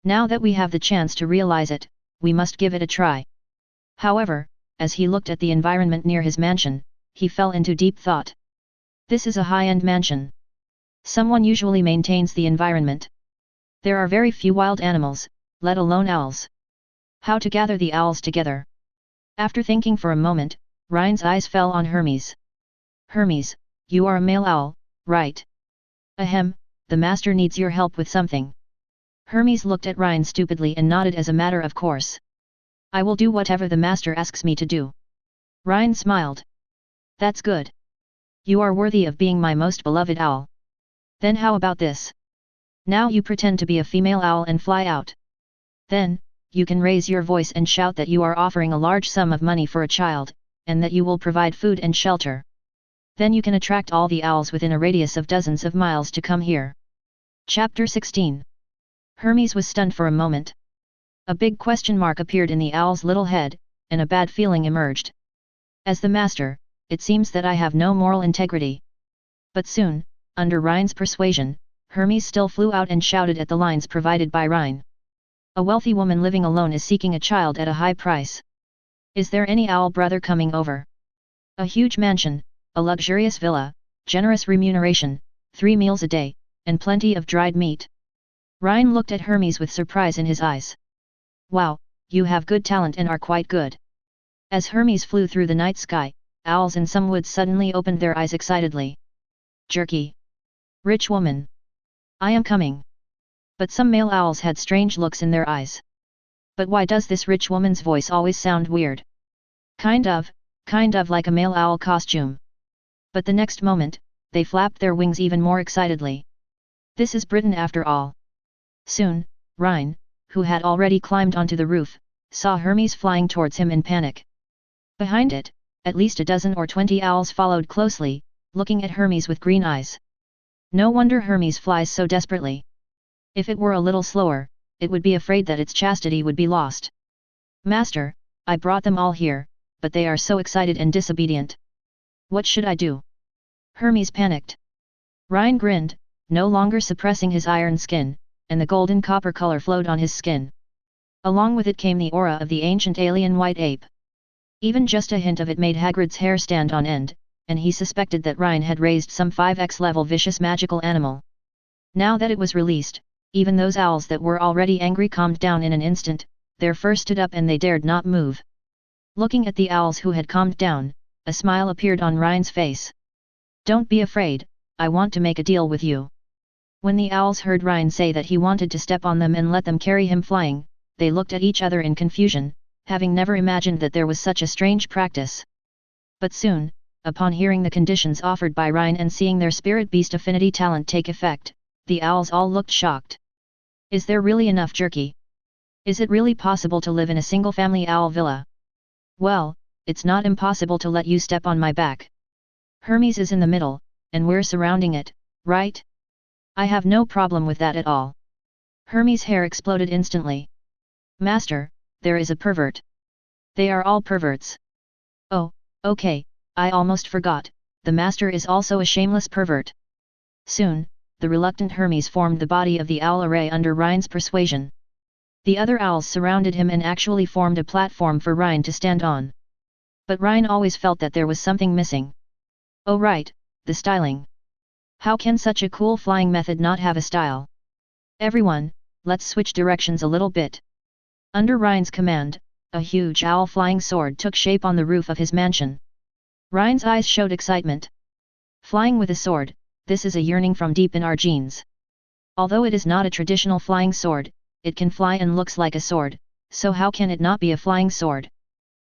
Now that we have the chance to realize it, we must give it a try. However, as he looked at the environment near his mansion, he fell into deep thought. This is a high-end mansion. Someone usually maintains the environment. There are very few wild animals, let alone owls. How to gather the owls together? After thinking for a moment, Rhine's eyes fell on Hermes. Hermes, you are a male owl, right? Ahem, the master needs your help with something. Hermes looked at Rhine stupidly and nodded as a matter of course. I will do whatever the master asks me to do. Rhine smiled. That's good. You are worthy of being my most beloved owl. Then how about this? Now you pretend to be a female owl and fly out. Then, you can raise your voice and shout that you are offering a large sum of money for a child, and that you will provide food and shelter. Then you can attract all the owls within a radius of dozens of miles to come here. Chapter 16. Hermes was stunned for a moment. A big question mark appeared in the owl's little head, and a bad feeling emerged. As the master, it seems that I have no moral integrity. But soon, under Rhine's persuasion, Hermes still flew out and shouted at the lines provided by Rhine. A wealthy woman living alone is seeking a child at a high price. Is there any owl brother coming over? A huge mansion, a luxurious villa, generous remuneration, 3 meals a day, and plenty of dried meat. Rhine looked at Hermes with surprise in his eyes. Wow, you have good talent and are quite good. As Hermes flew through the night sky, owls in some woods suddenly opened their eyes excitedly. Jerky. Rich woman. I am coming. But some male owls had strange looks in their eyes. But why does this rich woman's voice always sound weird? Kind of like a male owl costume. But the next moment, they flapped their wings even more excitedly. This is Britain after all. Soon, Rhine, who had already climbed onto the roof, saw Hermes flying towards him in panic. Behind it, at least a dozen or 20 owls followed closely, looking at Hermes with green eyes. No wonder Hermes flies so desperately. If it were a little slower, it would be afraid that its chastity would be lost. Master, I brought them all here, but they are so excited and disobedient. What should I do? Hermes panicked. Rhine grinned, no longer suppressing his iron skin, and the golden copper color flowed on his skin. Along with it came the aura of the ancient alien white ape. Even just a hint of it made Hagrid's hair stand on end, and he suspected that Rhine had raised some 5x level vicious magical animal. Now that it was released, even those owls that were already angry calmed down in an instant, their fur stood up and they dared not move. Looking at the owls who had calmed down, a smile appeared on Rhine's face. Don't be afraid, I want to make a deal with you. When the owls heard Rhine say that he wanted to step on them and let them carry him flying, they looked at each other in confusion, having never imagined that there was such a strange practice. But soon, upon hearing the conditions offered by Rhine and seeing their spirit beast affinity talent take effect, the owls all looked shocked. Is there really enough jerky? Is it really possible to live in a single-family owl villa? Well, it's not impossible to let you step on my back. Hermes is in the middle, and we're surrounding it, right? I have no problem with that at all. Hermes' hair exploded instantly. Master, there is a pervert. They are all perverts. Oh, okay, I almost forgot, the master is also a shameless pervert. Soon, the reluctant Hermes formed the body of the owl array under Rhine's persuasion. The other owls surrounded him and actually formed a platform for Rhine to stand on. But Rhine always felt that there was something missing. Oh right, the styling. How can such a cool flying method not have a style? Everyone, let's switch directions a little bit. Under Rhine's command, a huge owl flying sword took shape on the roof of his mansion. Rhine's eyes showed excitement. Flying with a sword, this is a yearning from deep in our genes. Although it is not a traditional flying sword, it can fly and looks like a sword, so how can it not be a flying sword?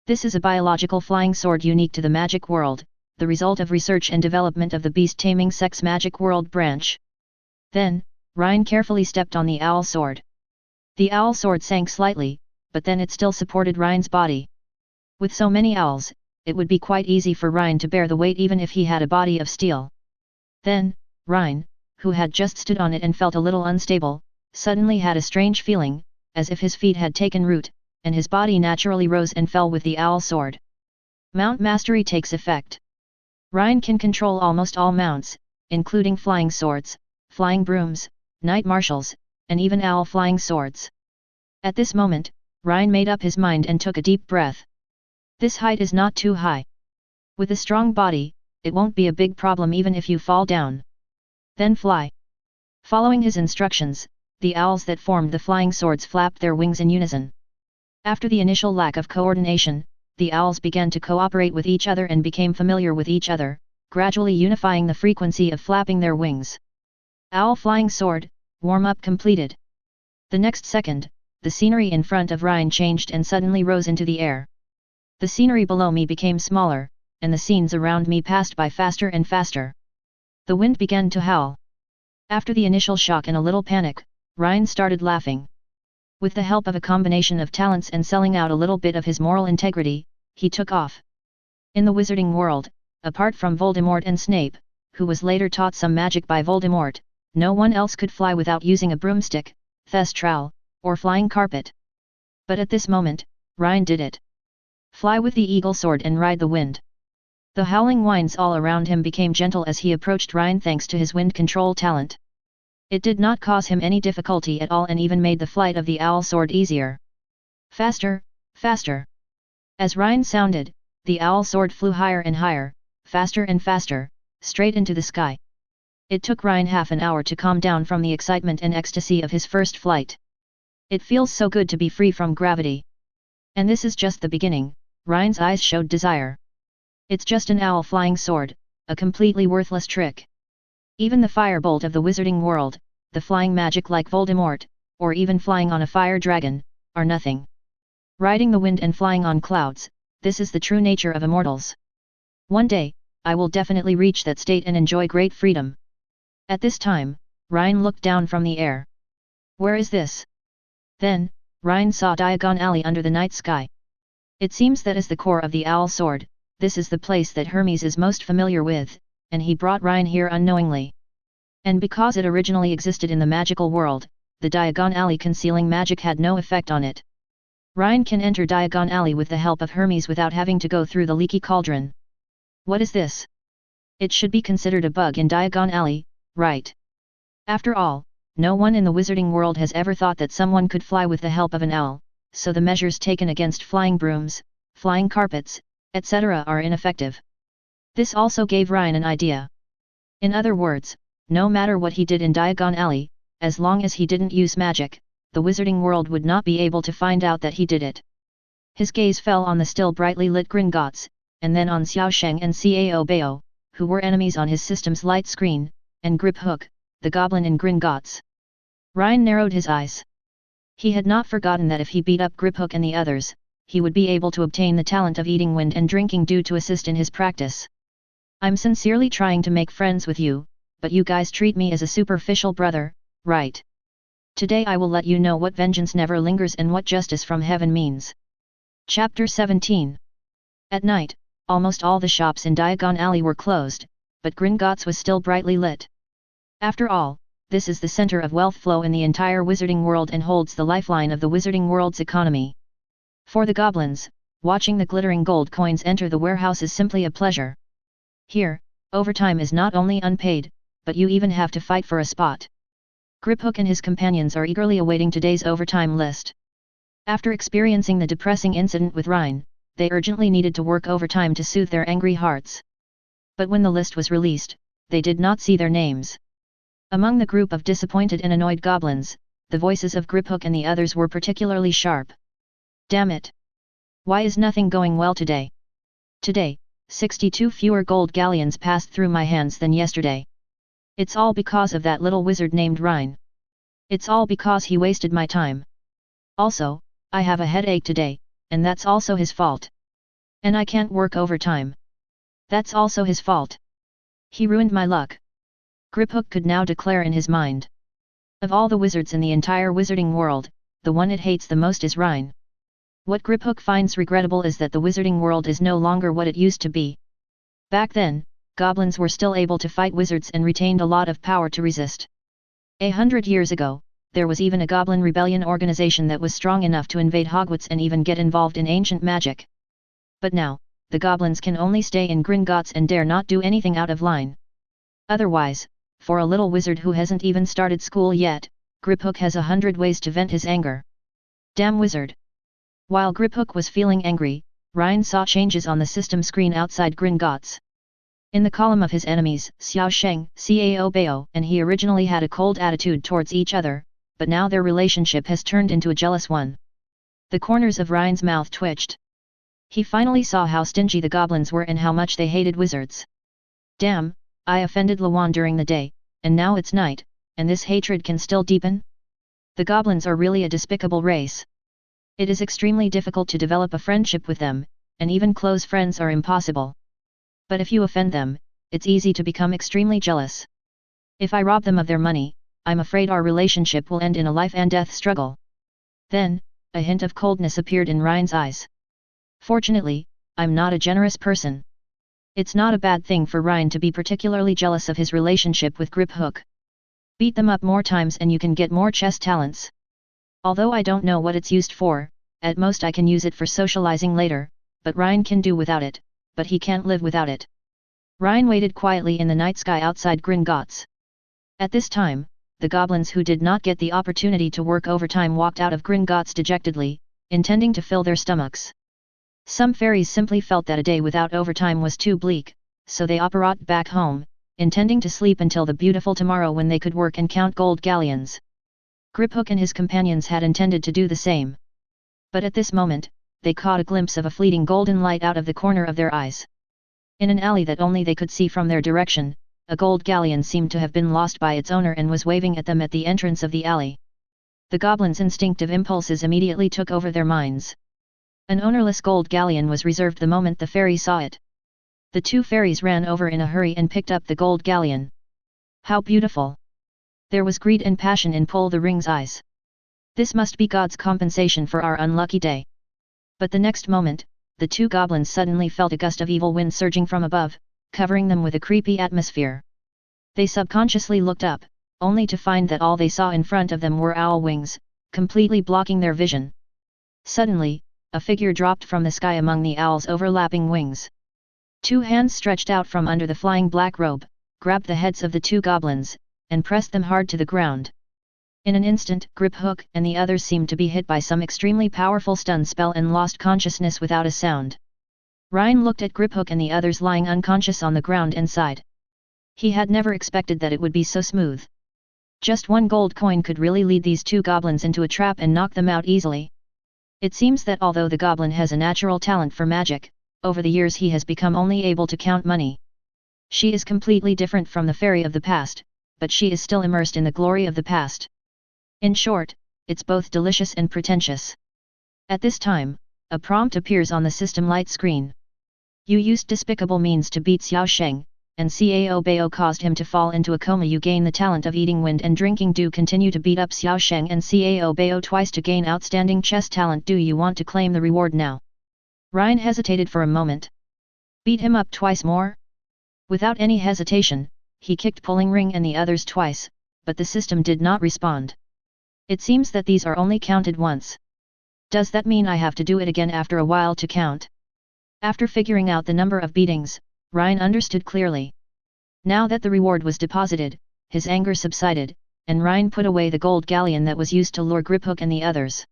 This is a biological flying sword unique to the magic world, the result of research and development of the beast-taming Sect's magic world branch. Then, Rhine carefully stepped on the owl sword. The owl sword sank slightly, but then it still supported Rhine's body. With so many owls, it would be quite easy for Rhine to bear the weight even if he had a body of steel. Then, Rhine, who had just stood on it and felt a little unstable, suddenly had a strange feeling, as if his feet had taken root, and his body naturally rose and fell with the owl sword. Mount Mastery takes effect. Rhine can control almost all mounts, including flying swords, flying brooms, knight marshals, and even owl flying swords. At this moment, Rhine made up his mind and took a deep breath. This height is not too high. With a strong body, it won't be a big problem even if you fall down. Then fly. Following his instructions, the owls that formed the flying swords flapped their wings in unison. After the initial lack of coordination, the owls began to cooperate with each other and became familiar with each other, gradually unifying the frequency of flapping their wings. Owl flying sword, warm-up completed. The next second, the scenery in front of Rhine changed and suddenly rose into the air. The scenery below me became smaller, and the scenes around me passed by faster and faster. The wind began to howl. After the initial shock and a little panic, Rhine started laughing. With the help of a combination of talents and selling out a little bit of his moral integrity, he took off. In the wizarding world, apart from Voldemort and Snape, who was later taught some magic by Voldemort, no one else could fly without using a broomstick, thestral, or flying carpet. But at this moment, Rhine did it. Fly with the eagle sword and ride the wind. The howling winds all around him became gentle as he approached Rhine thanks to his wind control talent. It did not cause him any difficulty at all and even made the flight of the owl sword easier. Faster, faster. As Rhine sounded, the owl sword flew higher and higher, faster and faster, straight into the sky. It took Rhine half an hour to calm down from the excitement and ecstasy of his first flight. It feels so good to be free from gravity. And this is just the beginning, Rhine's eyes showed desire. It's just an owl flying sword, a completely worthless trick. Even the firebolt of the wizarding world, the flying magic like Voldemort, or even flying on a fire dragon, are nothing. Riding the wind and flying on clouds, this is the true nature of immortals. One day, I will definitely reach that state and enjoy great freedom. At this time, Rhine looked down from the air. Where is this? Then, Rhine saw Diagon Alley under the night sky. It seems that is the core of the owl sword, this is the place that Hermes is most familiar with, and he brought Rhine here unknowingly. And because it originally existed in the magical world, the Diagon Alley concealing magic had no effect on it. Rhine can enter Diagon Alley with the help of Hermes without having to go through the leaky cauldron. What is this? It should be considered a bug in Diagon Alley, right? After all, no one in the wizarding world has ever thought that someone could fly with the help of an owl, so the measures taken against flying brooms, flying carpets, etc. are ineffective. This also gave Rhine an idea. In other words, no matter what he did in Diagon Alley, as long as he didn't use magic, the wizarding world would not be able to find out that he did it. His gaze fell on the still brightly lit Gringotts, and then on Xiao Sheng and Cao Bao, who were enemies on his system's light screen, and Grip Hook, the goblin in Gringotts. Rhine narrowed his eyes. He had not forgotten that if he beat up Grip Hook and the others, he would be able to obtain the talent of eating wind and drinking dew to assist in his practice. I'm sincerely trying to make friends with you, but you guys treat me as a superficial brother, right? Today I will let you know what vengeance never lingers and what justice from heaven means. Chapter 17. At night, almost all the shops in Diagon Alley were closed, but Gringotts was still brightly lit. After all, this is the center of wealth flow in the entire wizarding world and holds the lifeline of the wizarding world's economy. For the goblins, watching the glittering gold coins enter the warehouse is simply a pleasure. Here, overtime is not only unpaid, but you even have to fight for a spot. Griphook and his companions are eagerly awaiting today's overtime list. After experiencing the depressing incident with Rhine, they urgently needed to work overtime to soothe their angry hearts. But when the list was released, they did not see their names. Among the group of disappointed and annoyed goblins, the voices of Griphook and the others were particularly sharp. Damn it! Why is nothing going well today? Today, 62 fewer gold galleons passed through my hands than yesterday. It's all because of that little wizard named Rhine. It's all because he wasted my time. Also, I have a headache today, and that's also his fault. And I can't work overtime. That's also his fault. He ruined my luck. Griphook could now declare in his mind. Of all the wizards in the entire wizarding world, the one it hates the most is Rhine. What Griphook finds regrettable is that the wizarding world is no longer what it used to be. Back then, goblins were still able to fight wizards and retained a lot of power to resist. 100 years ago, there was even a goblin rebellion organization that was strong enough to invade Hogwarts and even get involved in ancient magic. But now, the goblins can only stay in Gringotts and dare not do anything out of line. Otherwise, for a little wizard who hasn't even started school yet, Griphook has 100 ways to vent his anger. Damn wizard! While Griphook was feeling angry, Rhine saw changes on the system screen outside Gringotts. In the column of his enemies, Xiao Sheng, Cao Bao, and he originally had a cold attitude towards each other, but now their relationship has turned into a jealous one. The corners of Rhine's mouth twitched. He finally saw how stingy the goblins were and how much they hated wizards. Damn, I offended Lawan during the day, and now it's night, and this hatred can still deepen? The goblins are really a despicable race. It is extremely difficult to develop a friendship with them, and even close friends are impossible. But if you offend them, it's easy to become extremely jealous. If I rob them of their money, I'm afraid our relationship will end in a life and death struggle. Then, a hint of coldness appeared in Rhine's eyes. Fortunately, I'm not a generous person. It's not a bad thing for Rhine to be particularly jealous of his relationship with Griphook. Beat them up more times and you can get more chess talents. Although I don't know what it's used for, at most I can use it for socializing later, but Rhine can do without it, but he can't live without it. Rhine waited quietly in the night sky outside Gringotts. At this time, the goblins who did not get the opportunity to work overtime walked out of Gringotts dejectedly, intending to fill their stomachs. Some fairies simply felt that a day without overtime was too bleak, so they operated back home, intending to sleep until the beautiful tomorrow when they could work and count gold galleons. Griphook and his companions had intended to do the same. But at this moment, they caught a glimpse of a fleeting golden light out of the corner of their eyes. In an alley that only they could see from their direction, a gold galleon seemed to have been lost by its owner and was waving at them at the entrance of the alley. The goblins' instinctive impulses immediately took over their minds. An ownerless gold galleon was reserved the moment the fairy saw it. The two fairies ran over in a hurry and picked up the gold galleon. How beautiful! There was greed and passion in Pull the Ring's eyes. This must be God's compensation for our unlucky day. But the next moment, the two goblins suddenly felt a gust of evil wind surging from above, covering them with a creepy atmosphere. They subconsciously looked up, only to find that all they saw in front of them were owl wings, completely blocking their vision. Suddenly, a figure dropped from the sky among the owl's overlapping wings. Two hands stretched out from under the flying black robe, grabbed the heads of the two goblins, and pressed them hard to the ground. In an instant, Griphook and the others seemed to be hit by some extremely powerful stun spell and lost consciousness without a sound. Rhine looked at Griphook and the others lying unconscious on the ground and sighed. He had never expected that it would be so smooth. Just one gold coin could really lead these two goblins into a trap and knock them out easily. It seems that although the goblin has a natural talent for magic, over the years he has become only able to count money. She is completely different from the fairy of the past, but she is still immersed in the glory of the past. In short, it's both delicious and pretentious. At this time, a prompt appears on the system light screen. You used despicable means to beat Xiao Sheng, and Cao Bao caused him to fall into a coma. You gain the talent of eating wind and drinking dew. Continue to beat up Xiao Sheng and Cao Bao twice to gain outstanding chess talent. Do you want to claim the reward now? Rhine hesitated for a moment. Beat him up twice more? Without any hesitation, he kicked Pulling Ring and the others twice, but the system did not respond. It seems that these are only counted once. Does that mean I have to do it again after a while to count? After figuring out the number of beatings, Rhine understood clearly. Now that the reward was deposited, his anger subsided, and Rhine put away the gold galleon that was used to lure Griphook and the others.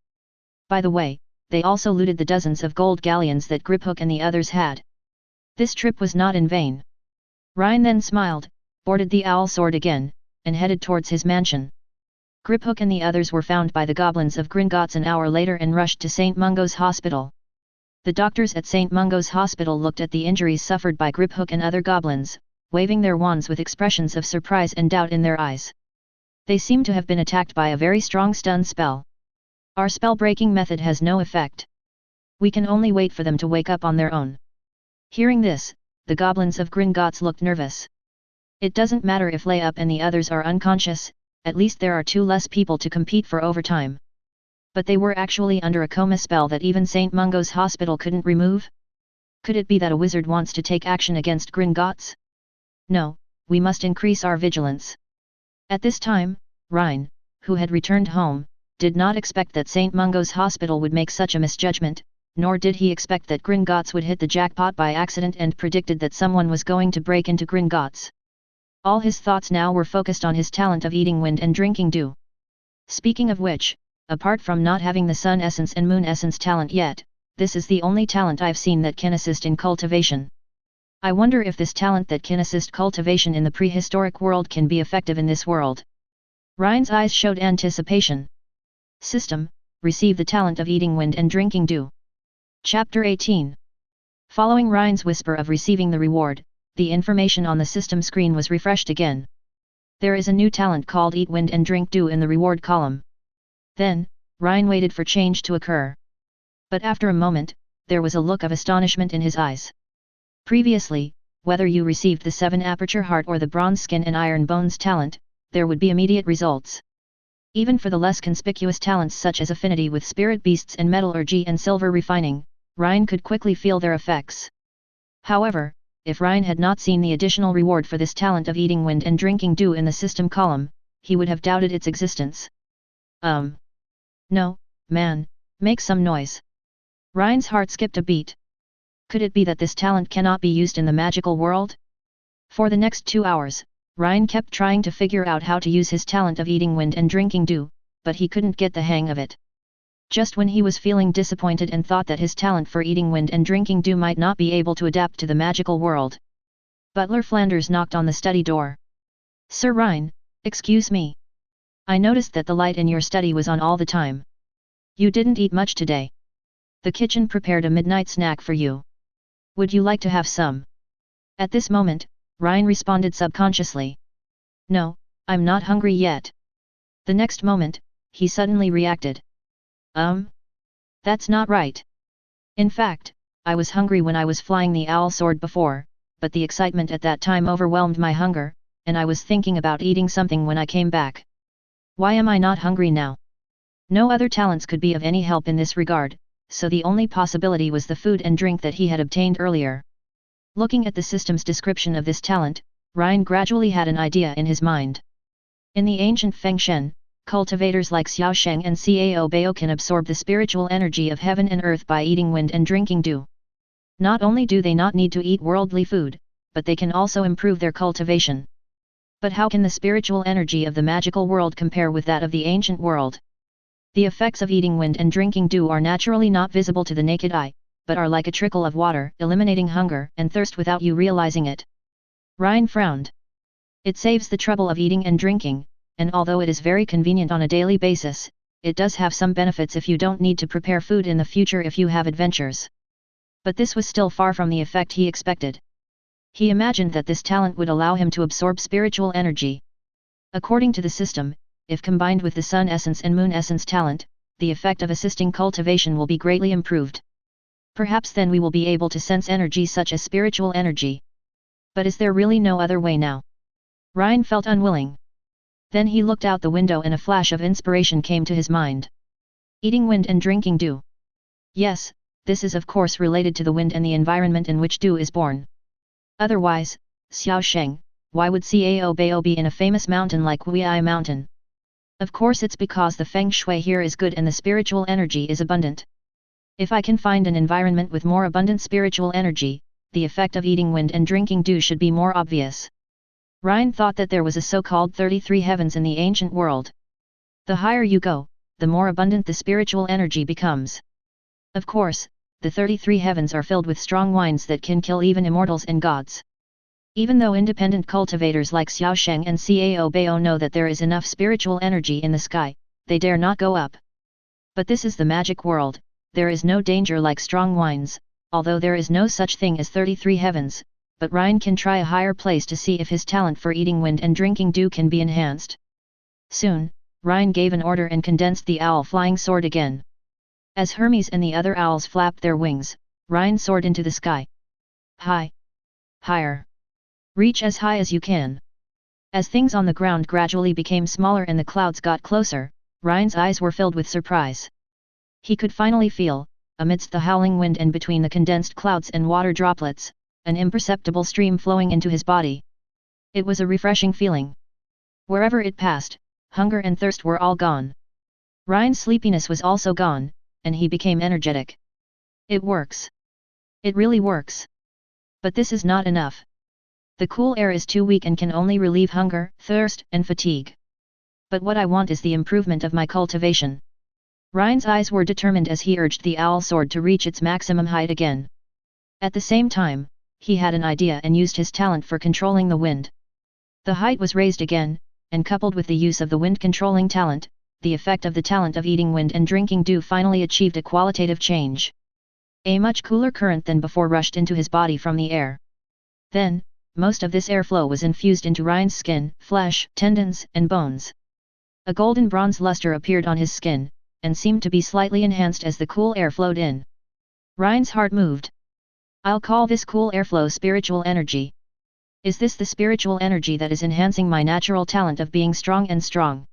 By the way, they also looted the dozens of gold galleons that Griphook and the others had. This trip was not in vain. Rhine then smiled, boarded the owl sword again, and headed towards his mansion. Griphook and the others were found by the goblins of Gringotts an hour later and rushed to St. Mungo's hospital. The doctors at St. Mungo's hospital looked at the injuries suffered by Griphook and other goblins, waving their wands with expressions of surprise and doubt in their eyes. They seem to have been attacked by a very strong stun spell. Our spell-breaking method has no effect. We can only wait for them to wake up on their own. Hearing this, the goblins of Gringotts looked nervous. It doesn't matter if Layup and the others are unconscious, at least there are two less people to compete for overtime. But they were actually under a coma spell that even St. Mungo's hospital couldn't remove? Could it be that a wizard wants to take action against Gringotts? No, we must increase our vigilance. At this time, Rhine, who had returned home, did not expect that St. Mungo's hospital would make such a misjudgment, nor did he expect that Gringotts would hit the jackpot by accident and predicted that someone was going to break into Gringotts. All his thoughts now were focused on his talent of eating wind and drinking dew. Speaking of which, apart from not having the Sun Essence and Moon Essence talent yet, this is the only talent I've seen that can assist in cultivation. I wonder if this talent that can assist cultivation in the prehistoric world can be effective in this world. Rhine's eyes showed anticipation. System, receive the talent of eating wind and drinking dew. Chapter 18. Following Rhine's whisper of receiving the reward, the information on the system screen was refreshed again. There is a new talent called Eat Wind and Drink Dew in the reward column. Then, Rhine waited for change to occur. But after a moment, there was a look of astonishment in his eyes. Previously, whether you received the 7 Aperture Heart or the Bronze Skin and Iron Bones talent, there would be immediate results. Even for the less conspicuous talents such as affinity with spirit beasts and metallurgy and silver refining, Rhine could quickly feel their effects. However, if Rhine had not seen the additional reward for this talent of eating wind and drinking dew in the system column, he would have doubted its existence. No, man, Make some noise. Rhine's heart skipped a beat. Could it be that this talent cannot be used in the magical world? For the next 2 hours, Rhine kept trying to figure out how to use his talent of eating wind and drinking dew, but he couldn't get the hang of it. Just when he was feeling disappointed and thought that his talent for eating wind and drinking dew might not be able to adapt to the magical world, Butler Flanders knocked on the study door. Sir Rhine, excuse me. I noticed that the light in your study was on all the time. You didn't eat much today. The kitchen prepared a midnight snack for you. Would you like to have some? At this moment, Rhine responded subconsciously. No, I'm not hungry yet. The next moment, he suddenly reacted. That's not right. In fact, I was hungry when I was flying the owl sword before, but the excitement at that time overwhelmed my hunger, and I was thinking about eating something when I came back. Why am I not hungry now? No other talents could be of any help in this regard, so the only possibility was the food and drink that he had obtained earlier. Looking at the system's description of this talent, Rhine gradually had an idea in his mind. In the ancient Feng Shen, cultivators like Xiao Sheng and Cao Bao can absorb the spiritual energy of heaven and earth by eating wind and drinking dew. Not only do they not need to eat worldly food, but they can also improve their cultivation. But how can the spiritual energy of the magical world compare with that of the ancient world? The effects of eating wind and drinking dew are naturally not visible to the naked eye, but are like a trickle of water, eliminating hunger and thirst without you realizing it. Rhine frowned. It saves the trouble of eating and drinking, and although it is very convenient on a daily basis, it does have some benefits if you don't need to prepare food in the future if you have adventures. But this was still far from the effect he expected. He imagined that this talent would allow him to absorb spiritual energy. According to the system, if combined with the Sun Essence and Moon Essence talent, the effect of assisting cultivation will be greatly improved. Perhaps then we will be able to sense energy such as spiritual energy. But is there really no other way now? Rhine felt unwilling. Then he looked out the window and a flash of inspiration came to his mind. Eating wind and drinking dew. Yes, this is of course related to the wind and the environment in which dew is born. Otherwise, Xiao Sheng, why would Cao Bao be in a famous mountain like Huiai Mountain? Of course it's because the feng shui here is good and the spiritual energy is abundant. If I can find an environment with more abundant spiritual energy, the effect of eating wind and drinking dew should be more obvious. Rhine thought that there was a so-called 33 heavens in the ancient world. The higher you go, the more abundant the spiritual energy becomes. Of course, the 33 heavens are filled with strong winds that can kill even immortals and gods. Even though independent cultivators like Xiao Sheng and Cao Bao know that there is enough spiritual energy in the sky, they dare not go up. But this is the magic world, there is no danger like strong winds, although there is no such thing as 33 heavens, but Rhine can try a higher place to see if his talent for eating wind and drinking dew can be enhanced. Soon, Rhine gave an order and condensed the owl flying sword again. As Hermes and the other owls flapped their wings, Rhine soared into the sky. High. Higher. Reach as high as you can. As things on the ground gradually became smaller and the clouds got closer, Rhine's eyes were filled with surprise. He could finally feel, amidst the howling wind and between the condensed clouds and water droplets, an imperceptible stream flowing into his body. It was a refreshing feeling. Wherever it passed, hunger and thirst were all gone. Rhine's sleepiness was also gone, and he became energetic. It works. It really works. But this is not enough. The cool air is too weak and can only relieve hunger, thirst, and fatigue. But what I want is the improvement of my cultivation. Rhine's eyes were determined as he urged the owl sword to reach its maximum height again. At the same time, he had an idea and used his talent for controlling the wind. The height was raised again, and coupled with the use of the wind-controlling talent, the effect of the talent of eating wind and drinking dew finally achieved a qualitative change. A much cooler current than before rushed into his body from the air. Then, most of this airflow was infused into Rhine's skin, flesh, tendons, and bones. A golden bronze luster appeared on his skin, and seemed to be slightly enhanced as the cool air flowed in. Rhine's heart moved. I'll call this cool airflow spiritual energy. Is this the spiritual energy that is enhancing my natural talent of being strong and strong?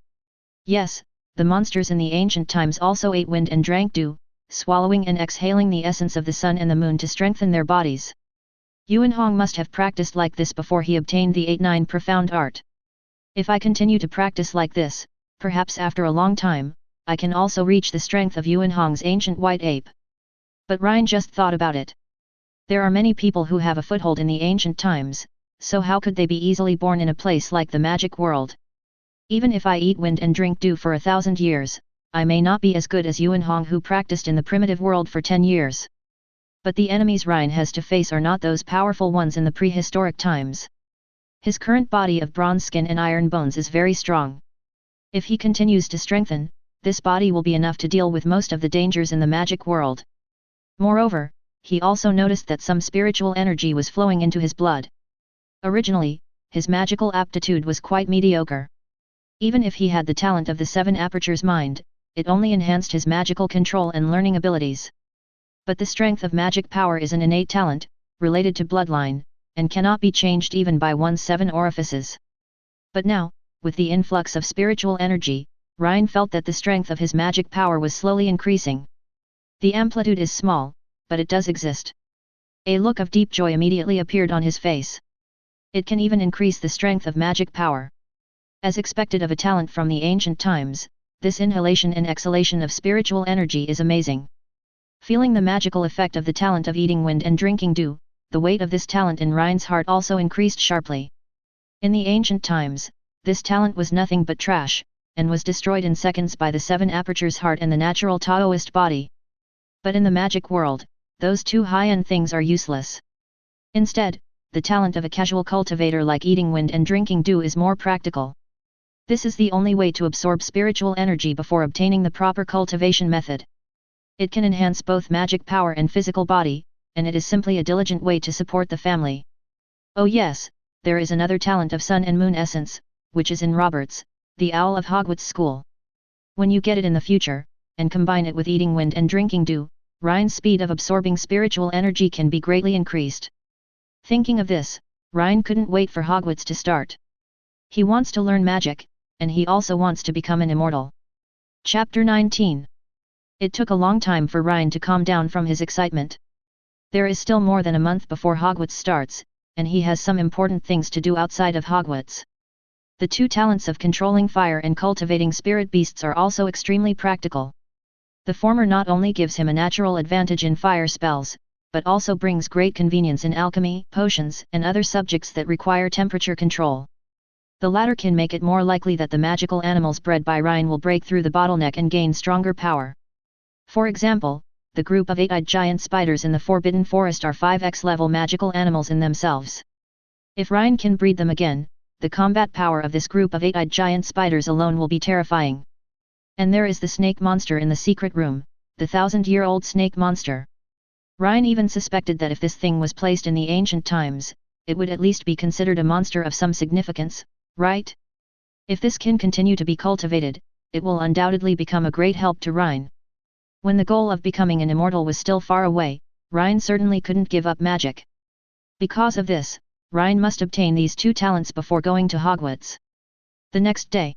Yes, the monsters in the ancient times also ate wind and drank dew, swallowing and exhaling the essence of the sun and the moon to strengthen their bodies. Yuan Hong must have practiced like this before he obtained the 8-9 profound art. If I continue to practice like this, perhaps after a long time, I can also reach the strength of Yuan Hong's ancient white ape. But Rhine just thought about it. There are many people who have a foothold in the ancient times, so how could they be easily born in a place like the magic world? Even if I eat wind and drink dew for 1,000 years, I may not be as good as Yuan Hong who practiced in the primitive world for 10 years. But the enemies Rhine has to face are not those powerful ones in the prehistoric times. His current body of bronze skin and iron bones is very strong. If he continues to strengthen, this body will be enough to deal with most of the dangers in the magic world. Moreover, he also noticed that some spiritual energy was flowing into his blood. Originally, his magical aptitude was quite mediocre. Even if he had the talent of the seven apertures mind, it only enhanced his magical control and learning abilities. But the strength of magic power is an innate talent, related to bloodline, and cannot be changed even by one's 7 orifices. But now, with the influx of spiritual energy, Rhine felt that the strength of his magic power was slowly increasing. The amplitude is small, but it does exist. A look of deep joy immediately appeared on his face. It can even increase the strength of magic power. As expected of a talent from the ancient times, this inhalation and exhalation of spiritual energy is amazing. Feeling the magical effect of the talent of eating wind and drinking dew, the weight of this talent in Rhine's heart also increased sharply. In the ancient times, this talent was nothing but trash, and was destroyed in seconds by the 7 apertures heart and the natural Taoist body. But in the magic world, those two high-end things are useless. Instead, the talent of a casual cultivator like eating wind and drinking dew is more practical. This is the only way to absorb spiritual energy before obtaining the proper cultivation method. It can enhance both magic power and physical body, and it is simply a diligent way to support the family. Oh yes, there is another talent of sun and moon essence, which is in Roberts, the owl of Hogwarts school. When you get it in the future, and combine it with eating wind and drinking dew, Rhine's speed of absorbing spiritual energy can be greatly increased. Thinking of this, Rhine couldn't wait for Hogwarts to start. He wants to learn magic, and he also wants to become an immortal. Chapter 19. It took a long time for Rhine to calm down from his excitement. There is still more than a month before Hogwarts starts, and he has some important things to do outside of Hogwarts. The two talents of controlling fire and cultivating spirit beasts are also extremely practical. The former not only gives him a natural advantage in fire spells, but also brings great convenience in alchemy, potions, and other subjects that require temperature control. The latter can make it more likely that the magical animals bred by Rhine will break through the bottleneck and gain stronger power. For example, the group of 8-eyed giant spiders in the Forbidden Forest are 5x level magical animals in themselves. If Rhine can breed them again, the combat power of this group of 8-eyed giant spiders alone will be terrifying. And there is the snake monster in the secret room, the 1,000-year-old snake monster. Rhine even suspected that if this thing was placed in the ancient times, it would at least be considered a monster of some significance, right? If this can continue to be cultivated, it will undoubtedly become a great help to Rhine. When the goal of becoming an immortal was still far away, Rhine certainly couldn't give up magic. Because of this, Rhine must obtain these two talents before going to Hogwarts. The next day.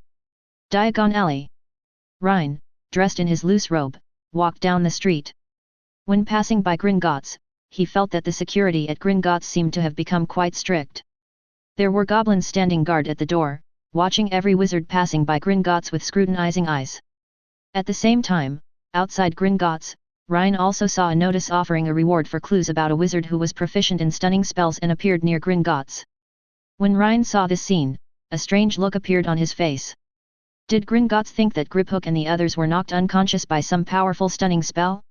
Diagon Alley. Rhine, dressed in his loose robe, walked down the street. When passing by Gringotts, he felt that the security at Gringotts seemed to have become quite strict. There were goblins standing guard at the door, watching every wizard passing by Gringotts with scrutinizing eyes. At the same time, outside Gringotts, Rhine also saw a notice offering a reward for clues about a wizard who was proficient in stunning spells and appeared near Gringotts. When Rhine saw this scene, a strange look appeared on his face. Did Gringotts think that Griphook and the others were knocked unconscious by some powerful stunning spell?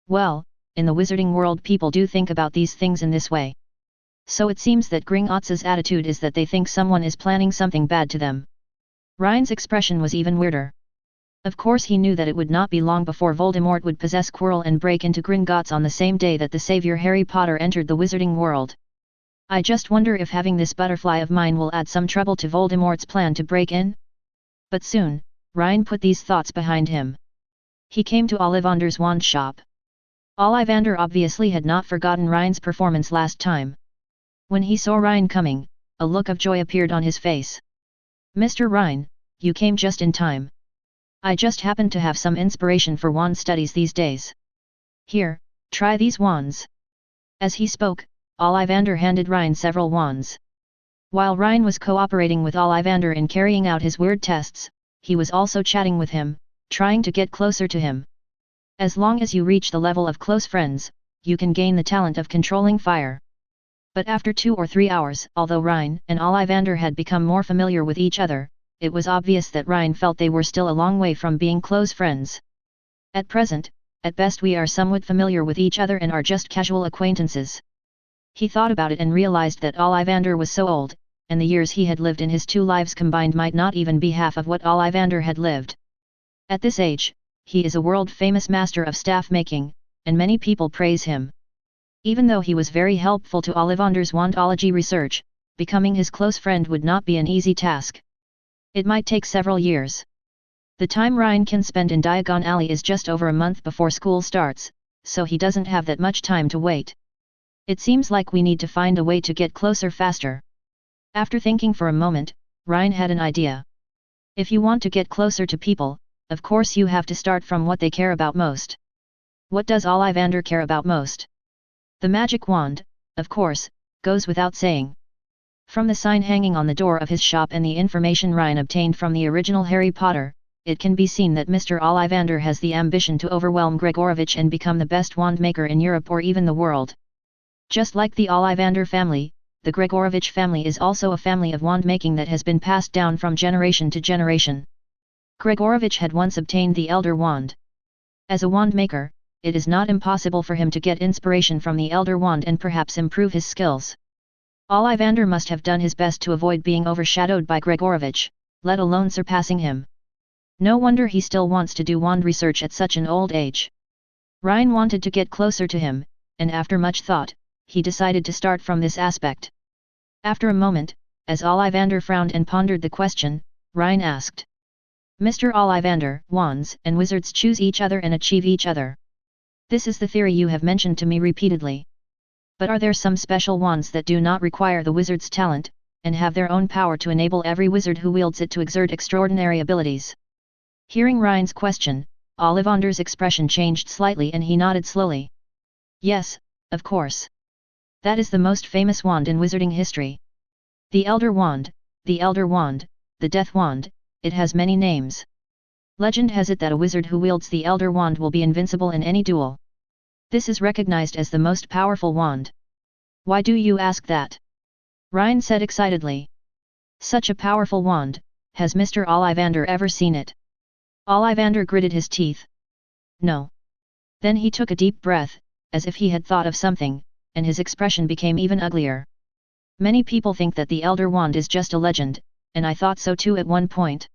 Well, in the wizarding world people do think about these things in this way. So it seems that Gringotts' attitude is that they think someone is planning something bad to them. Rhine's expression was even weirder. Of course he knew that it would not be long before Voldemort would possess Quirrell and break into Gringotts on the same day that the savior Harry Potter entered the wizarding world. I just wonder if having this butterfly of mine will add some trouble to Voldemort's plan to break in? But soon, Rhine put these thoughts behind him. He came to Ollivander's wand shop. Ollivander obviously had not forgotten Rhine's performance last time. When he saw Rhine coming, a look of joy appeared on his face. "Mr. Rhine, you came just in time. I just happen to have some inspiration for wand studies these days. Here, try these wands." As he spoke, Ollivander handed Rhine several wands. While Rhine was cooperating with Ollivander in carrying out his weird tests, he was also chatting with him, trying to get closer to him. As long as you reach the level of close friends, you can gain the talent of controlling fire. But after 2 or 3 hours, although Rhine and Ollivander had become more familiar with each other, it was obvious that Rhine felt they were still a long way from being close friends. At present, at best we are somewhat familiar with each other and are just casual acquaintances. He thought about it and realized that Ollivander was so old, and the years he had lived in his 2 lives combined might not even be half of what Ollivander had lived. At this age, he is a world-famous master of staff making, and many people praise him. Even though he was very helpful to Ollivander's wandology research, becoming his close friend would not be an easy task. It might take several years. The time Rhine can spend in Diagon Alley is just over a month before school starts, so he doesn't have that much time to wait. It seems like we need to find a way to get closer faster. After thinking for a moment, Rhine had an idea. If you want to get closer to people, of course you have to start from what they care about most. What does Ollivander care about most? The magic wand, of course, goes without saying. From the sign hanging on the door of his shop and the information Rhine obtained from the original Harry Potter, it can be seen that Mr. Ollivander has the ambition to overwhelm Gregorovitch and become the best wand maker in Europe or even the world. Just like the Ollivander family, the Gregorovitch family is also a family of wand making that has been passed down from generation to generation. Gregorovitch had once obtained the Elder Wand. As a wand maker, it is not impossible for him to get inspiration from the Elder Wand and perhaps improve his skills. Ollivander must have done his best to avoid being overshadowed by Gregorovitch, let alone surpassing him. No wonder he still wants to do wand research at such an old age. Rhine wanted to get closer to him, and after much thought, he decided to start from this aspect. After a moment, as Ollivander frowned and pondered the question, Rhine asked. Mr. Ollivander, wands and wizards choose each other and achieve each other. This is the theory you have mentioned to me repeatedly. But are there some special wands that do not require the wizard's talent, and have their own power to enable every wizard who wields it to exert extraordinary abilities? Hearing Rhine's question, Ollivander's expression changed slightly and he nodded slowly. Yes, of course. That is the most famous wand in wizarding history. The Elder Wand, the Elder Wand, the Death Wand, it has many names. Legend has it that a wizard who wields the Elder Wand will be invincible in any duel. This is recognized as the most powerful wand. Why do you ask that? Rhine said excitedly. Such a powerful wand, has Mr. Ollivander ever seen it? Ollivander gritted his teeth. No. Then he took a deep breath, as if he had thought of something, and his expression became even uglier. Many people think that the Elder Wand is just a legend, and I thought so too at one point.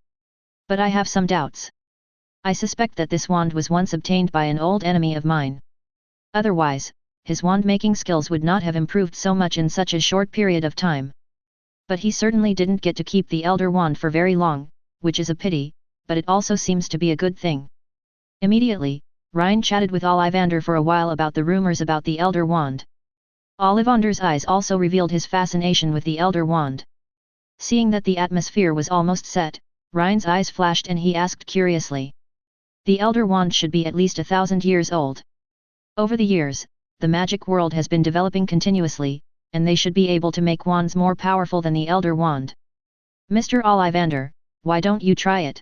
But I have some doubts. I suspect that this wand was once obtained by an old enemy of mine. Otherwise, his wand-making skills would not have improved so much in such a short period of time. But he certainly didn't get to keep the Elder Wand for very long, which is a pity, but it also seems to be a good thing. Immediately, Rhine chatted with Ollivander for a while about the rumors about the Elder Wand. Ollivander's eyes also revealed his fascination with the Elder Wand. Seeing that the atmosphere was almost set, Rhine's eyes flashed and he asked curiously. The Elder Wand should be at least 1,000 years old. Over the years, the magic world has been developing continuously, and they should be able to make wands more powerful than the Elder Wand. Mr. Ollivander, why don't you try it?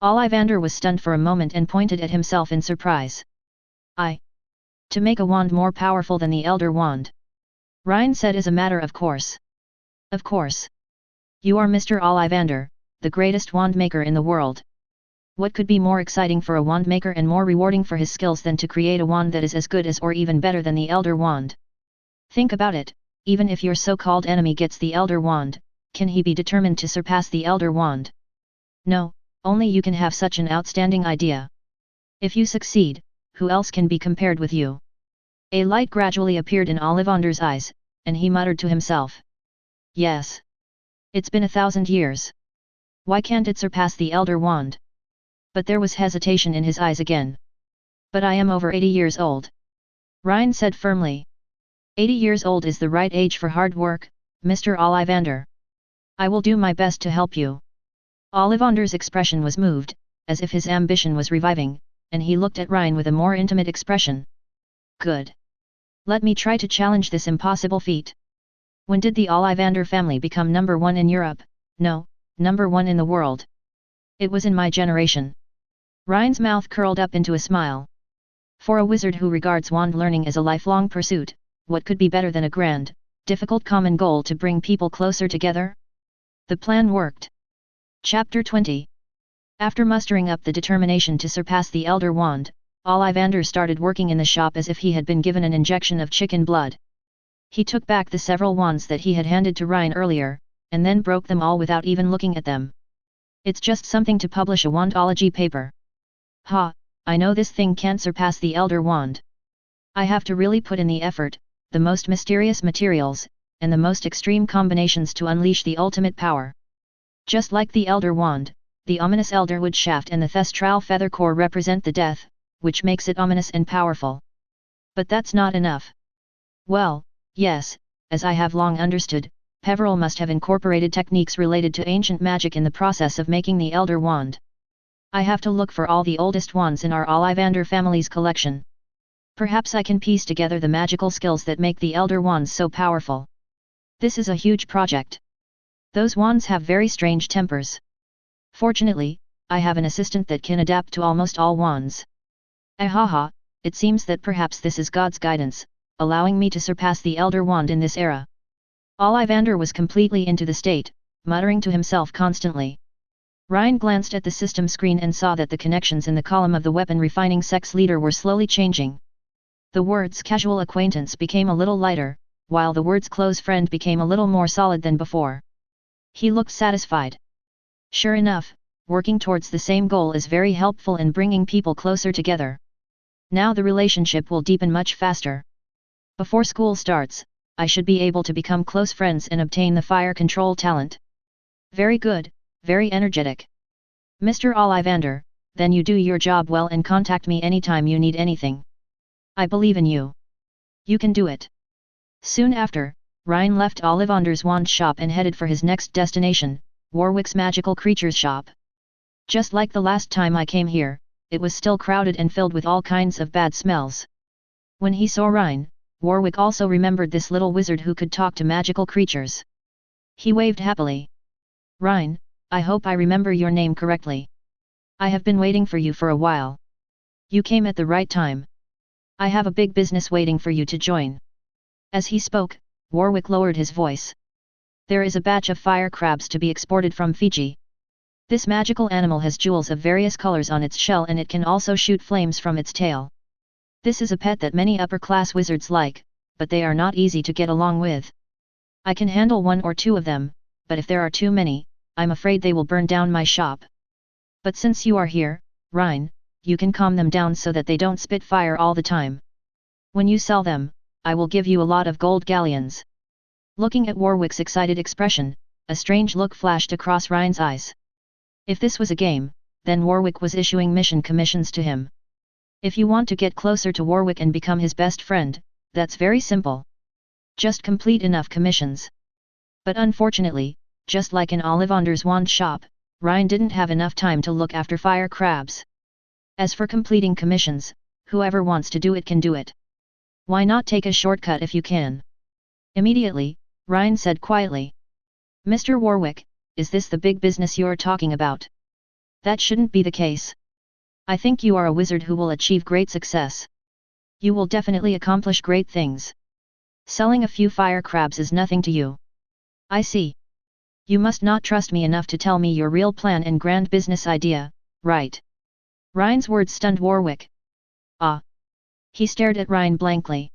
Ollivander was stunned for a moment and pointed at himself in surprise. To make a wand more powerful than the Elder Wand. Rhine said as a matter of course. Of course. You are Mr. Ollivander, the greatest wand maker in the world. What could be more exciting for a wand maker and more rewarding for his skills than to create a wand that is as good as or even better than the Elder Wand? Think about it, even if your so-called enemy gets the Elder Wand, can he be determined to surpass the Elder Wand? No, only you can have such an outstanding idea. If you succeed, who else can be compared with you? A light gradually appeared in Ollivander's eyes, and he muttered to himself. Yes. It's been 1,000 years. Why can't it surpass the Elder Wand? But there was hesitation in his eyes again. But I am over 80 years old. Rhine said firmly. 80 years old is the right age for hard work, Mr. Ollivander. I will do my best to help you. Ollivander's expression was moved, as if his ambition was reviving, and he looked at Rhine with a more intimate expression. Good. Let me try to challenge this impossible feat. When did the Ollivander family become number 1 in Europe? No, number 1 in the world. It was in my generation. Rhine's mouth curled up into a smile. For a wizard who regards wand learning as a lifelong pursuit, what could be better than a grand, difficult common goal to bring people closer together? The plan worked. Chapter 20. After mustering up the determination to surpass the Elder Wand, Ollivander started working in the shop as if he had been given an injection of chicken blood. He took back the several wands that he had handed to Rhine earlier, and then broke them all without even looking at them. It's just something to publish a wandology paper. Ha, I know this thing can't surpass the Elder Wand. I have to really put in the effort, the most mysterious materials, and the most extreme combinations to unleash the ultimate power. Just like the Elder Wand, the ominous Elderwood shaft and the Thestral feather core represent the death, which makes it ominous and powerful. But that's not enough. Well, yes, as I have long understood, Peveril must have incorporated techniques related to ancient magic in the process of making the Elder Wand. I have to look for all the oldest wands in our Ollivander family's collection. Perhaps I can piece together the magical skills that make the Elder Wands so powerful. This is a huge project. Those wands have very strange tempers. Fortunately, I have an assistant that can adapt to almost all wands. Ahaha, it seems that perhaps this is God's guidance, allowing me to surpass the Elder Wand in this era. Ollivander was completely into the state, muttering to himself constantly. Rhine glanced at the system screen and saw that the connections in the column of the weapon refining Sect's leader were slowly changing. The words casual acquaintance became a little lighter, while the words close friend became a little more solid than before. He looked satisfied. Sure enough, working towards the same goal is very helpful in bringing people closer together. Now the relationship will deepen much faster. Before school starts, I should be able to become close friends and obtain the fire control talent. Very good, very energetic. Mr. Ollivander, then you do your job well and contact me anytime you need anything. I believe in you. You can do it. Soon after, Rhine left Ollivander's wand shop and headed for his next destination, Warwick's magical creatures shop. Just like the last time I came here, it was still crowded and filled with all kinds of bad smells. When he saw Rhine, Warwick also remembered this little wizard who could talk to magical creatures. He waved happily. Rhine, I hope I remember your name correctly. I have been waiting for you for a while. You came at the right time. I have a big business waiting for you to join. As he spoke, Warwick lowered his voice. There is a batch of fire crabs to be exported from Fiji. This magical animal has jewels of various colors on its shell and it can also shoot flames from its tail. This is a pet that many upper-class wizards like, but they are not easy to get along with. I can handle one or two of them, but if there are too many, I'm afraid they will burn down my shop. But since you are here, Rhine, you can calm them down so that they don't spit fire all the time. When you sell them, I will give you a lot of gold galleons. Looking at Warwick's excited expression, a strange look flashed across Rhine's eyes. If this was a game, then Warwick was issuing mission commissions to him. If you want to get closer to Warwick and become his best friend, that's very simple. Just complete enough commissions. But unfortunately, just like in Ollivander's wand shop, Rhine didn't have enough time to look after fire crabs. As for completing commissions, whoever wants to do it can do it. Why not take a shortcut if you can? Immediately, Rhine said quietly. Mr. Warwick, is this the big business you're talking about? That shouldn't be the case. I think you are a wizard who will achieve great success. You will definitely accomplish great things. Selling a few fire crabs is nothing to you. I see. You must not trust me enough to tell me your real plan and grand business idea, right? Rhine's words stunned Warwick. Ah! He stared at Rhine blankly.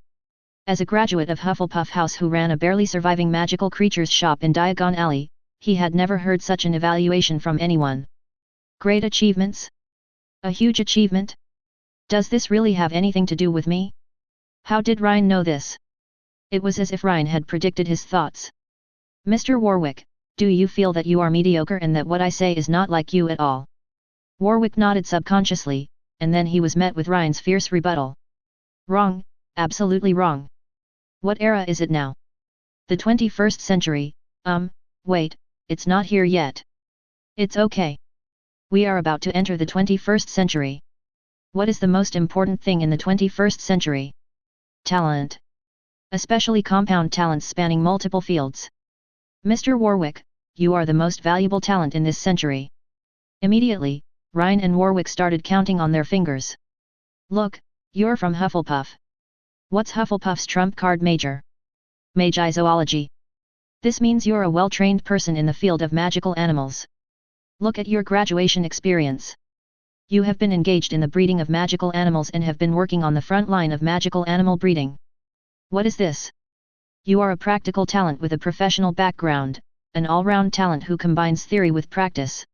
As a graduate of Hufflepuff House who ran a barely surviving magical creatures shop in Diagon Alley, he had never heard such an evaluation from anyone. Great achievements? A huge achievement? Does this really have anything to do with me? How did Rhine know this? It was as if Rhine had predicted his thoughts. Mr. Warwick, do you feel that you are mediocre and that what I say is not like you at all? Warwick nodded subconsciously, and then he was met with Rhine's fierce rebuttal. Wrong, absolutely wrong. What era is it now? The 21st century, wait, it's not here yet. It's okay. We are about to enter the 21st century. What is the most important thing in the 21st century? Talent. Especially compound talents spanning multiple fields. Mr. Warwick, you are the most valuable talent in this century. Immediately, Rhine and Warwick started counting on their fingers. Look, you're from Hufflepuff. What's Hufflepuff's trump card major? Magi zoology. This means you're a well-trained person in the field of magical animals. Look at your graduation experience. You have been engaged in the breeding of magical animals and have been working on the front line of magical animal breeding. What is this? You are a practical talent with a professional background, an all-round talent who combines theory with practice.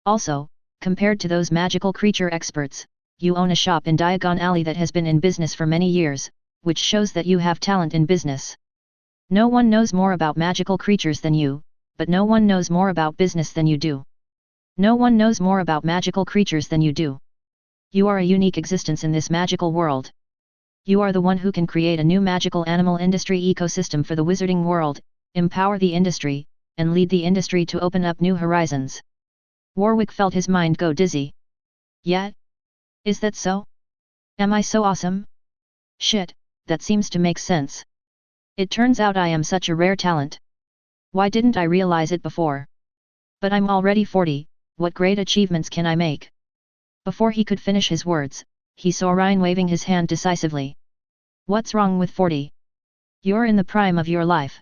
Also, compared to those magical creature experts, you own a shop in Diagon Alley that has been in business for many years, which shows that you have talent in business. No one knows more about magical creatures than you, but no one knows more about business than you do. No one knows more about magical creatures than you do. You are a unique existence in this magical world. You are the one who can create a new magical animal industry ecosystem for the wizarding world, empower the industry, and lead the industry to open up new horizons. Warwick felt his mind go dizzy. Yet? Is that so? Am I so awesome? Shit, that seems to make sense. It turns out I am such a rare talent. Why didn't I realize it before? But I'm already 40, what great achievements can I make? Before he could finish his words, he saw Rhine waving his hand decisively. What's wrong with 40? You're in the prime of your life.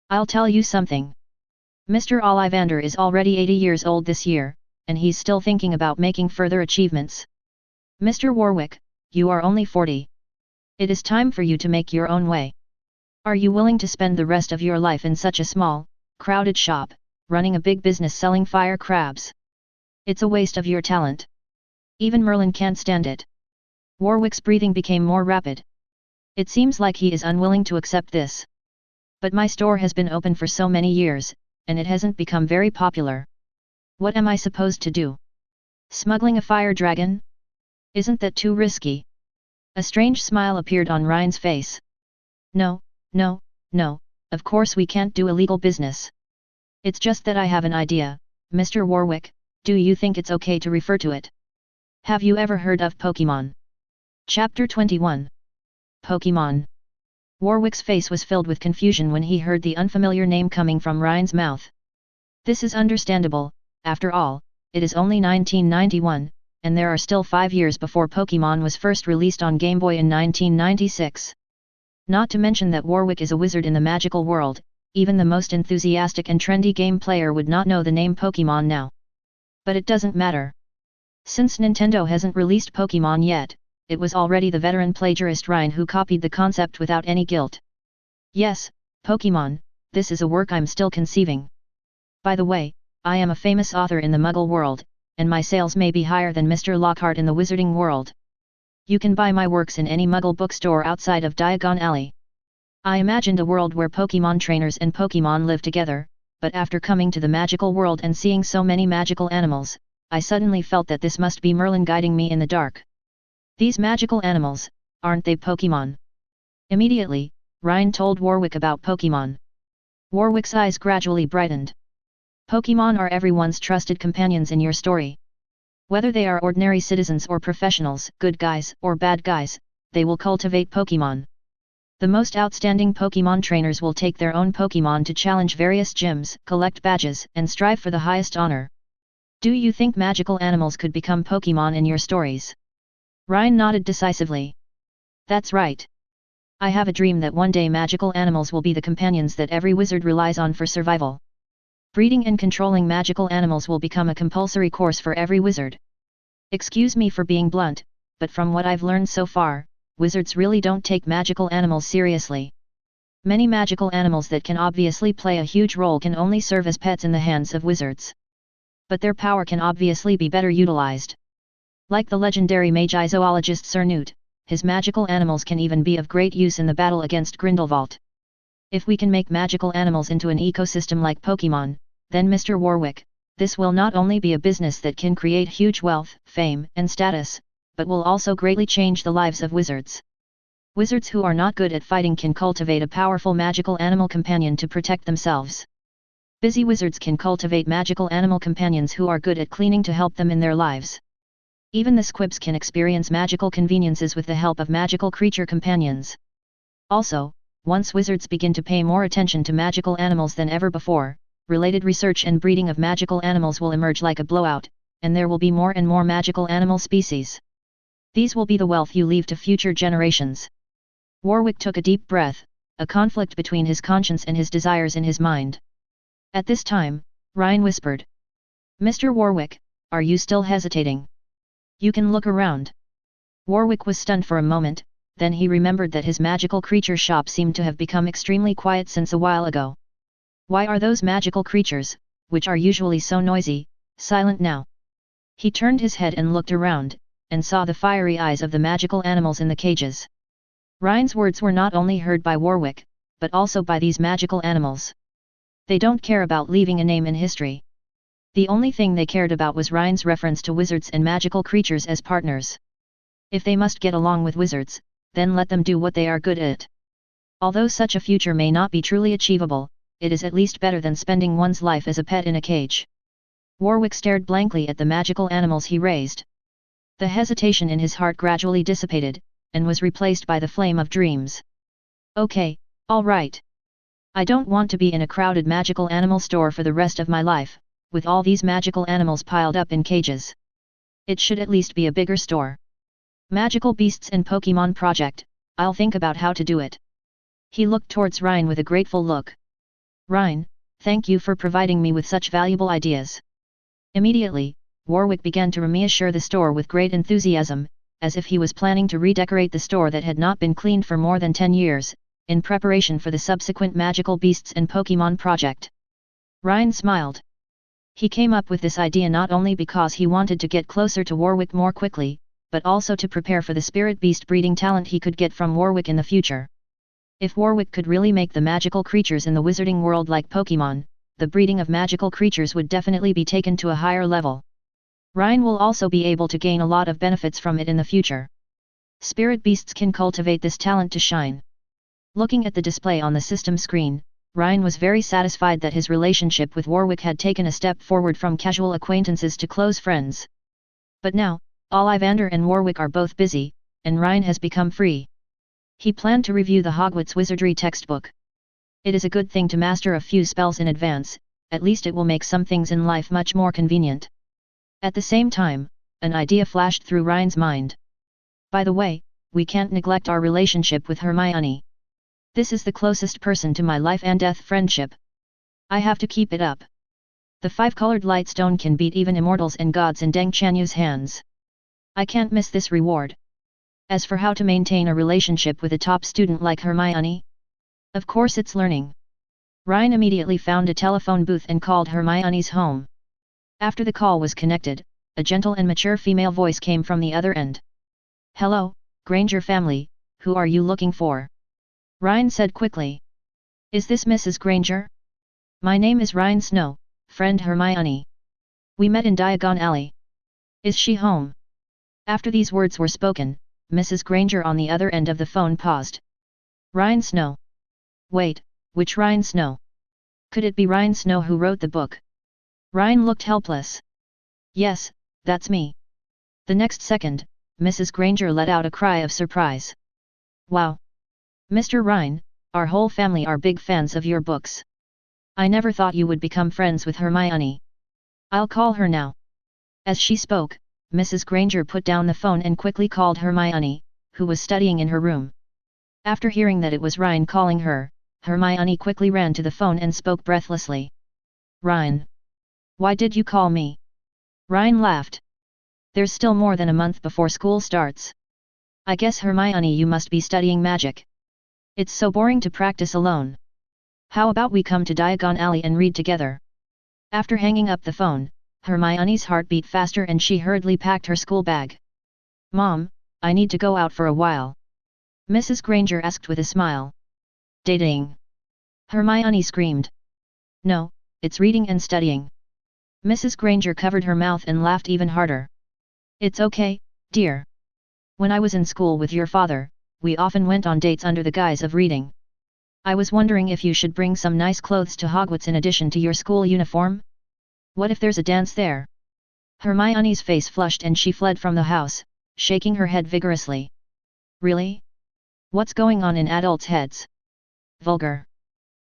I'll tell you something. Mr. Ollivander is already 80 years old this year, and he's still thinking about making further achievements. Mr. Warwick, you are only 40. It is time for you to make your own way. Are you willing to spend the rest of your life in such a small, crowded shop, running a big business selling fire crabs? It's a waste of your talent. Even Merlin can't stand it. Warwick's breathing became more rapid. It seems like he is unwilling to accept this. But my store has been open for so many years, and it hasn't become very popular. What am I supposed to do? Smuggling a fire dragon? Isn't that too risky? A strange smile appeared on Rhine's face. No, of course we can't do illegal business. It's just that I have an idea, Mr. Warwick, do you think it's okay to refer to it? Have you ever heard of Pokemon? Chapter 21. Pokemon. Warwick's face was filled with confusion when he heard the unfamiliar name coming from Rhine's mouth. This is understandable, after all, it is only 1991, and there are still 5 years before Pokemon was first released on Game Boy in 1996. Not to mention that Warwick is a wizard in the magical world, even the most enthusiastic and trendy game player would not know the name Pokemon now. But it doesn't matter. Since Nintendo hasn't released Pokemon yet, it was already the veteran plagiarist Rhine who copied the concept without any guilt. Yes, Pokemon, this is a work I'm still conceiving. By the way, I am a famous author in the Muggle world, and my sales may be higher than Mr. Lockhart in the wizarding world. You can buy my works in any Muggle bookstore outside of Diagon Alley. I imagined a world where Pokemon trainers and Pokemon live together, but after coming to the magical world and seeing so many magical animals, I suddenly felt that this must be Merlin guiding me in the dark. These magical animals, aren't they Pokemon? Immediately, Rhine told Warwick about Pokemon. Warwick's eyes gradually brightened. Pokemon are everyone's trusted companions in your story. Whether they are ordinary citizens or professionals, good guys or bad guys, they will cultivate Pokemon. The most outstanding Pokemon trainers will take their own Pokemon to challenge various gyms, collect badges, and strive for the highest honor. Do you think magical animals could become Pokemon in your stories? Rhine nodded decisively. That's right. I have a dream that one day magical animals will be the companions that every wizard relies on for survival. Breeding and controlling magical animals will become a compulsory course for every wizard. Excuse me for being blunt, but from what I've learned so far, wizards really don't take magical animals seriously. Many magical animals that can obviously play a huge role can only serve as pets in the hands of wizards. But their power can obviously be better utilized. Like the legendary magi zoologist Sir Newt, his magical animals can even be of great use in the battle against Grindelwald. If we can make magical animals into an ecosystem like Pokemon, then Mr. Warwick, this will not only be a business that can create huge wealth, fame, and status, but will also greatly change the lives of wizards. Wizards who are not good at fighting can cultivate a powerful magical animal companion to protect themselves. Busy wizards can cultivate magical animal companions who are good at cleaning to help them in their lives. Even the squibs can experience magical conveniences with the help of magical creature companions. Also, once wizards begin to pay more attention to magical animals than ever before, related research and breeding of magical animals will emerge like a blowout, and there will be more and more magical animal species. These will be the wealth you leave to future generations. Warwick took a deep breath, a conflict between his conscience and his desires in his mind. At this time, Rhine whispered. Mr. Warwick, are you still hesitating? You can look around. Warwick was stunned for a moment, then he remembered that his magical creature shop seemed to have become extremely quiet since a while ago. Why are those magical creatures, which are usually so noisy, silent now? He turned his head and looked around, and saw the fiery eyes of the magical animals in the cages. Rhine's words were not only heard by Warwick, but also by these magical animals. They don't care about leaving a name in history. The only thing they cared about was Rhine's reference to wizards and magical creatures as partners. If they must get along with wizards, then let them do what they are good at. Although such a future may not be truly achievable, it is at least better than spending one's life as a pet in a cage. Warwick stared blankly at the magical animals he raised. The hesitation in his heart gradually dissipated, and was replaced by the flame of dreams. Okay, all right. I don't want to be in a crowded magical animal store for the rest of my life, with all these magical animals piled up in cages. It should at least be a bigger store. Magical Beasts and Pokemon Project, I'll think about how to do it. He looked towards Rhine with a grateful look. Rhine, thank you for providing me with such valuable ideas. Immediately, Warwick began to reassure the store with great enthusiasm, as if he was planning to redecorate the store that had not been cleaned for more than 10 years, in preparation for the subsequent Magical Beasts and Pokemon project. Rhine smiled. He came up with this idea not only because he wanted to get closer to Warwick more quickly, but also to prepare for the spirit beast breeding talent he could get from Warwick in the future. If Warwick could really make the magical creatures in the wizarding world like Pokemon, the breeding of magical creatures would definitely be taken to a higher level. Rhine will also be able to gain a lot of benefits from it in the future. Spirit beasts can cultivate this talent to shine. Looking at the display on the system screen, Rhine was very satisfied that his relationship with Warwick had taken a step forward from casual acquaintances to close friends. But now, Ollivander and Warwick are both busy, and Rhine has become free. He planned to review the Hogwarts wizardry textbook. It is a good thing to master a few spells in advance, at least it will make some things in life much more convenient. At the same time, an idea flashed through Rhine's mind. By the way, we can't neglect our relationship with Hermione. This is the closest person to my life and death friendship. I have to keep it up. The 5-colored light stone can beat even immortals and gods in Deng Chanyu's hands. I can't miss this reward. As for how to maintain a relationship with a top student like Hermione? Of course it's learning. Rhine immediately found a telephone booth and called Hermione's home. After the call was connected, a gentle and mature female voice came from the other end. Hello, Granger family, who are you looking for? Rhine said quickly. Is this Mrs. Granger? My name is Rhine Snow, friend Hermione. We met in Diagon Alley. Is she home? After these words were spoken, Mrs. Granger on the other end of the phone paused. Rhine Snow. Wait, which Rhine Snow? Could it be Rhine Snow who wrote the book? Rhine looked helpless. Yes, that's me. The next second, Mrs. Granger let out a cry of surprise. Wow! Mr. Rhine, our whole family are big fans of your books. I never thought you would become friends with Hermione. I'll call her now. As she spoke, Mrs. Granger put down the phone and quickly called Hermione, who was studying in her room. After hearing that it was Rhine calling her, Hermione quickly ran to the phone and spoke breathlessly. Rhine. Why did you call me? Rhine laughed. There's still more than a month before school starts. I guess Hermione you must be studying magic. It's so boring to practice alone. How about we come to Diagon Alley and read together? After hanging up the phone, Hermione's heart beat faster and she hurriedly packed her school bag. Mom, I need to go out for a while. Mrs. Granger asked with a smile. Dating. Hermione screamed. No, it's reading and studying. Mrs. Granger covered her mouth and laughed even harder. It's okay, dear. When I was in school with your father, we often went on dates under the guise of reading. I was wondering if you should bring some nice clothes to Hogwarts in addition to your school uniform? What if there's a dance there? Hermione's face flushed and she fled from the house, shaking her head vigorously. Really? What's going on in adults' heads? Vulgar.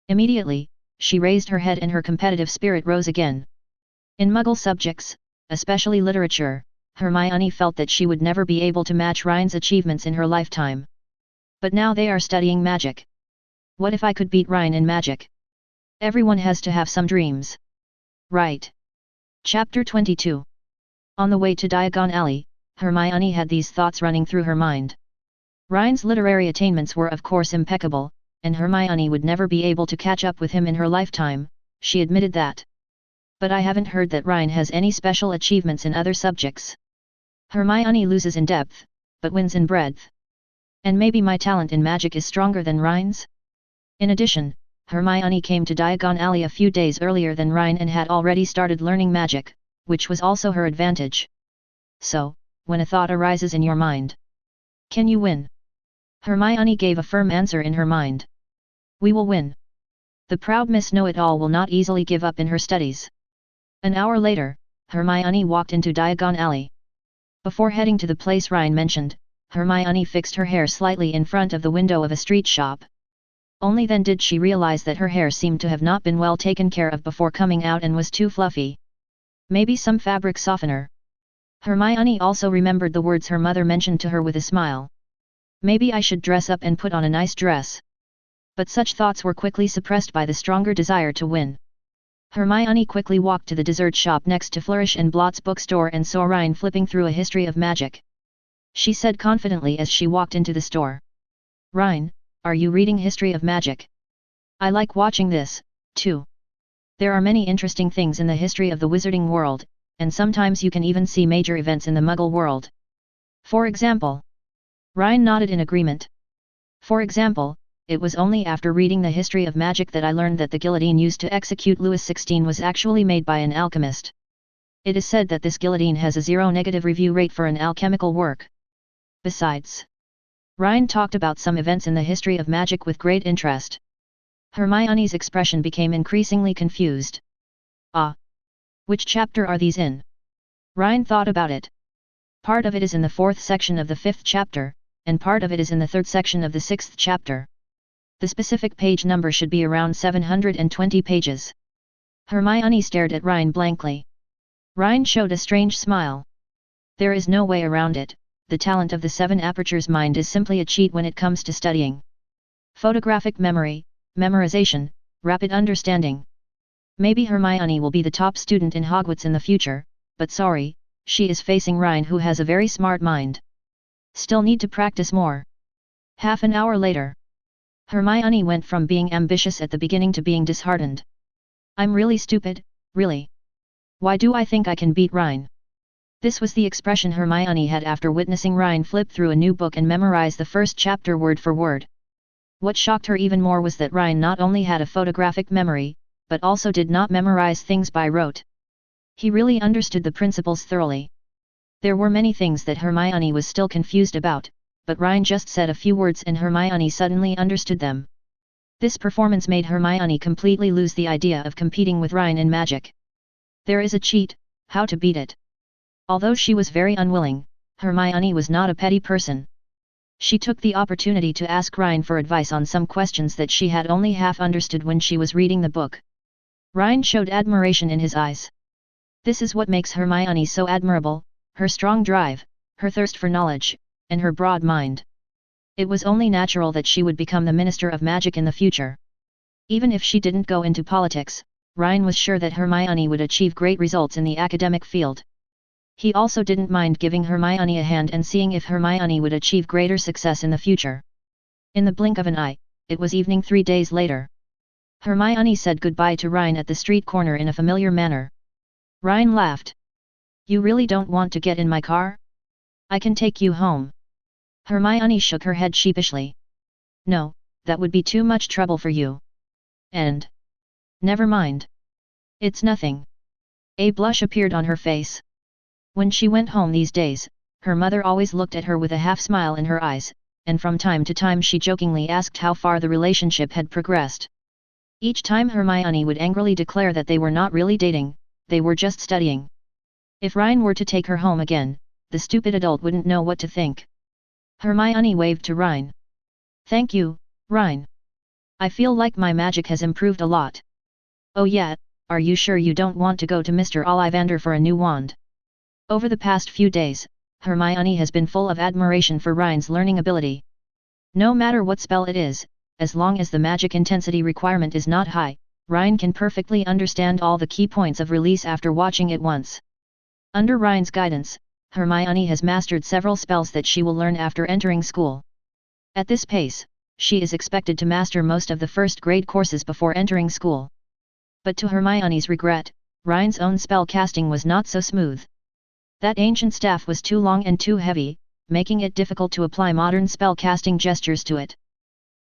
Immediately, she raised her head and her competitive spirit rose again. In Muggle subjects, especially literature, Hermione felt that she would never be able to match Rhine's achievements in her lifetime. But now they are studying magic. What if I could beat Rhine in magic? Everyone has to have some dreams. Right. Chapter 22. On the way to Diagon Alley, Hermione had these thoughts running through her mind. Rhine's literary attainments were of course impeccable, and Hermione would never be able to catch up with him in her lifetime, she admitted that. But I haven't heard that Rhine has any special achievements in other subjects. Hermione loses in depth, but wins in breadth. And maybe my talent in magic is stronger than Rhine's? In addition, Hermione came to Diagon Alley a few days earlier than Rhine and had already started learning magic, which was also her advantage. So, when a thought arises in your mind, can you win? Hermione gave a firm answer in her mind. We will win. The proud Miss Know-It-All will not easily give up in her studies. An hour later, Hermione walked into Diagon Alley. Before heading to the place Rhine mentioned, Hermione fixed her hair slightly in front of the window of a street shop. Only then did she realize that her hair seemed to have not been well taken care of before coming out and was too fluffy. Maybe some fabric softener. Hermione also remembered the words her mother mentioned to her with a smile. Maybe I should dress up and put on a nice dress. But such thoughts were quickly suppressed by the stronger desire to win. Hermione quickly walked to the dessert shop next to Flourish and Blott's bookstore and saw Rhine flipping through a history of magic. She said confidently as she walked into the store. Rhine, are you reading History of Magic? I like watching this, too. There are many interesting things in the history of the wizarding world, and sometimes you can even see major events in the Muggle world. For example. Rhine nodded in agreement. For example, it was only after reading the History of Magic that I learned that the guillotine used to execute Louis XVI was actually made by an alchemist. It is said that this guillotine has a zero negative review rate for an alchemical work. Besides, Rhine talked about some events in the history of magic with great interest. Hermione's expression became increasingly confused. Ah! Which chapter are these in? Rhine thought about it. Part of it is in the 4th section of the 5th chapter, and part of it is in the 3rd section of the 6th chapter. The specific page number should be around 720 pages. Hermione stared at Rhine blankly. Rhine showed a strange smile. There is no way around it. The talent of the 7 apertures mind is simply a cheat when it comes to studying. Photographic memory, memorization, rapid understanding. Maybe Hermione will be the top student in Hogwarts in the future, but sorry, she is facing Rhine who has a very smart mind. Still need to practice more. Half an hour later. Hermione went from being ambitious at the beginning to being disheartened. I'm really stupid, really. Why do I think I can beat Rhine? This was the expression Hermione had after witnessing Rhine flip through a new book and memorize the first chapter word for word. What shocked her even more was that Rhine not only had a photographic memory, but also did not memorize things by rote. He really understood the principles thoroughly. There were many things that Hermione was still confused about, but Rhine just said a few words and Hermione suddenly understood them. This performance made Hermione completely lose the idea of competing with Rhine in magic. There is a cheat, how to beat it? Although she was very unwilling, Hermione was not a petty person. She took the opportunity to ask Rhine for advice on some questions that she had only half understood when she was reading the book. Rhine showed admiration in his eyes. This is what makes Hermione so admirable, her strong drive, her thirst for knowledge, and her broad mind. It was only natural that she would become the Minister of Magic in the future. Even if she didn't go into politics, Rhine was sure that Hermione would achieve great results in the academic field. He also didn't mind giving Hermione a hand and seeing if Hermione would achieve greater success in the future. In the blink of an eye, it was evening 3 days later. Hermione said goodbye to Rhine at the street corner in a familiar manner. Rhine laughed. You really don't want to get in my car? I can take you home. Hermione shook her head sheepishly. No, that would be too much trouble for you. And? Never mind. It's nothing. A blush appeared on her face. When she went home these days, her mother always looked at her with a half smile in her eyes, and from time to time she jokingly asked how far the relationship had progressed. Each time Hermione would angrily declare that they were not really dating, they were just studying. If Rhine were to take her home again, the stupid adult wouldn't know what to think. Hermione waved to Rhine. Thank you, Rhine. I feel like my magic has improved a lot. Oh yeah, are you sure you don't want to go to Mr. Ollivander for a new wand? Over the past few days, Hermione has been full of admiration for Rhine's learning ability. No matter what spell it is, as long as the magic intensity requirement is not high, Rhine can perfectly understand all the key points of release after watching it once. Under Rhine's guidance, Hermione has mastered several spells that she will learn after entering school. At this pace, she is expected to master most of the first-grade courses before entering school. But to Hermione's regret, Rhine's own spell casting was not so smooth. That ancient staff was too long and too heavy, making it difficult to apply modern spell casting gestures to it.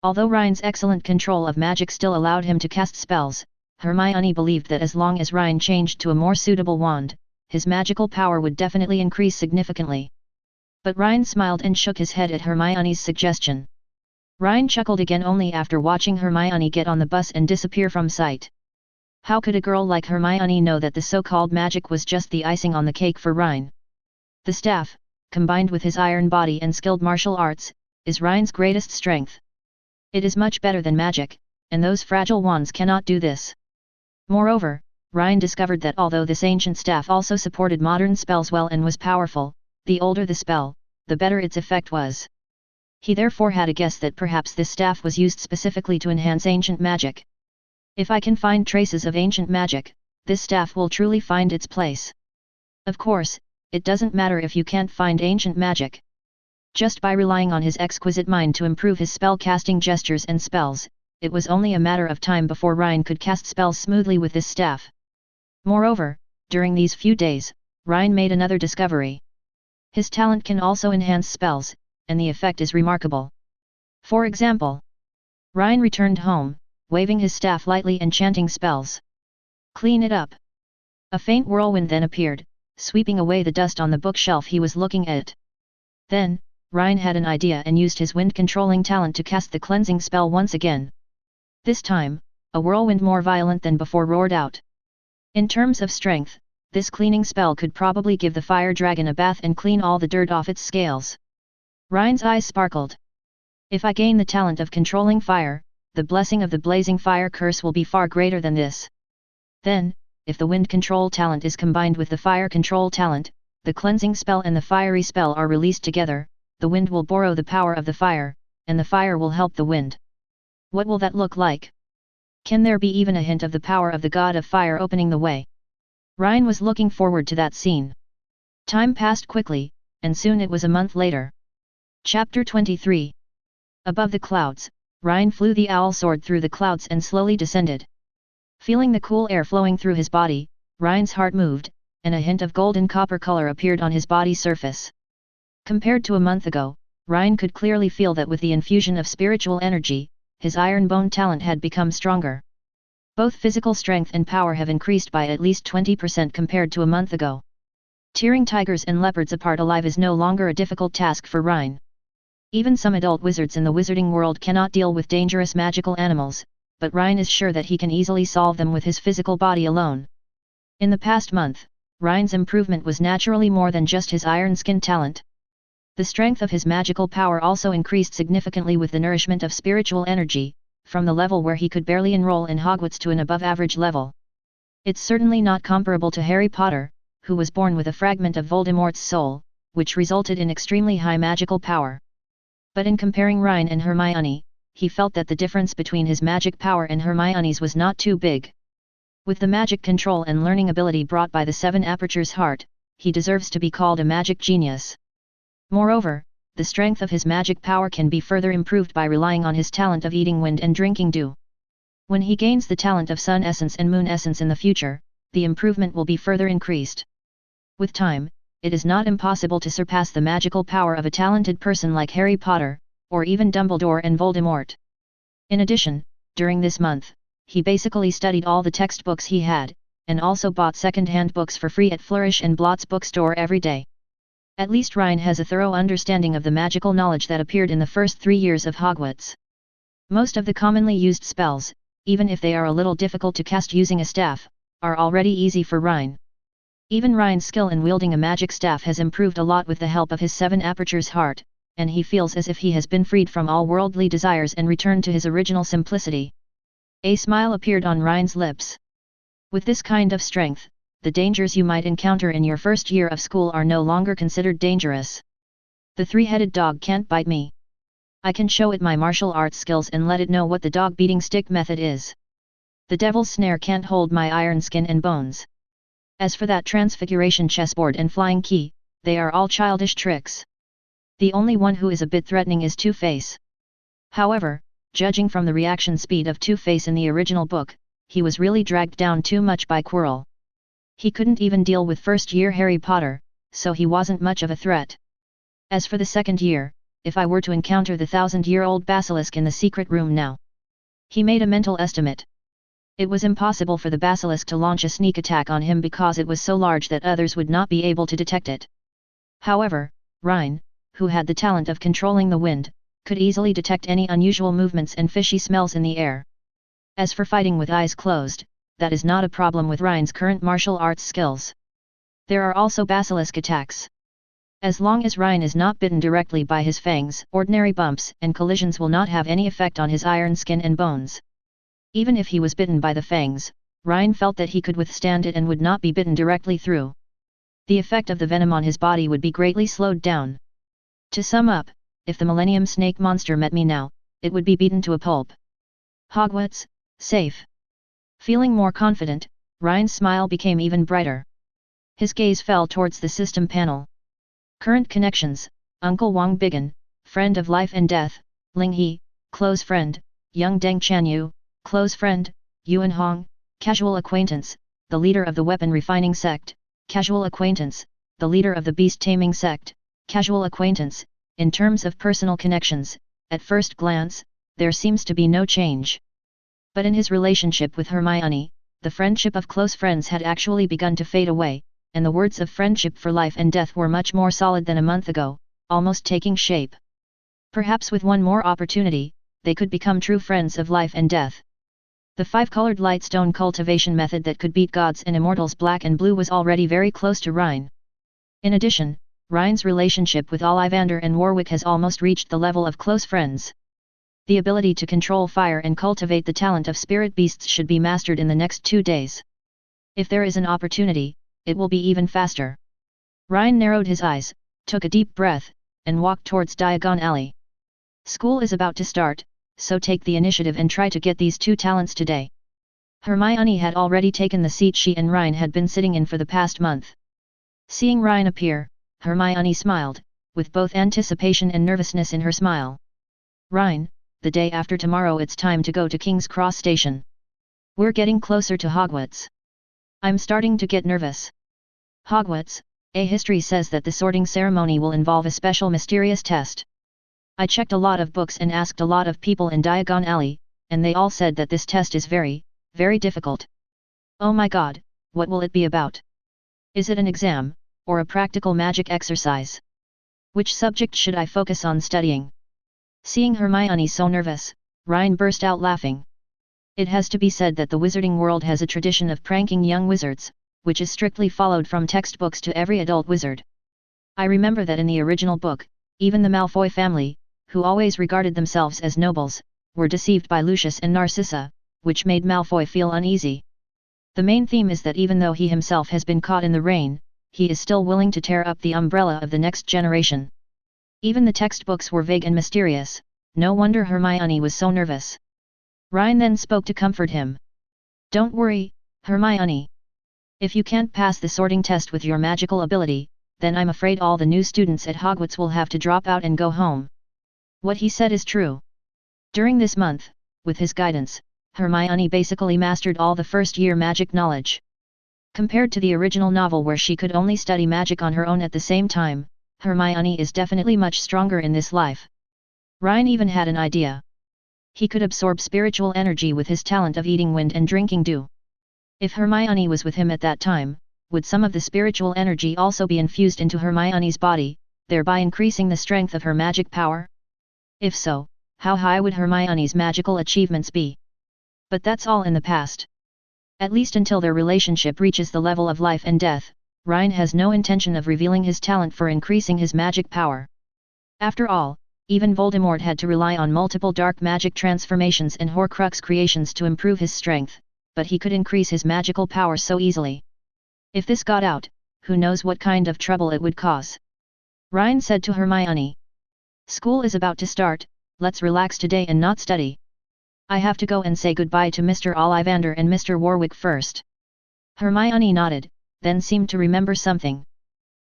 Although Rhine's excellent control of magic still allowed him to cast spells, Hermione believed that as long as Rhine changed to a more suitable wand, his magical power would definitely increase significantly. But Rhine smiled and shook his head at Hermione's suggestion. Rhine chuckled again only after watching Hermione get on the bus and disappear from sight. How could a girl like Hermione know that the so-called magic was just the icing on the cake for Rhine? The staff, combined with his iron body and skilled martial arts, is Rhine's greatest strength. It is much better than magic, and those fragile wands cannot do this. Moreover, Rhine discovered that although this ancient staff also supported modern spells well and was powerful, the older the spell, the better its effect was. He therefore had a guess that perhaps this staff was used specifically to enhance ancient magic. If I can find traces of ancient magic, this staff will truly find its place. Of course, it doesn't matter if you can't find ancient magic. Just by relying on his exquisite mind to improve his spell-casting gestures and spells, it was only a matter of time before Rhine could cast spells smoothly with this staff. Moreover, during these few days, Rhine made another discovery. His talent can also enhance spells, and the effect is remarkable. For example, Rhine returned home, waving his staff lightly and chanting spells. "Clean it up." A faint whirlwind then appeared, sweeping away the dust on the bookshelf he was looking at. Then, Rhine had an idea and used his wind-controlling talent to cast the cleansing spell once again. This time, a whirlwind more violent than before roared out. In terms of strength, this cleaning spell could probably give the fire dragon a bath and clean all the dirt off its scales. Rhine's eyes sparkled. If I gain the talent of controlling fire, the blessing of the blazing fire curse will be far greater than this. Then, if the wind control talent is combined with the fire control talent, the cleansing spell and the fiery spell are released together, the wind will borrow the power of the fire, and the fire will help the wind. What will that look like? Can there be even a hint of the power of the god of fire opening the way? Rhine was looking forward to that scene. Time passed quickly, and soon it was a month later. Chapter 23. Above the clouds, Rhine flew the owl sword through the clouds and slowly descended. Feeling the cool air flowing through his body, Rhine's heart moved, and a hint of golden copper color appeared on his body's surface. Compared to a month ago, Rhine could clearly feel that with the infusion of spiritual energy, his iron bone talent had become stronger. Both physical strength and power have increased by at least 20% compared to a month ago. Tearing tigers and leopards apart alive is no longer a difficult task for Rhine. Even some adult wizards in the wizarding world cannot deal with dangerous magical animals, but Rhine is sure that he can easily solve them with his physical body alone. In the past month, Rhine's improvement was naturally more than just his iron skin talent. The strength of his magical power also increased significantly with the nourishment of spiritual energy, from the level where he could barely enroll in Hogwarts to an above-average level. It's certainly not comparable to Harry Potter, who was born with a fragment of Voldemort's soul, which resulted in extremely high magical power. But in comparing Rhine and Hermione, he felt that the difference between his magic power and Hermione's was not too big. With the magic control and learning ability brought by the Seven Apertures Heart, he deserves to be called a magic genius. Moreover, the strength of his magic power can be further improved by relying on his talent of eating wind and drinking dew. When he gains the talent of sun essence and moon essence in the future, the improvement will be further increased. With time, it is not impossible to surpass the magical power of a talented person like Harry Potter, or even Dumbledore and Voldemort. In addition, during this month, he basically studied all the textbooks he had, and also bought second-hand books for free at Flourish and Blott's bookstore every day. At least Rhine has a thorough understanding of the magical knowledge that appeared in the first 3 years of Hogwarts. Most of the commonly used spells, even if they are a little difficult to cast using a staff, are already easy for Rhine. Even Rhine's skill in wielding a magic staff has improved a lot with the help of his Seven Apertures Heart, and he feels as if he has been freed from all worldly desires and returned to his original simplicity. A smile appeared on Rhine's lips. With this kind of strength, the dangers you might encounter in your first year of school are no longer considered dangerous. The three-headed dog can't bite me. I can show it my martial arts skills and let it know what the dog-beating stick method is. The devil's snare can't hold my iron skin and bones. As for that transfiguration chessboard and flying key, they are all childish tricks. The only one who is a bit threatening is Two-Face. However, judging from the reaction speed of Two-Face in the original book, he was really dragged down too much by Quirrell. He couldn't even deal with first-year Harry Potter, so he wasn't much of a threat. As for the second year, if I were to encounter the 1,000-year-old basilisk in the secret room now. He made a mental estimate. It was impossible for the basilisk to launch a sneak attack on him because it was so large that others would not be able to detect it. However, Rhine, who had the talent of controlling the wind, could easily detect any unusual movements and fishy smells in the air. As for fighting with eyes closed, that is not a problem with Rhine's current martial arts skills. There are also basilisk attacks. As long as Rhine is not bitten directly by his fangs, ordinary bumps and collisions will not have any effect on his iron skin and bones. Even if he was bitten by the fangs, Rhine felt that he could withstand it and would not be bitten directly through. The effect of the venom on his body would be greatly slowed down. To sum up, if the Millennium Snake monster met me now, it would be beaten to a pulp. Hogwarts, safe. Feeling more confident, Rhine's smile became even brighter. His gaze fell towards the system panel. Current connections: Uncle Wang Bigan, friend of life and death; Ling He, close friend; Young Deng Chanyu, close friend; Yuan Hong, casual acquaintance, the leader of the weapon refining sect; casual acquaintance, the leader of the beast taming sect; casual acquaintance. In terms of personal connections, at first glance, there seems to be no change. But in his relationship with Hermione, the friendship of close friends had actually begun to fade away, and the words of friendship for life and death were much more solid than a month ago, almost taking shape. Perhaps with one more opportunity, they could become true friends of life and death. The five-colored lightstone cultivation method that could beat gods and immortals black and blue was already very close to Rhine. In addition, Rhine's relationship with Ollivander and Warwick has almost reached the level of close friends. The ability to control fire and cultivate the talent of spirit beasts should be mastered in the next 2 days. If there is an opportunity, it will be even faster. Rhine narrowed his eyes, took a deep breath, and walked towards Diagon Alley. School is about to start, so take the initiative and try to get these 2 talents today. Hermione had already taken the seat she and Rhine had been sitting in for the past month. Seeing Rhine appear, Hermione smiled, with both anticipation and nervousness in her smile. Rhine, the day after tomorrow it's time to go to King's Cross Station. We're getting closer to Hogwarts. I'm starting to get nervous. Hogwarts, a history says that the sorting ceremony will involve a special mysterious test. I checked a lot of books and asked a lot of people in Diagon Alley, and they all said that this test is very, very difficult. Oh my god, what will it be about? Is it an exam, or a practical magic exercise? Which subject should I focus on studying? Seeing Hermione so nervous, Rhine burst out laughing. It has to be said that the wizarding world has a tradition of pranking young wizards, which is strictly followed from textbooks to every adult wizard. I remember that in the original book, even the Malfoy family, who always regarded themselves as nobles, were deceived by Lucius and Narcissa, which made Malfoy feel uneasy. The main theme is that even though he himself has been caught in the rain, he is still willing to tear up the umbrella of the next generation. Even the textbooks were vague and mysterious, no wonder Hermione was so nervous. Rhine then spoke to comfort him. Don't worry, Hermione. If you can't pass the sorting test with your magical ability, then I'm afraid all the new students at Hogwarts will have to drop out and go home. What he said is true. During this month, with his guidance, Hermione basically mastered all the first-year magic knowledge. Compared to the original novel where she could only study magic on her own at the same time, Hermione is definitely much stronger in this life. Rhine even had an idea. He could absorb spiritual energy with his talent of eating wind and drinking dew. If Hermione was with him at that time, would some of the spiritual energy also be infused into Hermione's body, thereby increasing the strength of her magic power? If so, how high would Hermione's magical achievements be? But that's all in the past. At least until their relationship reaches the level of life and death, Rhine has no intention of revealing his talent for increasing his magic power. After all, even Voldemort had to rely on multiple dark magic transformations and Horcrux creations to improve his strength, but he could increase his magical power so easily. If this got out, who knows what kind of trouble it would cause. Rhine said to Hermione. School is about to start, let's relax today and not study. I have to go and say goodbye to Mr. Ollivander and Mr. Warwick first. Hermione nodded, then seemed to remember something.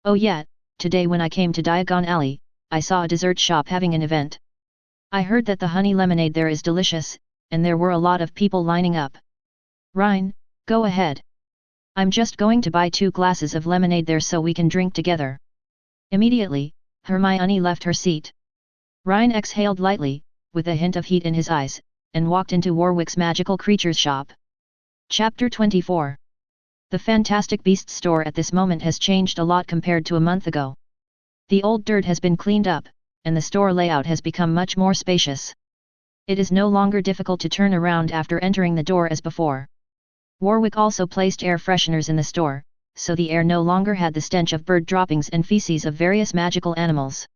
Oh yeah, today when I came to Diagon Alley, I saw a dessert shop having an event. I heard that the honey lemonade there is delicious, and there were a lot of people lining up. Rhine, go ahead. I'm just going to buy 2 glasses of lemonade there so we can drink together. Immediately, Hermione left her seat. Rhine exhaled lightly, with a hint of heat in his eyes, and walked into Warwick's magical creatures shop. Chapter 24. The Fantastic Beasts store at this moment has changed a lot compared to a month ago. The old dirt has been cleaned up, and the store layout has become much more spacious. It is no longer difficult to turn around after entering the door as before. Warwick also placed air fresheners in the store, so the air no longer had the stench of bird droppings and feces of various magical animals.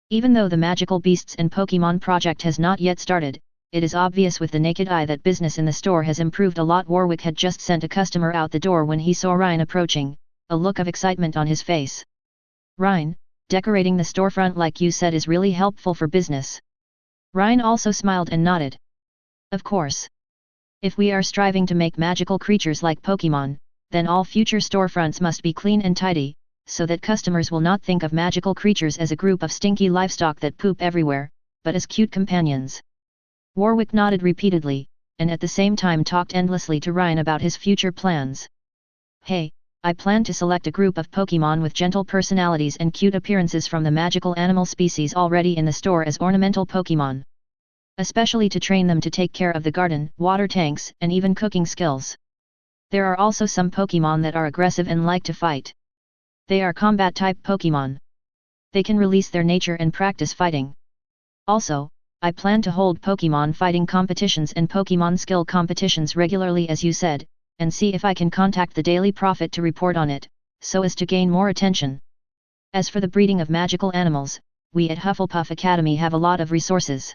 Even though the Magical Beasts and Pokémon project has not yet started, it is obvious with the naked eye that business in the store has improved a lot. Warwick had just sent a customer out the door when he saw Rhine approaching, a look of excitement on his face. Rhine, decorating the storefront like you said is really helpful for business. Rhine also smiled and nodded. Of course. If we are striving to make magical creatures like Pokémon, then all future storefronts must be clean and tidy, so that customers will not think of magical creatures as a group of stinky livestock that poop everywhere, but as cute companions. Warwick nodded repeatedly, and at the same time talked endlessly to Rhine about his future plans. Hey, I plan to select a group of Pokémon with gentle personalities and cute appearances from the magical animal species already in the store as ornamental Pokémon. Especially to train them to take care of the garden, water tanks, and even cooking skills. There are also some Pokémon that are aggressive and like to fight. They are combat-type Pokémon. They can release their nature and practice fighting. Also, I plan to hold Pokémon fighting competitions and Pokémon skill competitions regularly as you said, and see if I can contact the Daily Prophet to report on it, so as to gain more attention. As for the breeding of magical animals, we at Hufflepuff Academy have a lot of resources.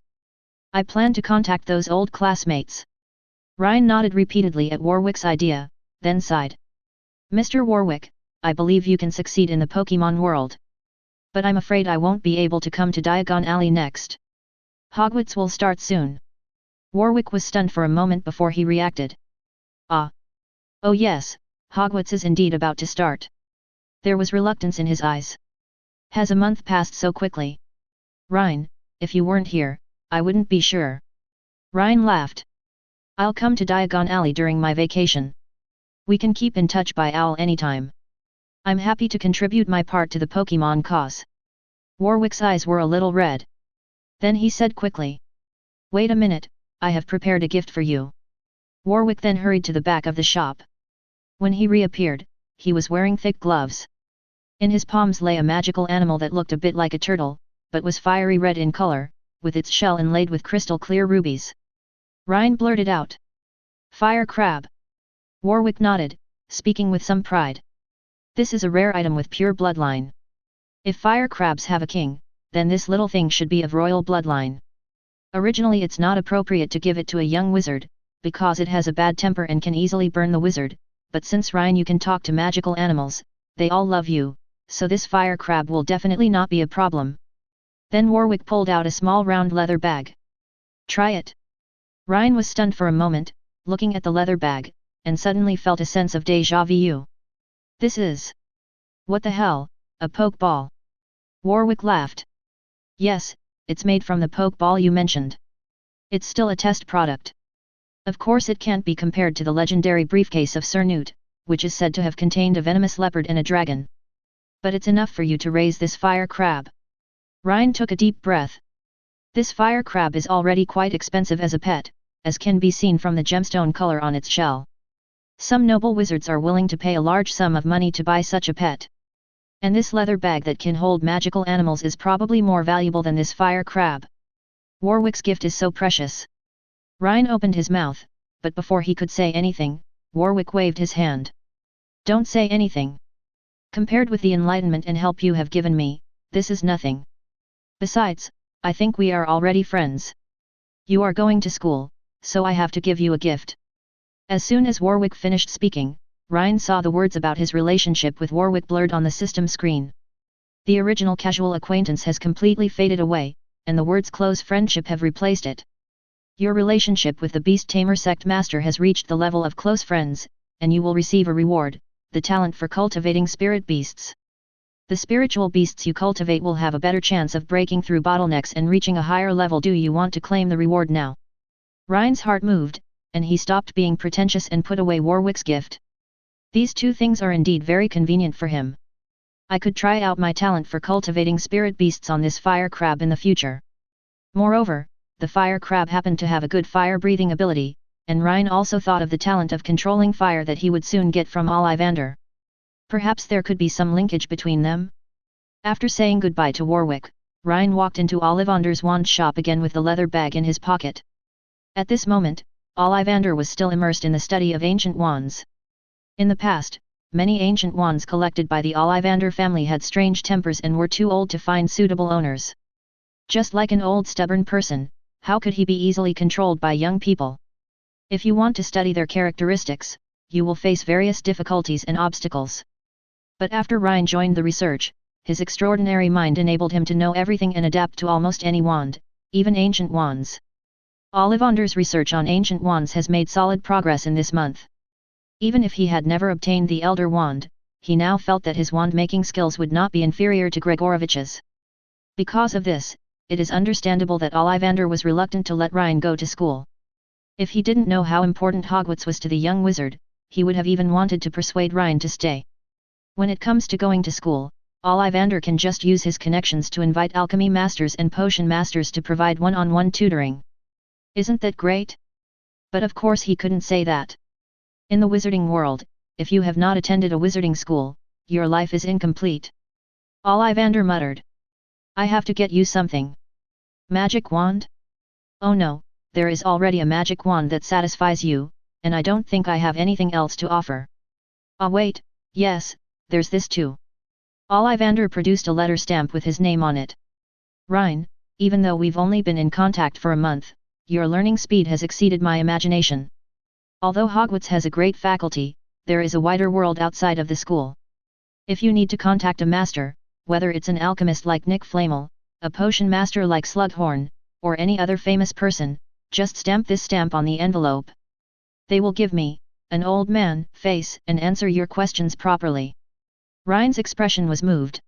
I plan to contact those old classmates. Rhine nodded repeatedly at Warwick's idea, then sighed. Mr. Warwick, I believe you can succeed in the Pokémon world. But I'm afraid I won't be able to come to Diagon Alley next. Hogwarts will start soon. Warwick was stunned for a moment before he reacted. Ah. Oh yes, Hogwarts is indeed about to start. There was reluctance in his eyes. Has a month passed so quickly? Rhine, if you weren't here, I wouldn't be sure. Rhine laughed. I'll come to Diagon Alley during my vacation. We can keep in touch by owl anytime. I'm happy to contribute my part to the Pokémon cause. Warwick's eyes were a little red. Then he said quickly. Wait a minute, I have prepared a gift for you. Warwick then hurried to the back of the shop. When he reappeared, he was wearing thick gloves. In his palms lay a magical animal that looked a bit like a turtle, but was fiery red in color, with its shell inlaid with crystal-clear rubies. Rhine blurted out. Fire crab. Warwick nodded, speaking with some pride. This is a rare item with pure bloodline. If fire crabs have a king, then this little thing should be of royal bloodline. Originally it's not appropriate to give it to a young wizard, because it has a bad temper and can easily burn the wizard, but since Rhine you can talk to magical animals, they all love you, so this fire crab will definitely not be a problem. Then Warwick pulled out a small round leather bag. Try it. Rhine was stunned for a moment, looking at the leather bag, and suddenly felt a sense of déjà vu. This is... What the hell, a poke ball? Warwick laughed. Yes, it's made from the poke ball you mentioned. It's still a test product. Of course it can't be compared to the legendary briefcase of Sir Newt, which is said to have contained a venomous leopard and a dragon. But it's enough for you to raise this fire crab. Rhine took a deep breath. This fire crab is already quite expensive as a pet, as can be seen from the gemstone color on its shell. Some noble wizards are willing to pay a large sum of money to buy such a pet. And this leather bag that can hold magical animals is probably more valuable than this fire crab. Warwick's gift is so precious. Rhine opened his mouth, but before he could say anything, Warwick waved his hand. Don't say anything. Compared with the enlightenment and help you have given me, this is nothing. Besides, I think we are already friends. You are going to school, so I have to give you a gift. As soon as Warwick finished speaking, Rhine saw the words about his relationship with Warwick blurred on the system screen. The original casual acquaintance has completely faded away, and the words close friendship have replaced it. Your relationship with the Beast Tamer Sect Master has reached the level of close friends, and you will receive a reward, the talent for cultivating spirit beasts. The spiritual beasts you cultivate will have a better chance of breaking through bottlenecks and reaching a higher level. Do you want to claim the reward now? Rhine's heart moved, and he stopped being pretentious and put away Warwick's gift. These two things are indeed very convenient for him. I could try out my talent for cultivating spirit beasts on this fire crab in the future. Moreover, the fire crab happened to have a good fire-breathing ability, and Rhine also thought of the talent of controlling fire that he would soon get from Ollivander. Perhaps there could be some linkage between them? After saying goodbye to Warwick, Rhine walked into Ollivander's wand shop again with the leather bag in his pocket. At this moment, Ollivander was still immersed in the study of ancient wands. In the past, many ancient wands collected by the Ollivander family had strange tempers and were too old to find suitable owners. Just like an old stubborn person, how could he be easily controlled by young people? If you want to study their characteristics, you will face various difficulties and obstacles. But after Rhine joined the research, his extraordinary mind enabled him to know everything and adapt to almost any wand, even ancient wands. Ollivander's research on ancient wands has made solid progress in this month. Even if he had never obtained the Elder Wand, he now felt that his wand-making skills would not be inferior to Gregorovich's. Because of this, it is understandable that Ollivander was reluctant to let Rhine go to school. If he didn't know how important Hogwarts was to the young wizard, he would have even wanted to persuade Rhine to stay. When it comes to going to school, Ollivander can just use his connections to invite alchemy masters and potion masters to provide one-on-one tutoring. Isn't that great? But of course he couldn't say that. In the wizarding world, if you have not attended a wizarding school, your life is incomplete. Ollivander muttered. I have to get you something. Magic wand? Oh no, there is already a magic wand that satisfies you, and I don't think I have anything else to offer. Ah wait, yes, there's this too. Ollivander produced a letter stamp with his name on it. Rhine, even though we've only been in contact for a month, your learning speed has exceeded my imagination. Although Hogwarts has a great faculty, there is a wider world outside of the school. If you need to contact a master, whether it's an alchemist like Nick Flamel, a potion master like Slughorn, or any other famous person, just stamp this stamp on the envelope. They will give me, an old man, face and answer your questions properly. Rhine's expression was moved.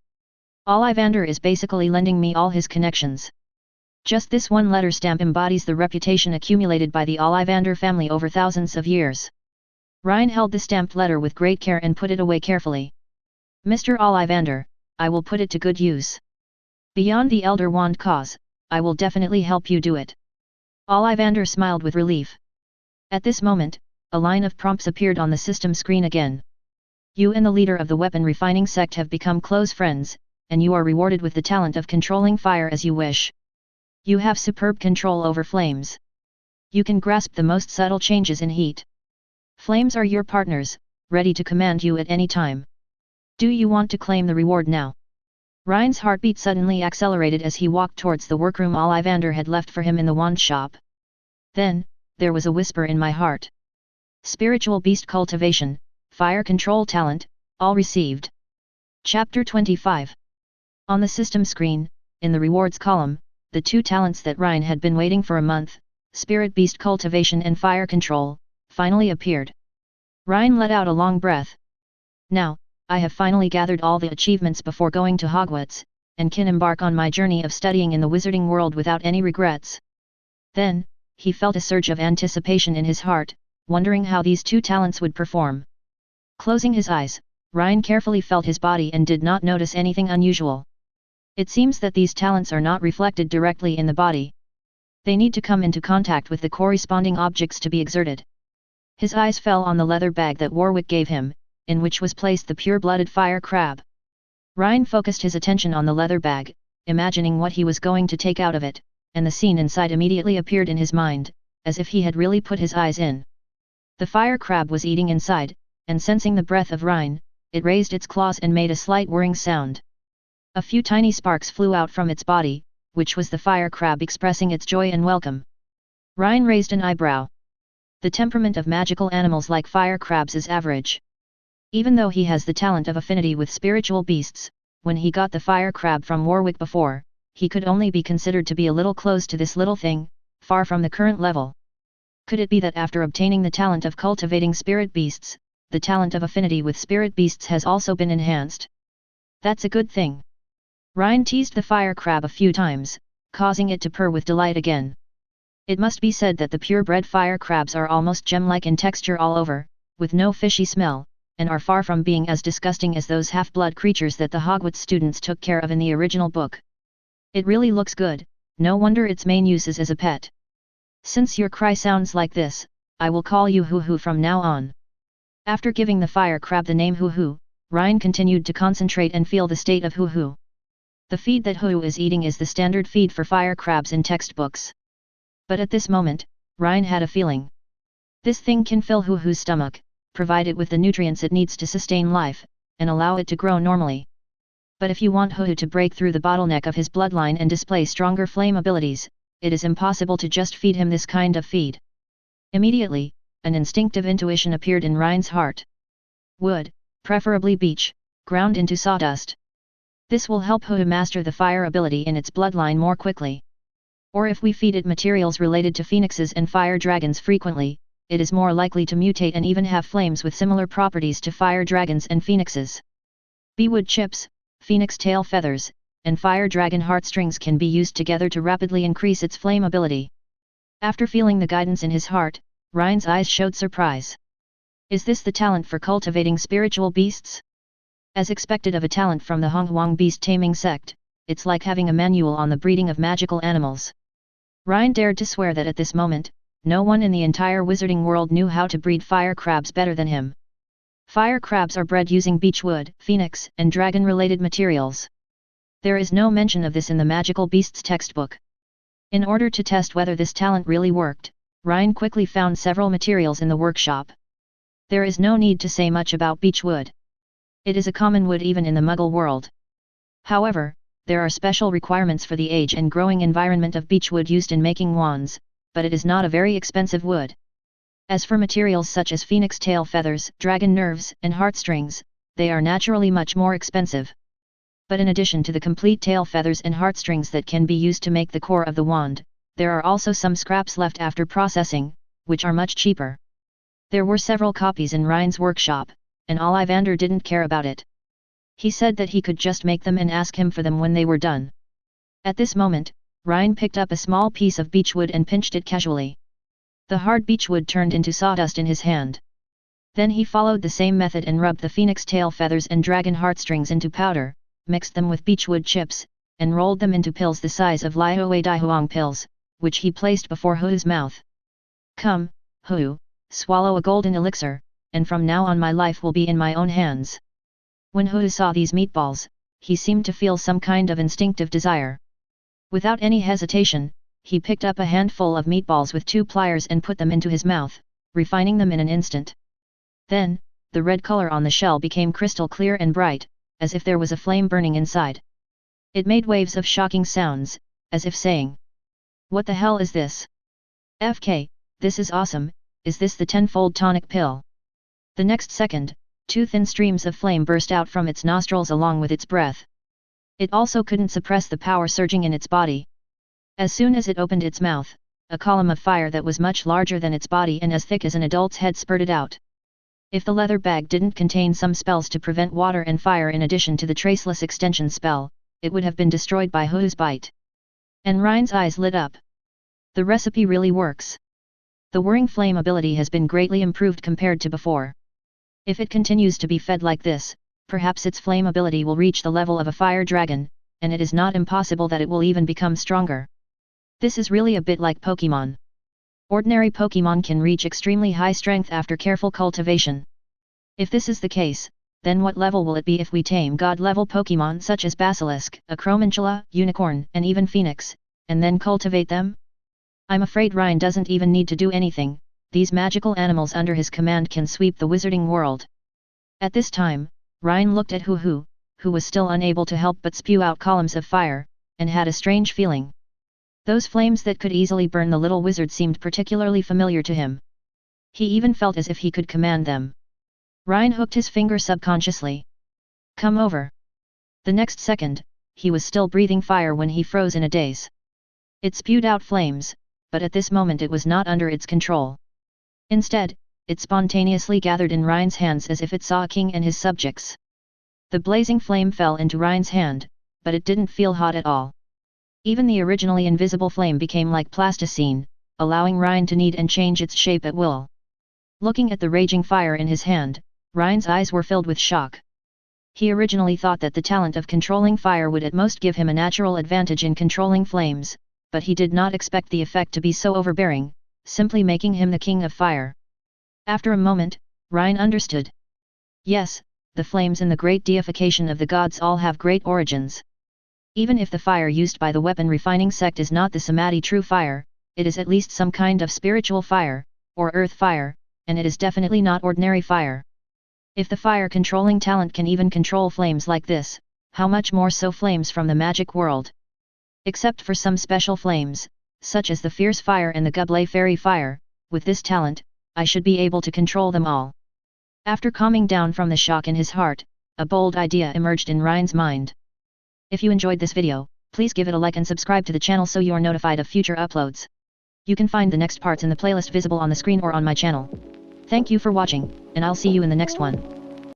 Ollivander is basically lending me all his connections. Just this one letter stamp embodies the reputation accumulated by the Ollivander family over thousands of years. Rhine held the stamped letter with great care and put it away carefully. Mr. Ollivander, I will put it to good use. Beyond the Elder Wand cause, I will definitely help you do it. Ollivander smiled with relief. At this moment, a line of prompts appeared on the system screen again. You and the leader of the weapon refining sect have become close friends, and you are rewarded with the talent of controlling fire as you wish. You have superb control over flames. You can grasp the most subtle changes in heat. Flames are your partners, ready to command you at any time. Do you want to claim the reward now? Rhine's heartbeat suddenly accelerated as he walked towards the workroom Ollivander had left for him in the wand shop. Then, there was a whisper in my heart. Spiritual beast cultivation, fire control talent, all received. Chapter 25. On the system screen, in the rewards column, the two talents that Rhine had been waiting for a month, spirit beast cultivation and fire control, finally appeared. Rhine let out a long breath. Now, I have finally gathered all the achievements before going to Hogwarts, and can embark on my journey of studying in the wizarding world without any regrets. Then, he felt a surge of anticipation in his heart, wondering how these two talents would perform. Closing his eyes, Rhine carefully felt his body and did not notice anything unusual. It seems that these talents are not reflected directly in the body. They need to come into contact with the corresponding objects to be exerted. His eyes fell on the leather bag that Warwick gave him, in which was placed the pure-blooded fire crab. Rhine focused his attention on the leather bag, imagining what he was going to take out of it, and the scene inside immediately appeared in his mind, as if he had really put his eyes in. The fire crab was eating inside, and sensing the breath of Rhine, it raised its claws and made a slight whirring sound. A few tiny sparks flew out from its body, which was the fire crab expressing its joy and welcome. Rhine raised an eyebrow. The temperament of magical animals like fire crabs is average. Even though he has the talent of affinity with spiritual beasts, when he got the fire crab from Warwick before, he could only be considered to be a little close to this little thing, far from the current level. Could it be that after obtaining the talent of cultivating spirit beasts, the talent of affinity with spirit beasts has also been enhanced? That's a good thing. Rhine teased the fire crab a few times, causing it to purr with delight again. It must be said that the purebred fire crabs are almost gem-like in texture all over, with no fishy smell, and are far from being as disgusting as those half-blood creatures that the Hogwarts students took care of in the original book. It really looks good, no wonder its main use is as a pet. Since your cry sounds like this, I will call you Hoo-Hoo from now on. After giving the fire crab the name Hoo-Hoo, Rhine continued to concentrate and feel the state of Hoo-Hoo. The feed that Hoo-Hoo is eating is the standard feed for fire crabs in textbooks. But at this moment, Rhine had a feeling. This thing can fill Hoo-Hoo's stomach, provide it with the nutrients it needs to sustain life, and allow it to grow normally. But if you want Hoo-Hoo to break through the bottleneck of his bloodline and display stronger flame abilities, it is impossible to just feed him this kind of feed. Immediately, an instinctive intuition appeared in Rhine's heart. Wood, preferably beech, ground into sawdust. This will help Hoo-Hoo master the fire ability in its bloodline more quickly. Or if we feed it materials related to phoenixes and fire dragons frequently, it is more likely to mutate and even have flames with similar properties to fire dragons and phoenixes. Beewood chips, phoenix tail feathers, and fire dragon heartstrings can be used together to rapidly increase its flame ability. After feeling the guidance in his heart, Rhine's eyes showed surprise. Is this the talent for cultivating spiritual beasts? As expected of a talent from the Honghuang beast taming sect, it's like having a manual on the breeding of magical animals. Rhine dared to swear that at this moment, no one in the entire wizarding world knew how to breed fire crabs better than him. Fire crabs are bred using beechwood, phoenix, and dragon-related materials. There is no mention of this in the Magical Beasts textbook. In order to test whether this talent really worked, Rhine quickly found several materials in the workshop. There is no need to say much about beechwood. It is a common wood even in the Muggle world. However, there are special requirements for the age and growing environment of beechwood used in making wands, but it is not a very expensive wood. As for materials such as phoenix tail feathers, dragon nerves, and heartstrings, they are naturally much more expensive. But in addition to the complete tail feathers and heartstrings that can be used to make the core of the wand, there are also some scraps left after processing, which are much cheaper. There were several copies in Rhine's workshop, and Ollivander didn't care about it. He said that he could just make them and ask him for them when they were done. At this moment, Rhine picked up a small piece of beechwood and pinched it casually. The hard beechwood turned into sawdust in his hand. Then he followed the same method and rubbed the phoenix tail feathers and dragon heartstrings into powder, mixed them with beechwood chips, and rolled them into pills the size of Liaowei Daihuang pills, which he placed before Hoo's mouth. Come, Hoo, swallow a golden elixir, and from now on my life will be in my own hands. When Hoo saw these meatballs, he seemed to feel some kind of instinctive desire. Without any hesitation, he picked up a handful of meatballs with 2 pliers and put them into his mouth, refining them in an instant. Then, the red color on the shell became crystal clear and bright, as if there was a flame burning inside. It made waves of shocking sounds, as if saying, "What the hell is this? FK, this is awesome, is this the tenfold tonic pill?" The next second, 2 thin streams of flame burst out from its nostrils along with its breath. It also couldn't suppress the power surging in its body. As soon as it opened its mouth, a column of fire that was much larger than its body and as thick as an adult's head spurted out. If the leather bag didn't contain some spells to prevent water and fire in addition to the traceless extension spell, it would have been destroyed by Hoo's bite. And Rhine's eyes lit up. The recipe really works. The whirring flame ability has been greatly improved compared to before. If it continues to be fed like this, perhaps its flame ability will reach the level of a fire dragon, and it is not impossible that it will even become stronger. This is really a bit like Pokemon. Ordinary Pokemon can reach extremely high strength after careful cultivation. If this is the case, then what level will it be if we tame God-level Pokemon such as Basilisk, Acromantula, Unicorn, and even Phoenix, and then cultivate them? I'm afraid Rhine doesn't even need to do anything. These magical animals under his command can sweep the wizarding world. At this time, Rhine looked at Hoo, who was still unable to help but spew out columns of fire, and had a strange feeling. Those flames that could easily burn the little wizard seemed particularly familiar to him. He even felt as if he could command them. Rhine hooked his finger subconsciously. Come over. The next second, he was still breathing fire when he froze in a daze. It spewed out flames, but at this moment it was not under its control. Instead, it spontaneously gathered in Rhine's hands as if it saw a king and his subjects. The blazing flame fell into Rhine's hand, but it didn't feel hot at all. Even the originally invisible flame became like plasticine, allowing Rhine to knead and change its shape at will. Looking at the raging fire in his hand, Rhine's eyes were filled with shock. He originally thought that the talent of controlling fire would at most give him a natural advantage in controlling flames, but he did not expect the effect to be so overbearing, simply making him the king of fire. After a moment, Rhine understood. Yes, the flames in the great deification of the gods all have great origins. Even if the fire used by the weapon refining sect is not the samadhi true fire, it is at least some kind of spiritual fire, or earth fire, and it is definitely not ordinary fire. If the fire controlling talent can even control flames like this, how much more so flames from the magic world? Except for some special flames, such as the fierce fire and the goblet fairy fire, with this talent, I should be able to control them all. After calming down from the shock in his heart, a bold idea emerged in Rhine's mind. If you enjoyed this video, please give it a like and subscribe to the channel so you are notified of future uploads. You can find the next parts in the playlist visible on the screen or on my channel. Thank you for watching, and I'll see you in the next one.